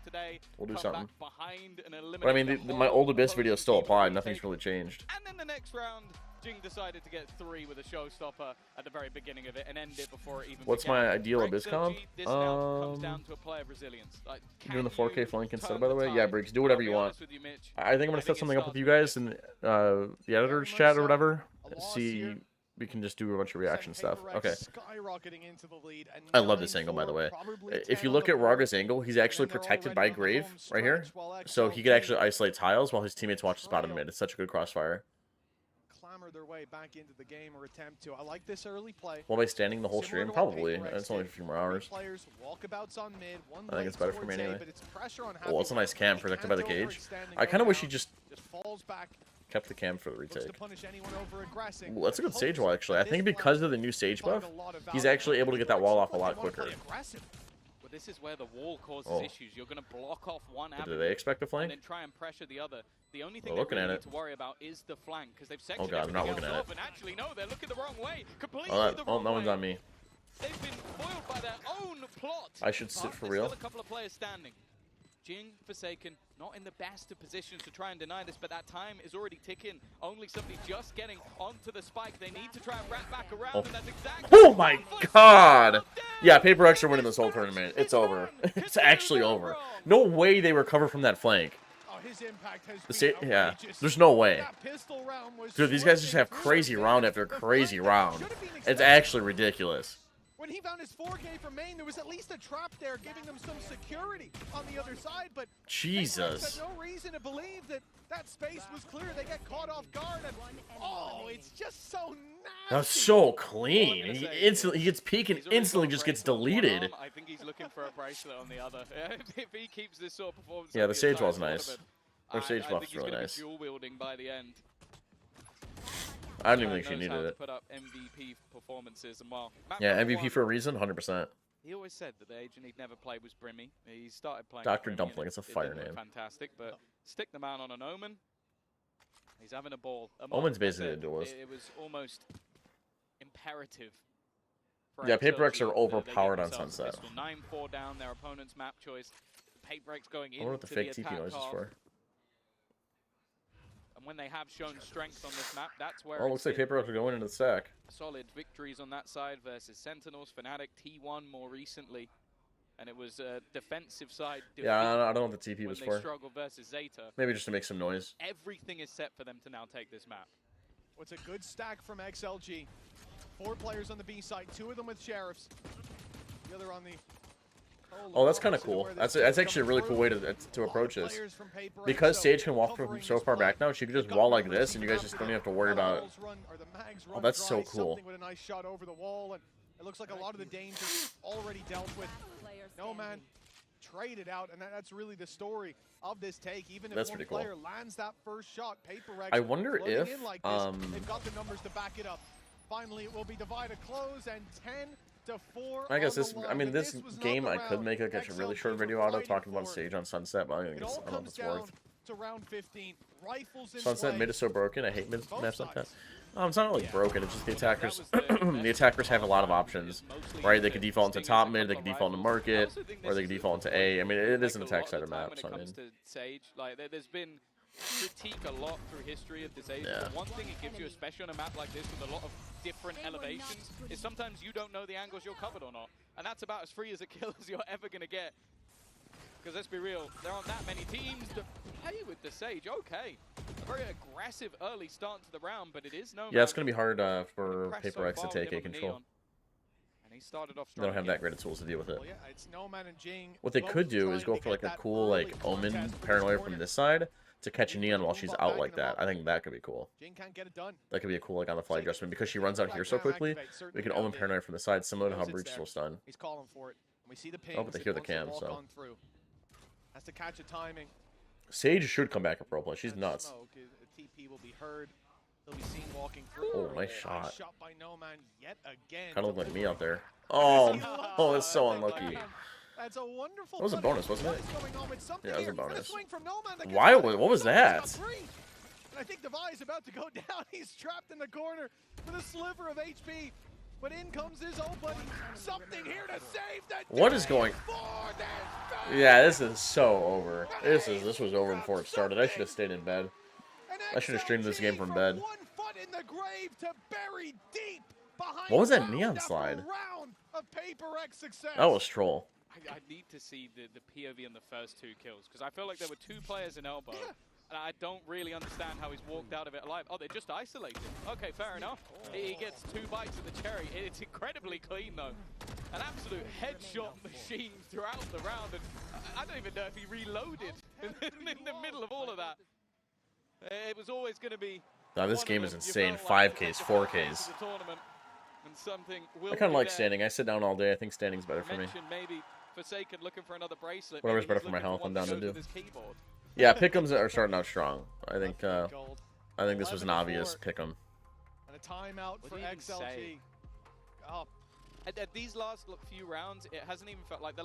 we'll do something. But I mean, my old Abyss videos still apply. Nothing's really changed. And then the next round, Jing decided to get 3 with a showstopper at the very beginning of it and end it before it even What's began. my ideal Abyss comp? This now comes down to a play of resilience. Like, Doing the 4K flank instead, by the way? Yeah, Briggs, do whatever you want. I think I'm going to set something up with you guys in the editor's chat or whatever. See, we can just do a bunch of reaction stuff. Okay. I love this angle, by the way. If you look at Raga's angle, he's actually protected by Grave right here. So he could actually isolate tiles while his teammates watch the spot in mid. It's such a good crossfire. Clamber their way back into the game or attempt to. I like this early play. Will I be standing the whole stream? Probably. It's only a few more hours. I think it's better for me anyway. Well, it's a nice cam protected by the cage. I kind of wish he just kept the cam for the retake. Well, that's a good sage wall, actually. I think because of the new sage buff, he's actually able to get that wall off a lot quicker. But this is where the wall causes issues. You're going to block off one avenue. Do they expect a flank? And then try and pressure the other. The only thing they really need to worry about is the flank, because they've sectioned I'm not looking at it. And actually, no, they're looking the wrong way. Completely the oh, wrong no one's way. on me. They've been foiled by their own plot. I should sit for There's real. still a couple of players standing. Jing, Forsaken, not in the best of positions to try and deny this, but that time is already ticking. Only somebody just getting onto the spike. They need to try and wrap back around, and that's exactly... Oh my god! Yeah, PaperX are winning this whole tournament. It's over. It's actually over. No way they recover from that flank. Yeah, there's no way. Dude, these guys just have crazy round after crazy round. It's actually ridiculous. When he found his 4K from main, there was at least a trap there giving them some security on the other side, but Jesus. had no reason to believe that that space was clear. They get caught off guard, and it's just so nasty. That's so clean. He gets peek and instantly just gets deleted. I think he's looking for a bracelet on the other. If he keeps this sort of performance, yeah, the sage wall's nice. Their sage buff's really nice. Dual wielding by the end. I don't even think she needed it. Put up MVP performances and well. Yeah, MVP for a reason, 100%. He always said that the agent he'd never played was Brimmy. He started playing Dr. Dumpling, it's a fire name. Fantastic, but stick the man on an Omen. He's having a ball. Omen's basically a duelist. It was almost imperative. Yeah, PaperX are overpowered on Sunset. 9-4 down, their opponent's map choice. PaperX going into I wonder what the fake TP noise is for. And when they have shown strength on this map, that's where it looks like PaperX are going into the stack. Solid victories on that side versus Sentinels, Fnatic, T1 more recently. And it was a defensive side. Yeah, I don't know what the TP was for. They struggled versus Zeta. Maybe just to make some noise. Everything is set for them to now take this map. What's a good stack from XLG. 4 players on the B side, 2 of them with Sheriffs. The other on the... Oh, that's kind of cool. That's actually a really cool way to approach this. Because Sage can walk from so far back now, she can just wall like this, and you guys just don't even have to worry about it. Oh, that's so cool. With a nice shot over the wall, and it looks like a lot of the danger already dealt with. No man traded out, and that's really the story of this take. Even if one player lands that first shot, PaperX. I wonder if they've got the numbers to back it up. Finally, it will be divided close and 10-4. I guess this game I could make like a really short video out of talking about Sage on Sunset, but I don't know if it's worth. to round 15. Rifles in Sunset play. mid is so broken. I hate mid maps like that. It's not really broken. It's just the attackers. The attackers have a lot of options, right? They can default into top mid. They can default into market, or they can default into A. I mean, it is an attack-sided map. So I mean, Sage, like there's been critique a lot through history of the Sage. But one thing it gives you, especially on a map like this with a lot of different elevations, is sometimes you don't know the angles you're covered or not, and that's about as free as a kill as you're ever gonna get. Because let's be real, there aren't that many teams that play with the Sage. Okay, a very aggressive early start to the round, but it is no. Yeah, it's gonna be hard for Paper X to take A control. And he started off They don't have that great of tools to deal with it. Well, yeah, it's Nomad and Jing. What they could do is go for like a cool like Omen Paranoia from this side to catch a Neon while she's out like that. I think that could be cool. Jing can't get it done. That could be a cool like on the fly adjustment because she runs out here so quickly. We can Omen Paranoia from the side, similar to how Breach will stun. He's calling for it. We see the pings. Oh, but they hear the cam, so. Has to catch a timing. Sage should come back at pro play. She's nuts. TP will be heard. He'll be seen walking through. Oh, nice shot. Shot by Nomad yet again. Kind of looked like me out there. Oh, oh, that's so unlucky. That's a wonderful. That was a bonus, wasn't it? Yeah, it was a bonus. Why? Why? What was that? And I think Devi is about to go down. He's trapped in the corner with a sliver of HP. But in comes his old buddy. Something here to save the What is going? Yeah, this is so over. This was over before it started. I should have stayed in bed. I should have streamed this game from bed. What was that Neon slide? That was troll. I need to see the POV on the first two kills because I feel like there were two players in elbow. And I don't really understand how he's walked out of it alive. Oh, they're just isolated. Okay, fair enough. He gets 2 bites of the cherry. It's incredibly clean, though. An absolute headshot machine throughout the round. And I don't even know if he reloaded in the middle of all of that. It was always going to be... Now, this game is insane. 5Ks, 4Ks. I kind of like standing. I sit down all day. I think standing's better for me. Maybe Forsaken looking for another bracelet. Whatever's better for my health, I'm down to do. Yeah, pick'ems are starting out strong. I think this was an obvious pick'em. And a timeout for XLG. Oh. At these last few rounds, it hasn't even felt like the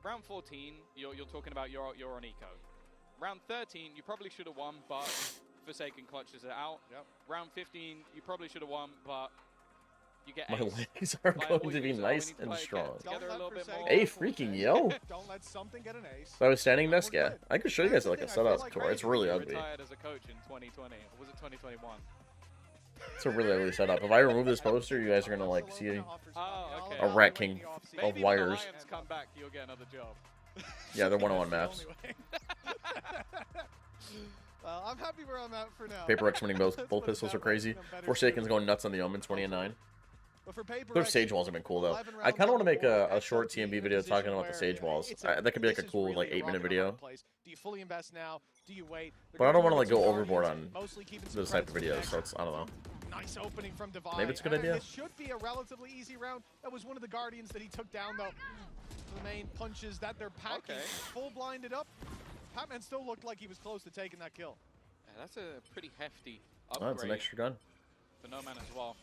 round 14. You're talking about you're on eco. Round 13, you probably should have won, but Forsaken clutches it out. Yep. Round 15, you probably should have won, but you get My ace. legs are going to be nice and strong. Hey, Hey, freaking yo! Don't let something get an ace. So I was standing desk, yeah. I could show you guys like a setup tour. It's really ugly. Retired as a coach in 2020. Or was it 2021? It's a really ugly setup. If I remove this poster, you guys are gonna like see a rat king of wires. If the Lions come back, you'll get another job. Yeah, they're one-on-one maps. I'm happy where I'm at for now. Paper X winning both pistols are crazy. Forsaken's going nuts on the Omen, 20-9. Those Sage walls have been cool though. I kind of want to make a short TMB video talking about the Sage walls. That could be like a cool like 8-minute video. Do you fully invest now? Do you wait? But I don't want to like go overboard on those type of videos. So it's, I don't know. Nice opening from Devi. Maybe it's a good idea. It should be a relatively easy round. That was one of the Guardians that he took down though. The main punches that they're packing. Full blinded up. Patman still looked like he was close to taking that kill. Yeah, that's a pretty hefty upgrade. Oh, it's an extra gun. For No Man as well.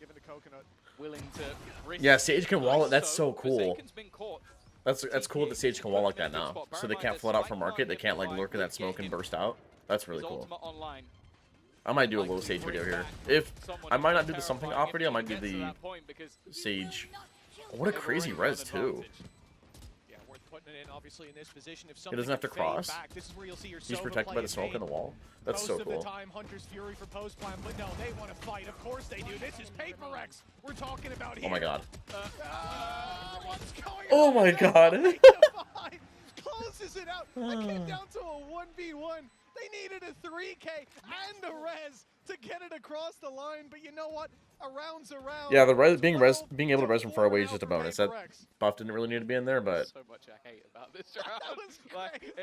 Given the coconut. Willing to risk. Yeah, Sage can wall it. That's so cool. Been caught. That's cool that Sage can wall like that now. So they can't flood out from market. They can't like lurk in that smoke and burst out. That's really cool. I might do a little Sage video here. If I might not do the something off video, I might do the Sage. What a crazy res too. Obviously in this position, if He doesn't have to cross. Back, this is where you'll see your He's protected by the smoke in the wall. That's so cool. Most of the time, Hunter's Fury for post plan, but no, they want to fight. Of course they do. This is Paper X we're talking about here. Oh my god. What's going oh my god. Closes it out. It came down to a 1v1. They needed a 3K and a res to get it across the line, but you know what? A round's a round. Yeah, the being able to res from far away is just a bonus. That buff didn't really need to be in there, but so much I hate about this round. Like,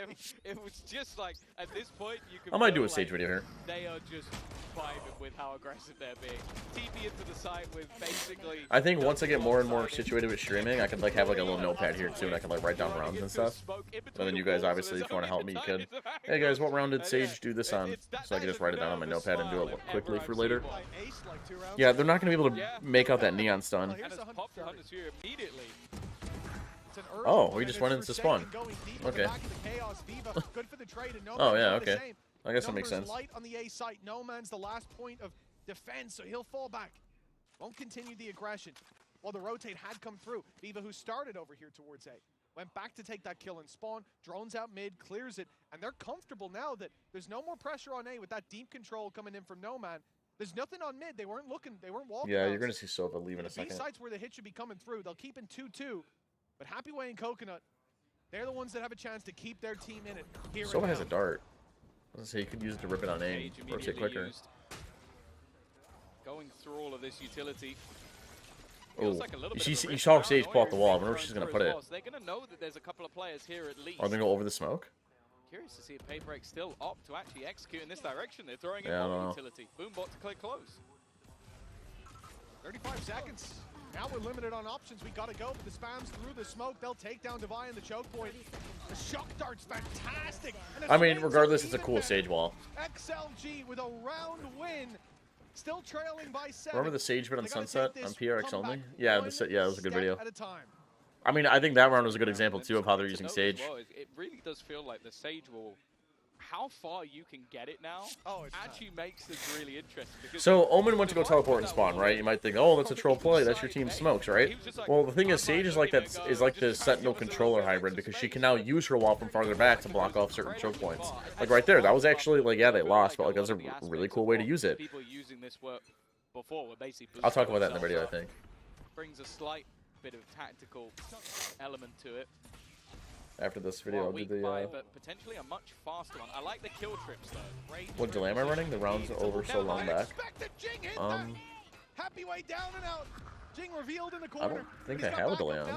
it was just like at this point you can. I might do a Sage video here. They are just vibing with how aggressive they're being. TP into the side with basically. I think once I get more and more situated with streaming, I could like have like a little notepad here too, and I can like write down rounds and stuff. And then you guys obviously, if you want to help me, you could. Hey guys, what round did Sage do this on? So I can just write it down on my notepad and do it quickly for later. Yeah, they're not going to be able to make out that Neon stun. Oh, we just went into spawn. Okay. Oh yeah, okay. I guess that makes sense. Light on the A site. No Man's the last point of defense, so he'll fall back. Won't continue the aggression. While the rotate had come through, Viva, who started over here towards A, went back to take that kill in spawn, drones out mid, clears it, and they're comfortable now that there's no more pressure on A with that deep control coming in from No Man. There's nothing on mid. They weren't looking, they weren't walking. Yeah, you're going to see Sova leave in a second. These sites where the hit should be coming through, they'll keep in 2-2. But Happy Way and Coconut, they're the ones that have a chance to keep their team in it. Here Sova has a dart. I was going to say, you could use it to rip it on aim, rotate quicker. Going through all of this utility. Oh, you saw Sage pull out the wall. I wonder where she's going to put it. They're going to know that there's a couple of players here at least. Are they going to go over the smoke? Curious to see if Paper X still opt to actually execute in this direction. They're throwing in more utility. Boombot to click close. 35 seconds. Now we're limited on options. We got to go. But the spams through the smoke. They'll take down Devi in the choke point. The shock dart's fantastic. I mean, regardless, it's a cool Sage wall. XLG with a round win. Still trailing by 7. Remember the Sage bit on Sunset on PRX only? Yeah, that was a good video. I mean, I think that round was a good example too of how they're using Sage. It really does feel like the Sage will. How far you can get it now actually makes this really interesting. So Omen went to go teleport and spawn, right? You might think, oh, that's a troll play. That's your team smokes, right? Well, the thing is, Sage is like that. Is like the Sentinel controller hybrid because she can now use her wall from farther back to block off certain choke points. Like right there, that was actually like, yeah, they lost, but like that's a really cool way to use it. People using this work before were basically. I'll talk about that in the video, I think. Brings a slight bit of tactical element to it. After this video, I'll do the. But potentially a much faster one. I like the kill trips though. What delay am I running? The round's over so long back. Happy Way down and out. Jing revealed in the I corner. don't think I have a delay on.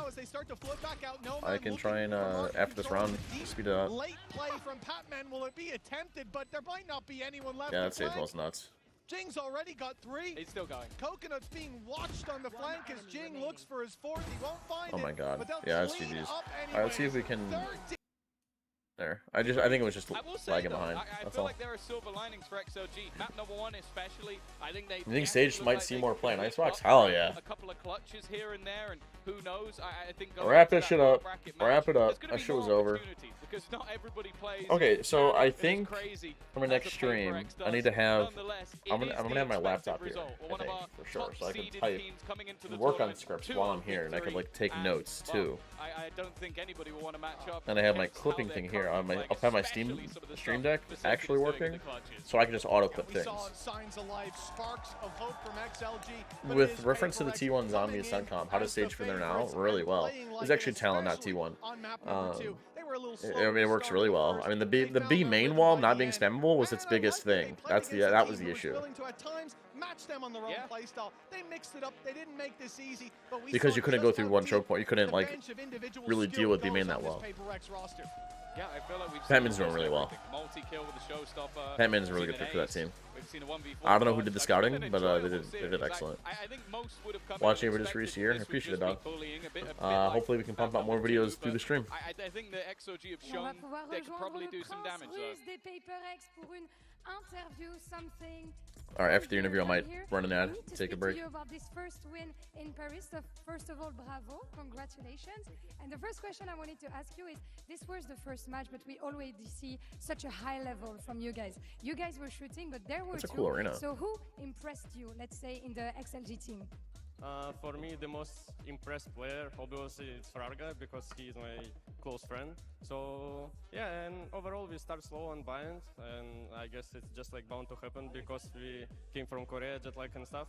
I can try and after this round speed it up. Late play from Patman. Will it be attempted? But there might not be anyone left. Yeah, that Sage wall's nuts. Jing's already got 3. He's still going. Coconut's being watched on the flank as Jing looks for his 4th. He won't find it. Oh my god. Yeah, that's GG's. Alright, let's see if we can. There. I think it was just lagging behind. I feel like there are silver linings for XLG. Map number 1 especially. I think they. You think Sage might see more play in Icebox? Hell yeah. A couple of clutches here and there, and who knows? I think. Wrap this shit up. Wrap it up. That shit was over. Because not everybody plays. Okay, so I think for my next stream, I need to have. I'm gonna have my laptop here. I think for sure, so I can type and work on scripts while I'm here, and I could like take notes too. I don't think anybody will want to match up. And I have my clipping thing here on my. I'll have my Stream Deck actually working, so I can just auto clip things. With reference to the T1 Zombie Ascent comp, how does Sage fit there now? Really well. It's actually Talon, not T1. I mean, it works really well. I mean, the B main wall not being spammable was its biggest thing. That was the issue. Because you couldn't go through one choke point. You couldn't like really deal with B main that well. Yeah, I feel like we've Patman's doing really well. Patman's really good for that team. I don't know who did the scouting, but they did excellent. Watching videos for year, I appreciate it, dog. Hopefully we can pump out more videos through the stream. I think the XOG have shown they could probably do some damage Alright, after the interview I might run an ad, take a break. About this first win in Paris. So first of all, bravo, congratulations. And the first question I wanted to ask you is, this was the first match, but we already see such a high level from you guys. You guys were shooting, but there were It's a cool arena. So who impressed you, let's say, in the XLG team? For me, the most impressed player, obviously, it's Farga because he is my close friend. So yeah, and overall we start slow on bind, and I guess it's just like bound to happen because we came from Korea, jet lag and stuff.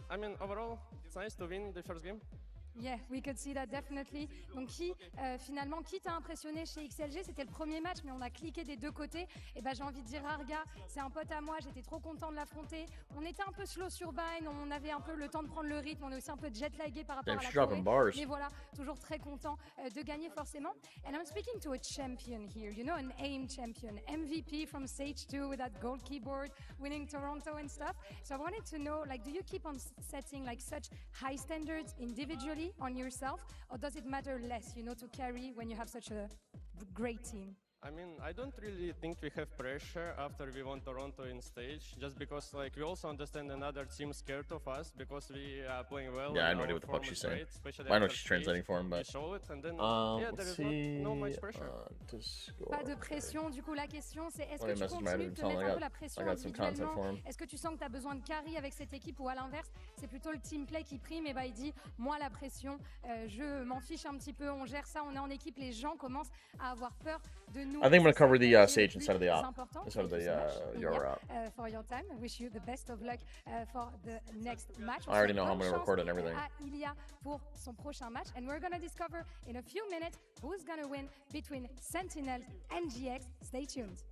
I mean, overall, it's nice to win the first game. Yeah, we could see that definitely. Donc finalement, qui t'a impressionné chez XLG? C'était le premier match, mais on a cliqué des deux côtés. Et ben j'ai envie de dire Arga, c'est un pote à moi, j'étais trop content de l'affronter. On était un peu slow sur bind, on avait un peu le temps de prendre le rythme, on est aussi un peu jet lagué par rapport à la Corée. Mais voilà, toujours très content de gagner forcément. And I'm speaking to a champion here, you know, an AIM champion, MVP from Stage 2 with that gold keyboard, winning Toronto and stuff. So I wanted to know, like, do you keep on setting like such high standards individually on yourself, or does it matter less, you know, to carry when you have such a great team? I mean, I don't really think we have pressure after we won Toronto in stage, just because like we also understand another team scared of us because we are playing well. Yeah, I have no idea what the fuck she's saying. I know she's translating for him, but let's see. Pas de pression. Du coup, la question c'est est-ce que tu continues de te mettre un peu la pression individuellement? Est-ce que tu sens que tu as besoin de carry avec cette équipe ou à l'inverse, c'est plutôt le team play qui prime et bah il dit moi la pression, je m'en fiche un petit peu, on gère ça, on est en équipe, les gens commencent à avoir peur de nous. I think I'm gonna cover the Sage instead of the op. Instead of the your op. For your time, wish you the best of luck for the next match. I already know how I'm gonna record and everything. Ilya pour son prochain match, and we're gonna discover in a few minutes who's gonna win between Sentinels and GX. Stay tuned.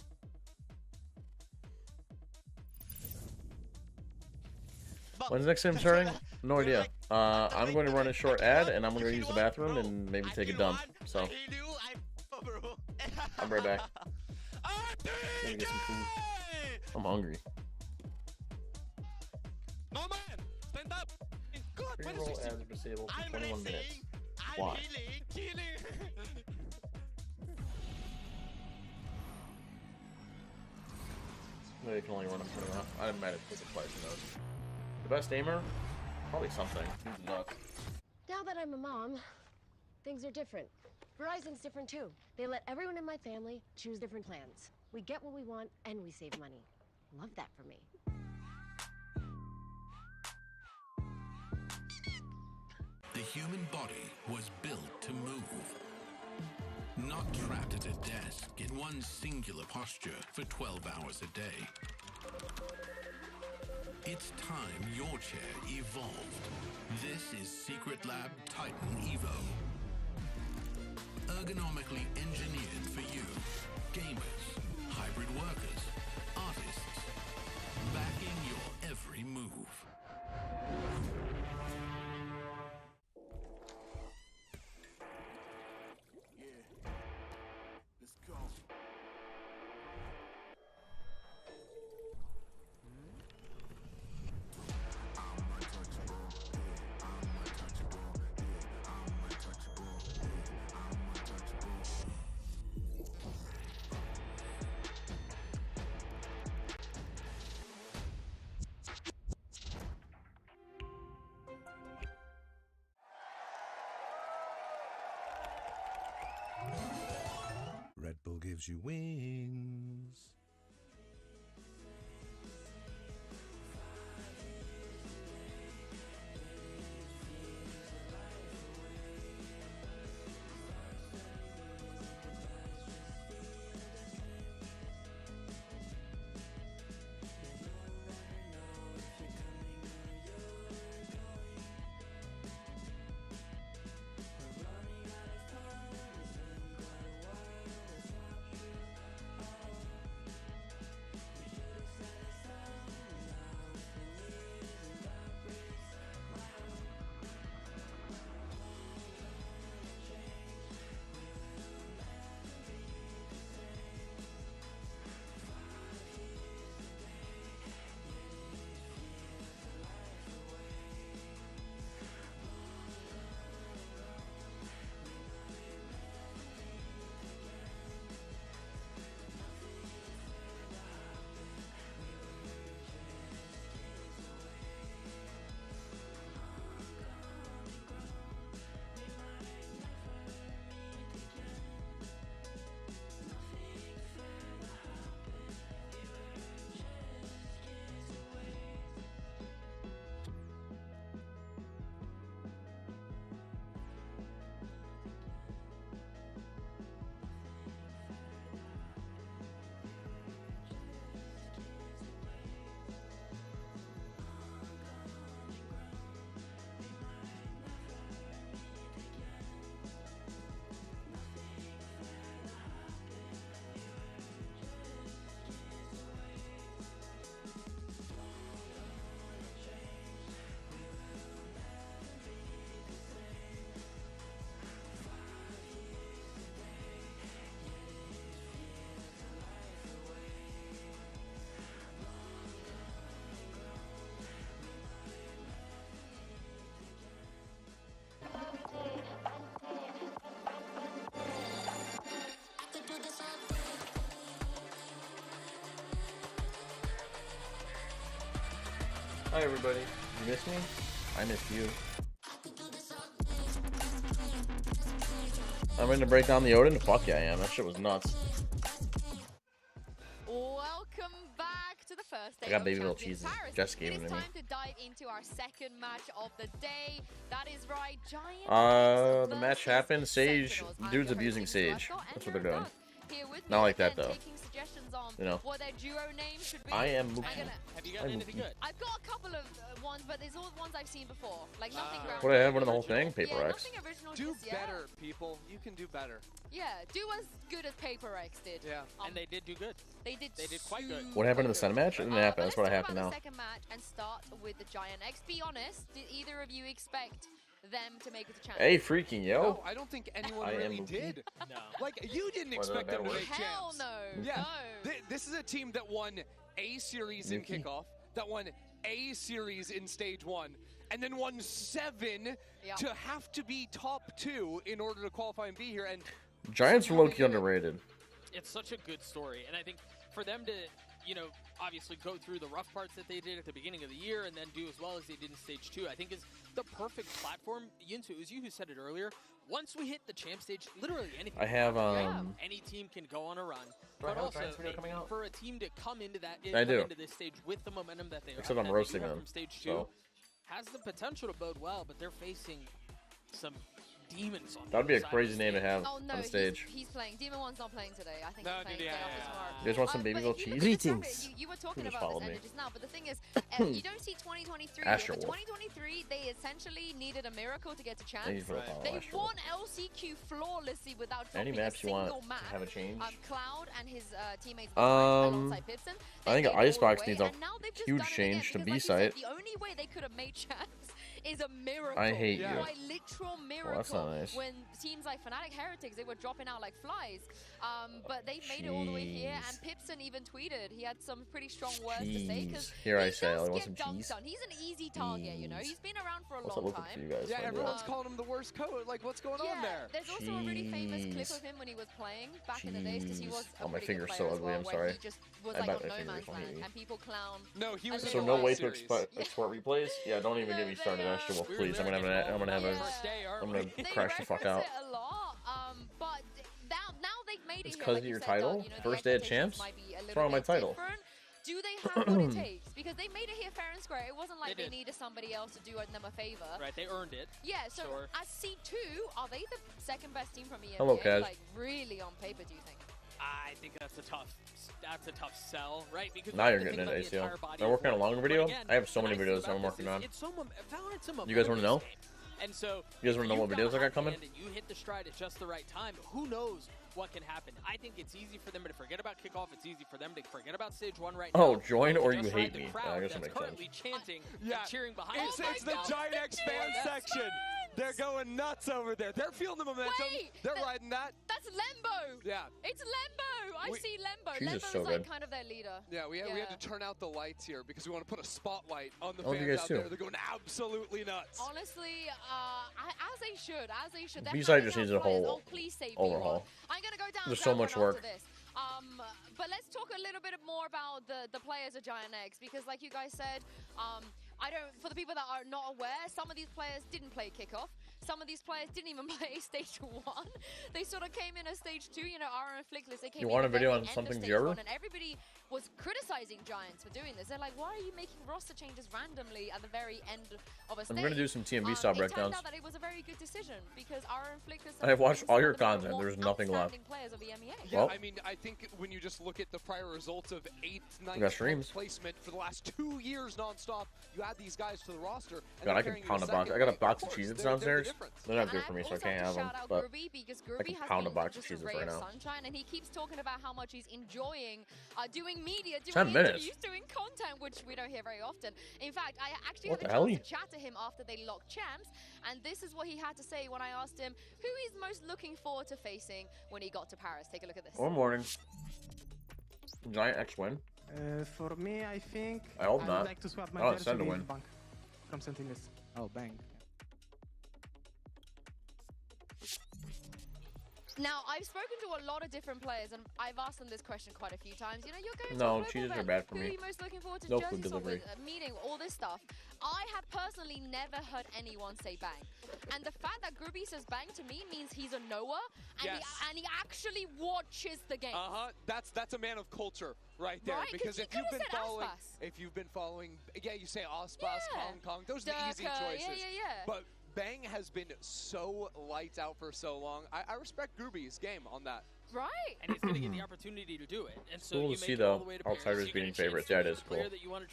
When's the next time starting? No idea. I'm going to run a short ad, and I'm going to use the bathroom and maybe take a dump. So, I'll be right back. Gonna get some food. I'm hungry. No man, stand up. Pre-roll ads are disabled for 21 minutes. Why? No, you can only run them 20 minutes. I might have put the twice in those. The best aimer? Probably something. Who's nuts? Now that I'm a mom, things are different. Verizon's different too. They let everyone in my family choose different plans. We get what we want and we save money. Love that for me. The human body was built to move. Not trapped at a desk in one singular posture for 12 hours a day. It's time your chair evolved. This is Secret Lab Titan Evo. Ergonomically engineered for you, gamers, hybrid workers, artists, backing your every move. Red Bull gives you wings. Hi everybody. You missed me? I missed you. I'm ready to break down the Odin? Fuck yeah I am. That shit was nuts. Welcome back to the first day I got of baby little Champions cheeses. Paris. Just gave It them is to me. time to dive into our second match of the day. That is right, Giant The match happened. Sage, dude's abusing Sage. That's what they're doing. Not like that though. You know. What their duo name should be. I am Mookie. Have you gotten anything good? I've got a couple of ones, but there's all ones I've seen before. Like nothing groundbreaking. What I have one of the whole thing? Paper Yeah, X. nothing original Do just yet. better, people. You can do better. Yeah, do as good as Paper X did. Yeah. And they did do good. They did quite good. What happened in the Senate match? It didn't happen. That's what happened now. Let's talk about the second match and start with the Giant X. Be honest, did either of you expect them to make it to champs? Hey, freaking yo. No, I don't think anyone really did. No. Like, you didn't expect them to make Hell champs. no. Yeah. No. This is a team that won a series in kickoff, that won a series in stage 1, and then won 7 to have to be top 2 in order to qualify and be here. And Giants are low-key underrated. It's such a good story, and I think for them to, you know, obviously go through the rough parts that they did at the beginning of the year and then do as well as they did in stage 2, I think is the perfect platform. Yinsu, it was you who said it earlier. Once we hit the champ stage, literally anything. I have, any team can go on a run. Do I But have a also, Giants video coming out? for a team to come into that, I do. into this stage with the momentum that they Except have, I'm roasting them, from stage 2, so. has the potential to bode well, but they're facing some demons on That would be a the crazy name to have Oh no, on stage. he's playing. Demon One's not playing today. I think he's playing tomorrow. You guys want some baby little cheese? Greetings. You were talking just about followed this me. energy just now, but the thing is, you don't see 2023. Astro But Wolf. 2023, they essentially needed a miracle to get to Thank you champs. for the follow, They Astro won LCQ flawlessly without Any dropping a maps you want single map. to have a change? Cloud and his teammates alongside Pitson. I think They made it all the Icebox way, needs a and now they've just huge done it change again, to because B like you said, site. The only way they could have made champs is a miracle. I hate you. Quite literal miracle. Well, that's not nice. When teams like Fnatic Heretics, they were dropping out like flies. But they made it all the way here, and Pipson even tweeted. He had some pretty strong words to say, because Here I he say, I does want get some dunked cheese. on. He's an easy target, you know. He's been around for a What's long looking time. for you guys? yeah, when I do everyone's that? calling him the worst coach. Like, what's going on there? There's also a really famous clip of him when he was playing back in the days, because he was a Oh, my pretty good finger's player so as ugly, well, I'm where sorry. He just was I like bet on my no fingers man's will hate land, me. and people clown. No, he was So no way to export replays? Yeah, don't even get me started, Astro Wolf, please. I'm gonna have a. I'm gonna crash the fuck out. A lot, but now they've made it It's here, because like of you your said, title? you know, First the day of expectations champs? might be a What's little wrong with my bit title? different. Do they have what it takes? Because they made it here fair and square. It wasn't like they needed somebody else to do them a favor. Right, they earned it. Yeah, so Sure. as C2, are they the second best team from EMEA? Hello, Kaz. Like, really on paper, do you think? I think that's a tough sell, right? Because Now you're getting into ACL. Am I working on a longer video? I have so many videos I'm working on. You guys want to know? And so You guys want to know what videos I got coming? and you hit the stride at just the right time. Who knows what can happen? I think it's easy for them to forget about kickoff. It's easy for them to forget about stage 1 right now. Oh, join or you Just hate ride the me. crowd Yeah, I guess that that's makes sense. currently chanting Yeah. and cheering behind It's, us. it's the Giant X fan section. They're going nuts over there. They're feeling the momentum. Wait, They're riding that. That's Lembo. Yeah. It's Lembo. I see Lembo. She's Lembo's just so like good. kind of their leader. Yeah, we had to turn out the lights here because we want to put a spotlight on the Oh, you fans guys out too. there. They're going absolutely nuts. Honestly, as they should, They're B-side handing just out needs a flyers. whole Oh, please save overhaul. B1. I'm gonna go down. There's so much work. After this. But let's talk a little bit more about the players of Giant X, because like you guys said, for the people that are not aware, some of these players didn't play kickoff. Some of these players didn't even play stage 1. They sort of came in as stage 2, you know, Aura and Flickless. They came You in want a at the video very on end of something stage Zero? 1, and everybody was criticizing Giants for doing this. They're like, why are you making roster changes randomly at the very end of a stage? I'm gonna do some TMV style It breakdowns. turned out that it was a very good decision, because Aura and Flickless... I have watched all your some of the content. more There's nothing left. outstanding players of EMEA. Yeah, Well, I mean, I think when you just look at the prior results of 8th, 9th, We got streams. 10th placement for the last 2 years nonstop, you add these guys to the roster. And God, they're I can carrying you pound a to box. second. I got a Like, box of of course, Cheez-Its they're downstairs. different. They're not And good I for me, so I also can't have have to them. shout out But Groovy, because I Groovy can has pound a been box of just a Cheez-Its ray right of now. sunshine, and he keeps talking about how much he's enjoying doing media, doing 10 minutes. interviews, doing content, which we don't hear very often. In fact, I actually What had the a hell? chance to chat to him after they locked champs, and this is what he had to say when I asked him who he's most looking forward to facing when he got to Paris. Take a look at this. One morning. Giant X win. For me, I think I hope would not. like to swap my I want jersey Sen to with win. Bank from Sentinels. Oh, bang. Now, I've spoken to a lot of different players, and I've asked them this question quite a few times. You know, you're going to a global cheaters event. are bad for Who me. are you most looking forward to No jersey food swap delivery. with, meeting, all this stuff? I have personally never heard anyone say bang. And the fact that Gruby says bang to me means he's a knower, and, he actually watches the game. That's a man of culture right there. Right? Because if you've been following, yeah, you say Ospas, Hong Kong, those are the easy choices. But Bang has been so lights out for so long. I respect Gruby's game on that. Right. And he's going to get the opportunity to do it. And so Cool you to make see it all though. the way to Outsiders Paris. beating favorites. Yeah, it is cool.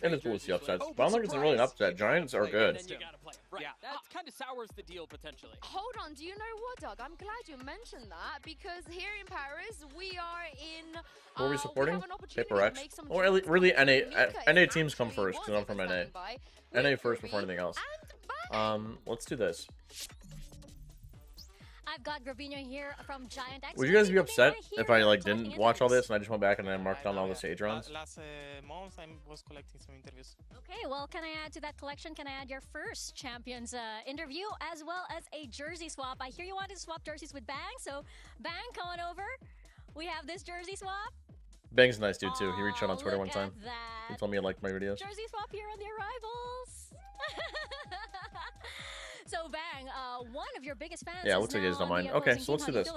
And it's cool to see upsides. But I don't think it's really an upset. Giants are good. Then you got to play it. Right. Yeah. That kind of sours the deal potentially. Hold on. Do you know what, Doug? I'm glad you mentioned that because here in Paris, we are in... What are we supporting? Paper X. Or really NA teams come first because I'm from NA. NA first before anything else. Let's do this. I've got Gravino here from Giant X. Would you guys be upset if I didn't watch all this and I just went back and I marked down all the sage rounds? Last month I was collecting some interviews. Okay, well, can I add to that collection? Can I add your first Champions interview as well as a jersey swap? I hear you wanted to swap jerseys with Bang, so Bang, come on over. We have this jersey swap. Bang's a nice dude too. He reached out on Twitter one time. He told me he liked my videos. Jersey swap here on the arrivals. So Bang, one of your biggest fans. Yeah, looks like you guys don't mind. Okay, so let's do this.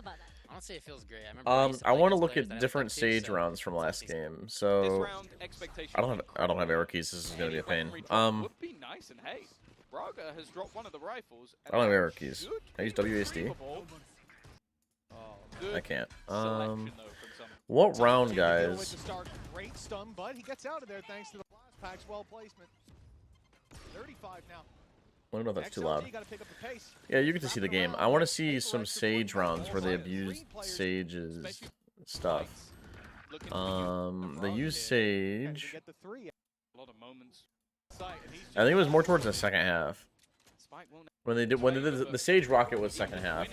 Honestly, it feels great. I I want to look at different sage rounds from last game. So I don't have arrow keys. This is gonna be a pain. Would be nice, and hey, Braga has dropped one of the rifles. I don't have arrow keys. I use WASD. I can't. What round, guys? Great stun, but he gets out of there thanks to the blast packs. Well placement. 35 now. I don't know if that's too loud. Yeah, you get to see the game. I want to see some Sage rounds where they abuse Sage's stuff. They use Sage. I think it was more towards the second half. When they did the Sage rocket was second half.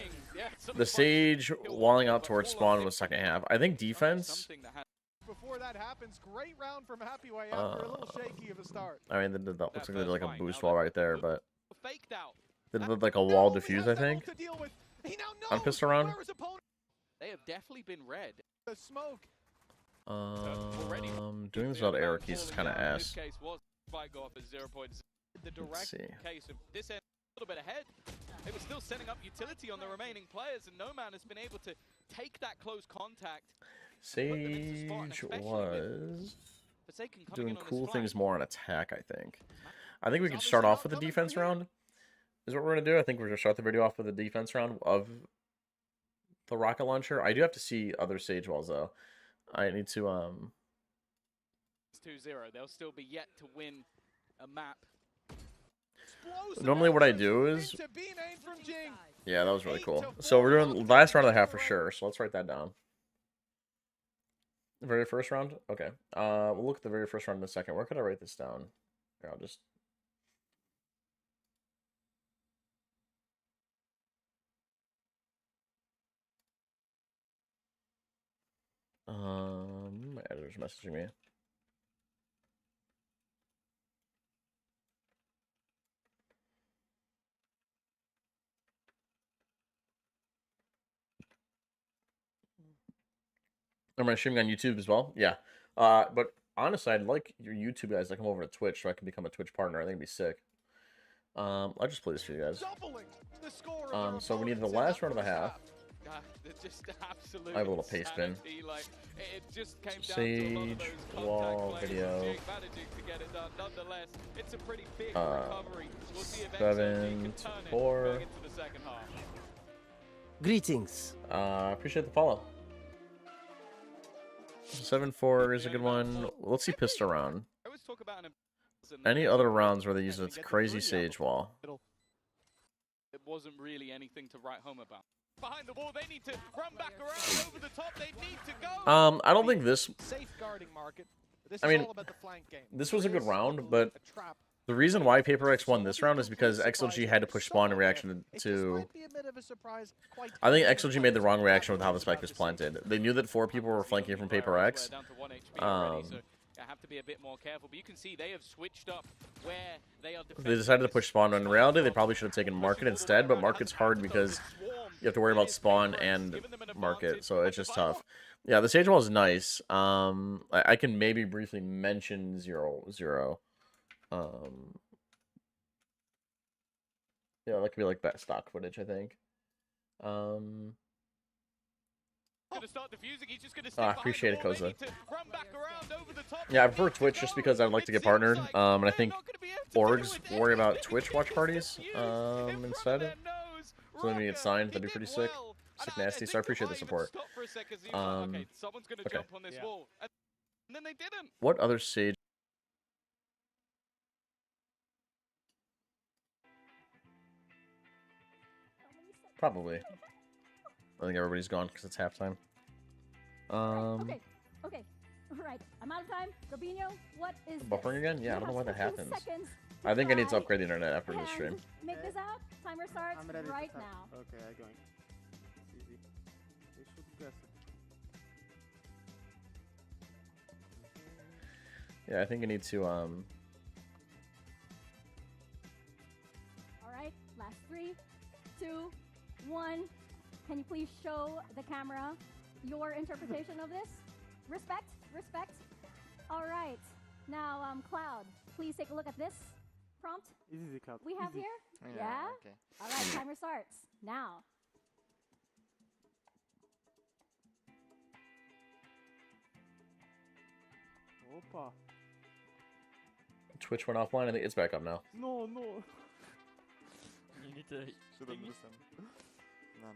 The Sage walling out towards spawn was second half. I think defense. Before that happens, great round from Happyway after a little shaky of a start. I mean, that looks like they did like a boost wall right there, but they did like a wall diffuse, I think. I'm pissed around. They have definitely been red. The smoke. Doing this without arrow keys is kind of ass. Let's see. This end a little bit ahead. They were still setting up utility on the remaining players, and Noman has been able to take that close contact. Sage was doing cool things more on attack, I think. I think we can start off with the defense round. Is what we're going to do. I think we're going to start the video off with the defense round of the rocket launcher. I do have to see other Sage walls, though. I need to... It's 2-0. They'll still be yet to win a map. Normally what I do is... Yeah, that was really cool. So we're doing last round of the half for sure, so let's write that down. The very first round? Okay. We'll look at the very first round in a second. Where could I write this down? Here, I'll just... My editor's messaging me. Am I streaming on YouTube as well? Yeah. But honestly, I'd like your YouTube guys to come over to Twitch so I can become a Twitch partner. I think it'd be sick. I'll just play this for you guys. So we need the last round of the half. I have a little paste bin. Sage, wall, video. 7 to 4. Greetings. Appreciate the follow. 7-4 is a good one. Let's see pistol round. Any other rounds where they use this crazy Sage wall? It wasn't really anything to write home about. Behind the wall, they need to run back around over the top. They need to go. I don't think this. Safeguarding market. I mean, this was a good round, but the reason why Paper X won this round is because XLG had to push spawn in reaction to... I think XLG made the wrong reaction with how the spike was planted. They knew that 4 people were flanking from Paper X. have to be a bit more careful. But you can see they have switched up where they are. They decided to push spawn. In reality, they probably should have taken market instead, but market's hard because you have to worry about spawn and market, so it's just tough. Yeah, the stage wall is nice. I can maybe briefly mention 0-0. Yeah, that could be like that stock footage, I think. I appreciate it, Koza. Yeah, I prefer Twitch just because I'd like to get partnered. And I think orgs worry about Twitch watch parties instead. So then we get signed, that'd be pretty sick. Sick nasty, so I appreciate the support. Okay. What other stage? Probably. I think everybody's gone because it's halftime. Okay. All right. I'm out of time. Gabino, what is buffering again? Yeah, I don't know why that happens. I think I need to upgrade the internet after this stream. Make this out. Timer starts right now. Okay, I'm going. It's easy. They should guess it. Yeah, I think I need to All right. Last 3, 2, 1. Can you please show the camera your interpretation of this? Respect. All right. Now, Cloud, please take a look at this prompt. Easy, Cloud. We have easy. here. Yeah? Okay. All right, timer starts now. Opa. Twitch went offline. I think it's back up now. No. You need to.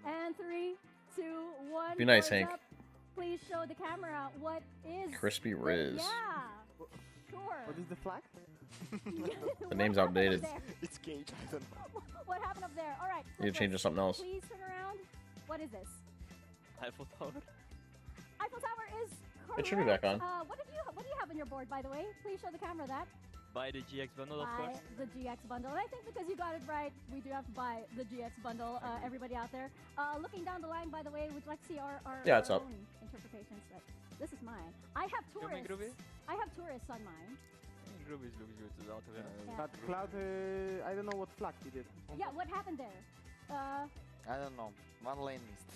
And 3, 2, 1. Be nice, Hank. Up. Please show the camera what is Crispy Riz. Yeah. Sure. What is the flag? The name's outdated. It's Gage. I don't know. What happened up there? All right. You need to change it to something else. Please turn around. What is this? Eiffel Tower. Eiffel Tower is correct. It should be back on. What do you have on your board, by the way? Please show the camera that. Buy the GX bundle, of course. Buy the GX bundle. And I think because you got it right, we do have to buy the GX bundle. Everybody out there. Looking down the line, by the way, would you like to see our it's own up. interpretations? But this is mine. I have tourists. I have tourists on mine. Groovy looks good to out of it. But Cloud, I don't know what flag he did. Yeah, what happened there? I don't know. One lane missed.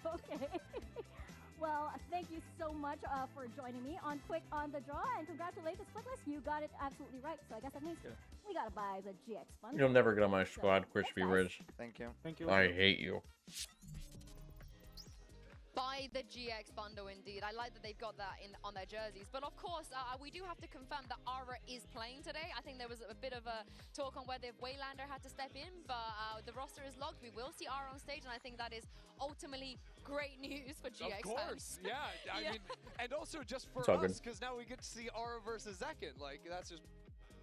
Okay. Well, thank you so much for joining me on Quick on the Draw, and congratulations, Quickless. You got it absolutely right. So I guess that means we gotta buy the GX bundle. You'll never get on my squad, Crispy Riz. Thank you. Thank you. I hate you. Buy the GX bundle, indeed. I like that they've got that on their jerseys. But of course, we do have to confirm that Aura is playing today. I think there was a bit of a talk on whether Waylander had to step in, but the roster is locked. We will see Aura on stage, and I think that is ultimately great news for GX Of course, fans. yeah. I mean, and also just for us, because now we get to see Aura versus Zekken. Like, that's just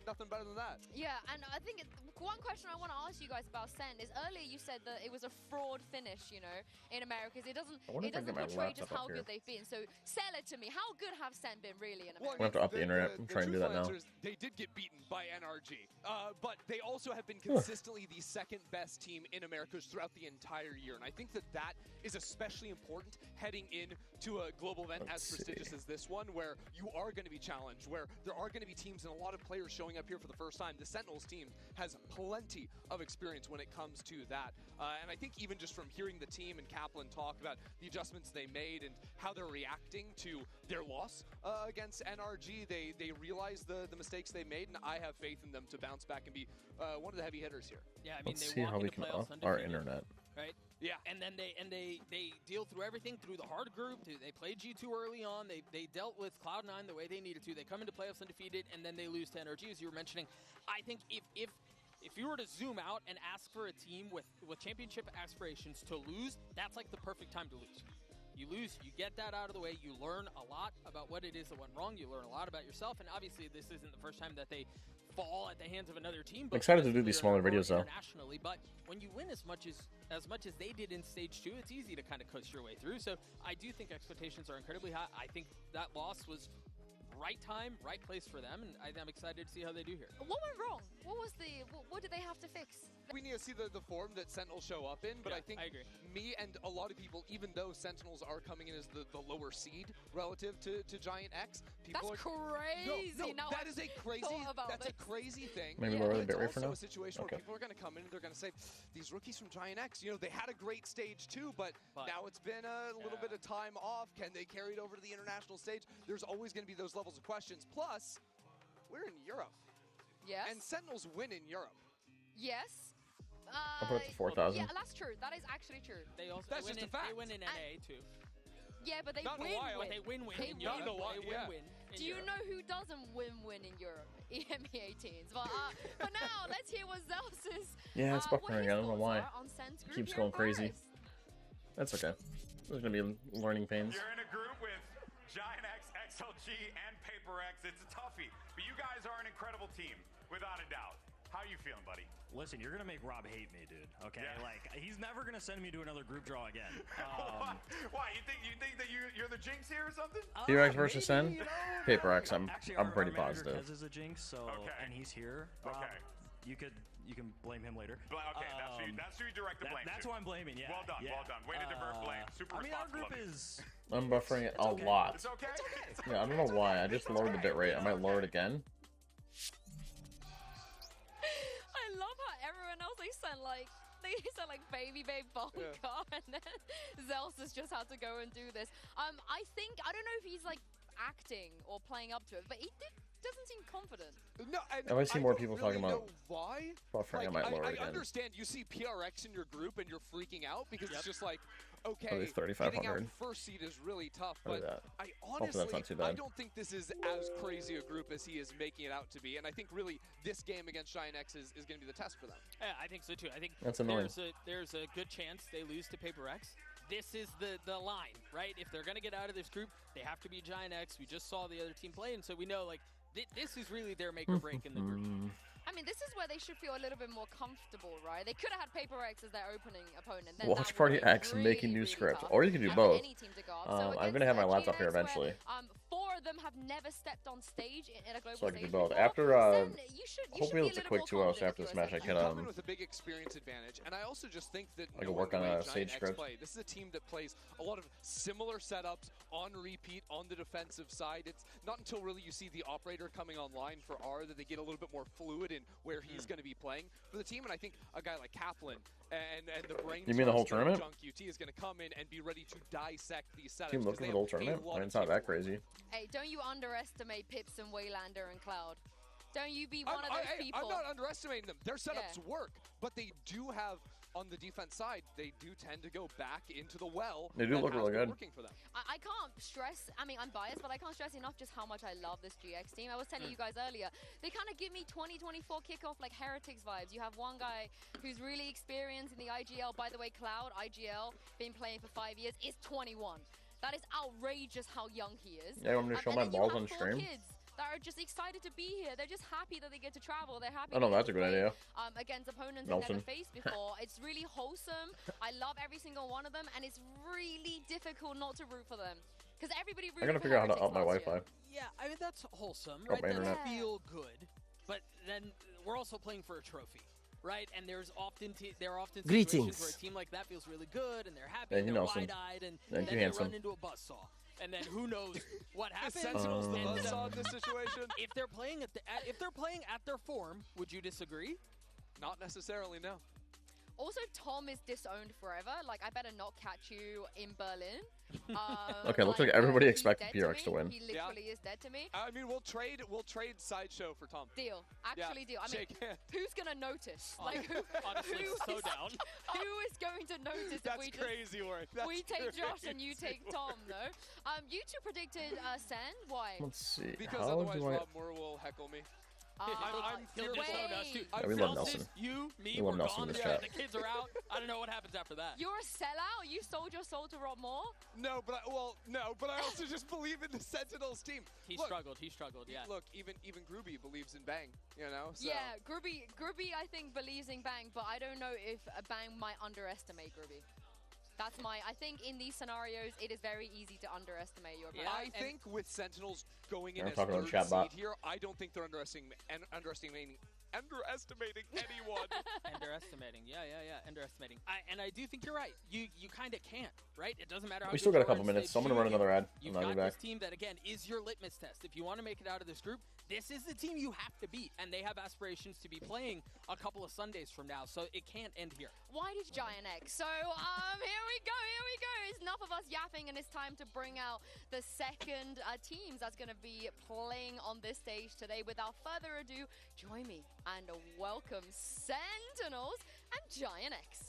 nothing better than that. Yeah, and I think one question I want to ask you guys about Send is earlier you said that it was a fraud finish, you know, in Americas. It doesn't portray just how good they've been. So sell it to me. How good have Send been really in America? We'll have to up the internet. I'm trying to do that now. They did get beaten by NRG, but they also have been consistently the second best team in Americas throughout the entire year. And I think that is especially important heading into a global event as prestigious as this one, where you are going to be challenged, where there are going to be teams and a lot of players showing up here for the first time. The Sentinels team has plenty of experience when it comes to that. And I think even just from hearing the team and Kaplan talk about the adjustments they made and how they're reacting to their loss against NRG, they realize the mistakes they made, and I have faith in them to bounce back and be one of the heavy hitters here. Yeah, I mean, Let's see how we can up our internet. Right? Yeah. And then they deal through everything through the hard group. They played G2 early on. They dealt with Cloud9 the way they needed to. They come into playoffs undefeated, and then they lose to NRG, as you were mentioning. I think if you were to zoom out and ask for a team with championship aspirations to lose, that's like the perfect time to lose. You lose, you get that out of the way, you learn a lot about what it is that went wrong, you learn a lot about yourself, and obviously this isn't the first time that they fall at the hands of another team. I'm excited to do these smaller videos though. Internationally, but when you win as much as they did in stage 2, it's easy to kind of coast your way through. So I do think expectations are incredibly high. I think that loss was right time, right place for them, and I'm excited to see how they do here. What went wrong? What did they have to fix? We need to see the form that Sentinels show up in, but I think me and a lot of people, even though Sentinels are coming in as the lower seed relative to Giant X, people That's crazy. No, that is a crazy thing. Maybe lower the bit rate for now. It's also a situation where people are going to come in and they're going to say, these rookies from Giant X, you know, they had a great stage too, but now it's been a little bit of time off. Can they carry it over to the international stage? There's always going to be those levels of questions. Plus, we're in Europe. Yes. And Sentinels win in Europe. Yes. I'll put it to 4,000. Yeah, that's true. That is actually true. They also That's just a fact. They win in NA too. Yeah, but they Not win. But they win in Europe. Do you know who doesn't win in Europe? EME18s. But now, let's hear what Zels's Yeah, it's buffering. I don't know why. It Keeps going crazy. That's okay. There's gonna be learning pains. You're in a group with Giant X, XLG, and Paper X. It's a toughie, but you guys are an incredible team, without a doubt. How you feeling, buddy? Listen, you're gonna make Rob hate me, dude. Okay, like he's never gonna send me to another group draw again. Why? You think that you're the jinx here or something? P-Rex versus Sen? Paper X. I'm pretty positive. Kez is a jinx, so and he's here. You can blame him later. Okay, that's who you direct the blame That's to. who I'm blaming. Yeah. Well done. Well done. Way to divert blame. Super I mean, our responsible. group is. I'm buffering it a lot. It's okay. Yeah, I don't know why. I just lowered the bit rate. I might lower it again. I love how everyone else they sound like baby Bonka, and then Zels's just had to go and do this. I don't know if he's like acting or playing up to it, but he doesn't seem confident. No, I've always seen more people talking about why. buffering. I might lower it again. I understand you see PRX in your group and you're freaking out because it's just like, okay, At least getting 3,500. out first seed is really tough. Look But at that. I Hopefully honestly, that's not too bad. I don't think this is as crazy a group as he is making it out to be. And I think really this game against Giant X is going to be the test for them. Yeah, I think so too. I think That's annoying. there's a good chance they lose to Paper X. This is the line, right? If they're going to get out of this group, they have to be Giant X. We just saw the other team play, and so we know like this is really their make or break in the group. I mean, this is where they should feel a little bit more comfortable, right? They could have had Paper X as their opening opponent. Then Watch Party X and making new script. Or you can do both. I'm going to have my laptop here eventually. 4 of them have never stepped on stage in a global So I can do stage both. before. After, Then hopefully it's a quick 2 hours after this match. I You can, come in with a big experience advantage, and I also just think that I can work on a stage Giant X script. play, this is a team that plays a lot of similar setups on repeat on the defensive side. It's not until really you see the operator coming online for R that they get a little bit more fluid in where he's going to be playing for the team. And I think a guy like Kaplan and the brain. You mean the whole tournament? Junk UT is going to come in and be ready to dissect these setups. Team looking for the whole tournament? I mean, it's not that crazy. Hey, don't you underestimate Pips and Waylander and Cloud. Don't you be one of those people. I'm not underestimating them. Their setups work, but they do have, on the defense side, they do tend to go back into the well. They do look really good. Working for them. I can't stress, I mean, I'm biased, but I can't stress enough just how much I love this GX team. I was telling you guys earlier, they kind of give me 2024 kickoff like Heretics vibes. You have one guy who's really experienced in the IGL. By the way, Cloud, IGL, been playing for 5 years, is 21. That is outrageous how young he is. Yeah, you want me to show my balls on stream? Kids that are just excited to be here. They're just happy that they get to travel. They're happy. Oh no, that's a good idea. Against opponents Nelson. they've never faced before. It's really wholesome. I love every single one of them, and it's really difficult not to root for them because everybody. I gotta figure out how to up my Wi-Fi. Yeah, I mean that's wholesome, Up right? my That internet. feel good, but then we're also playing for a trophy. Right, and there are often situations where a team like that feels really good and they're happy Thank and you, they're Nelson. wide-eyed and Thank then you, they handsome. run into a buzzsaw. And then who knows what happens? Sentinels the And, buzzsaw in this situation? If they're playing at their form, would you disagree? Not necessarily, no. Also, Tom is disowned forever. Like, I better not catch you in Berlin. Okay, looks like everybody expected PRX to win. He literally is dead to me. I mean, we'll trade Sideshow for Tom. Deal. Actually, deal. I mean, Shake hands. who's gonna notice? Like, honestly, so down. Who is going to notice That's if we crazy work. That's we take Josh and you crazy take Tom, though? You two predicted Sen. Why? Let's see. Because How otherwise do I? Rob Moore will heckle me. I'm He'll fearful. disown us too. Yeah, we love Nelson. You, me, We love we're Nelson gone. in this Yeah, chat. the kids are out. I don't know what happens after that. You're a sellout. You sold your soul to Rob Moore. No, but I also just believe in the Sentinels team. He struggled. Yeah. Look, even Groovy believes in Bang. You know. So. Yeah, Groovy, I think believes in Bang, but I don't know if Bang might underestimate Groovy. That's I think in these scenarios, it is very easy to underestimate your opponent. I think with Sentinels going in I'm as talking about third chat bot. seed here, I don't think they're underestimating underestimating anyone. Underestimating, yeah. Underestimating. And I do think you're right. You kind of can't, right? It doesn't matter how We good still got a you are couple on minutes, stage, so I'm gonna run another ad. You've I'll got be back. this team that, again, is your litmus test. If you want to make it out of this group, this is the team you have to beat, and they have aspirations to be playing a couple of Sundays from now, so it can't end here. Why did Giant X? So, here we go. It's enough of us yapping, and it's time to bring out the second teams that's going to be playing on this stage today. Without further ado, join me and welcome Sentinels and Giant X.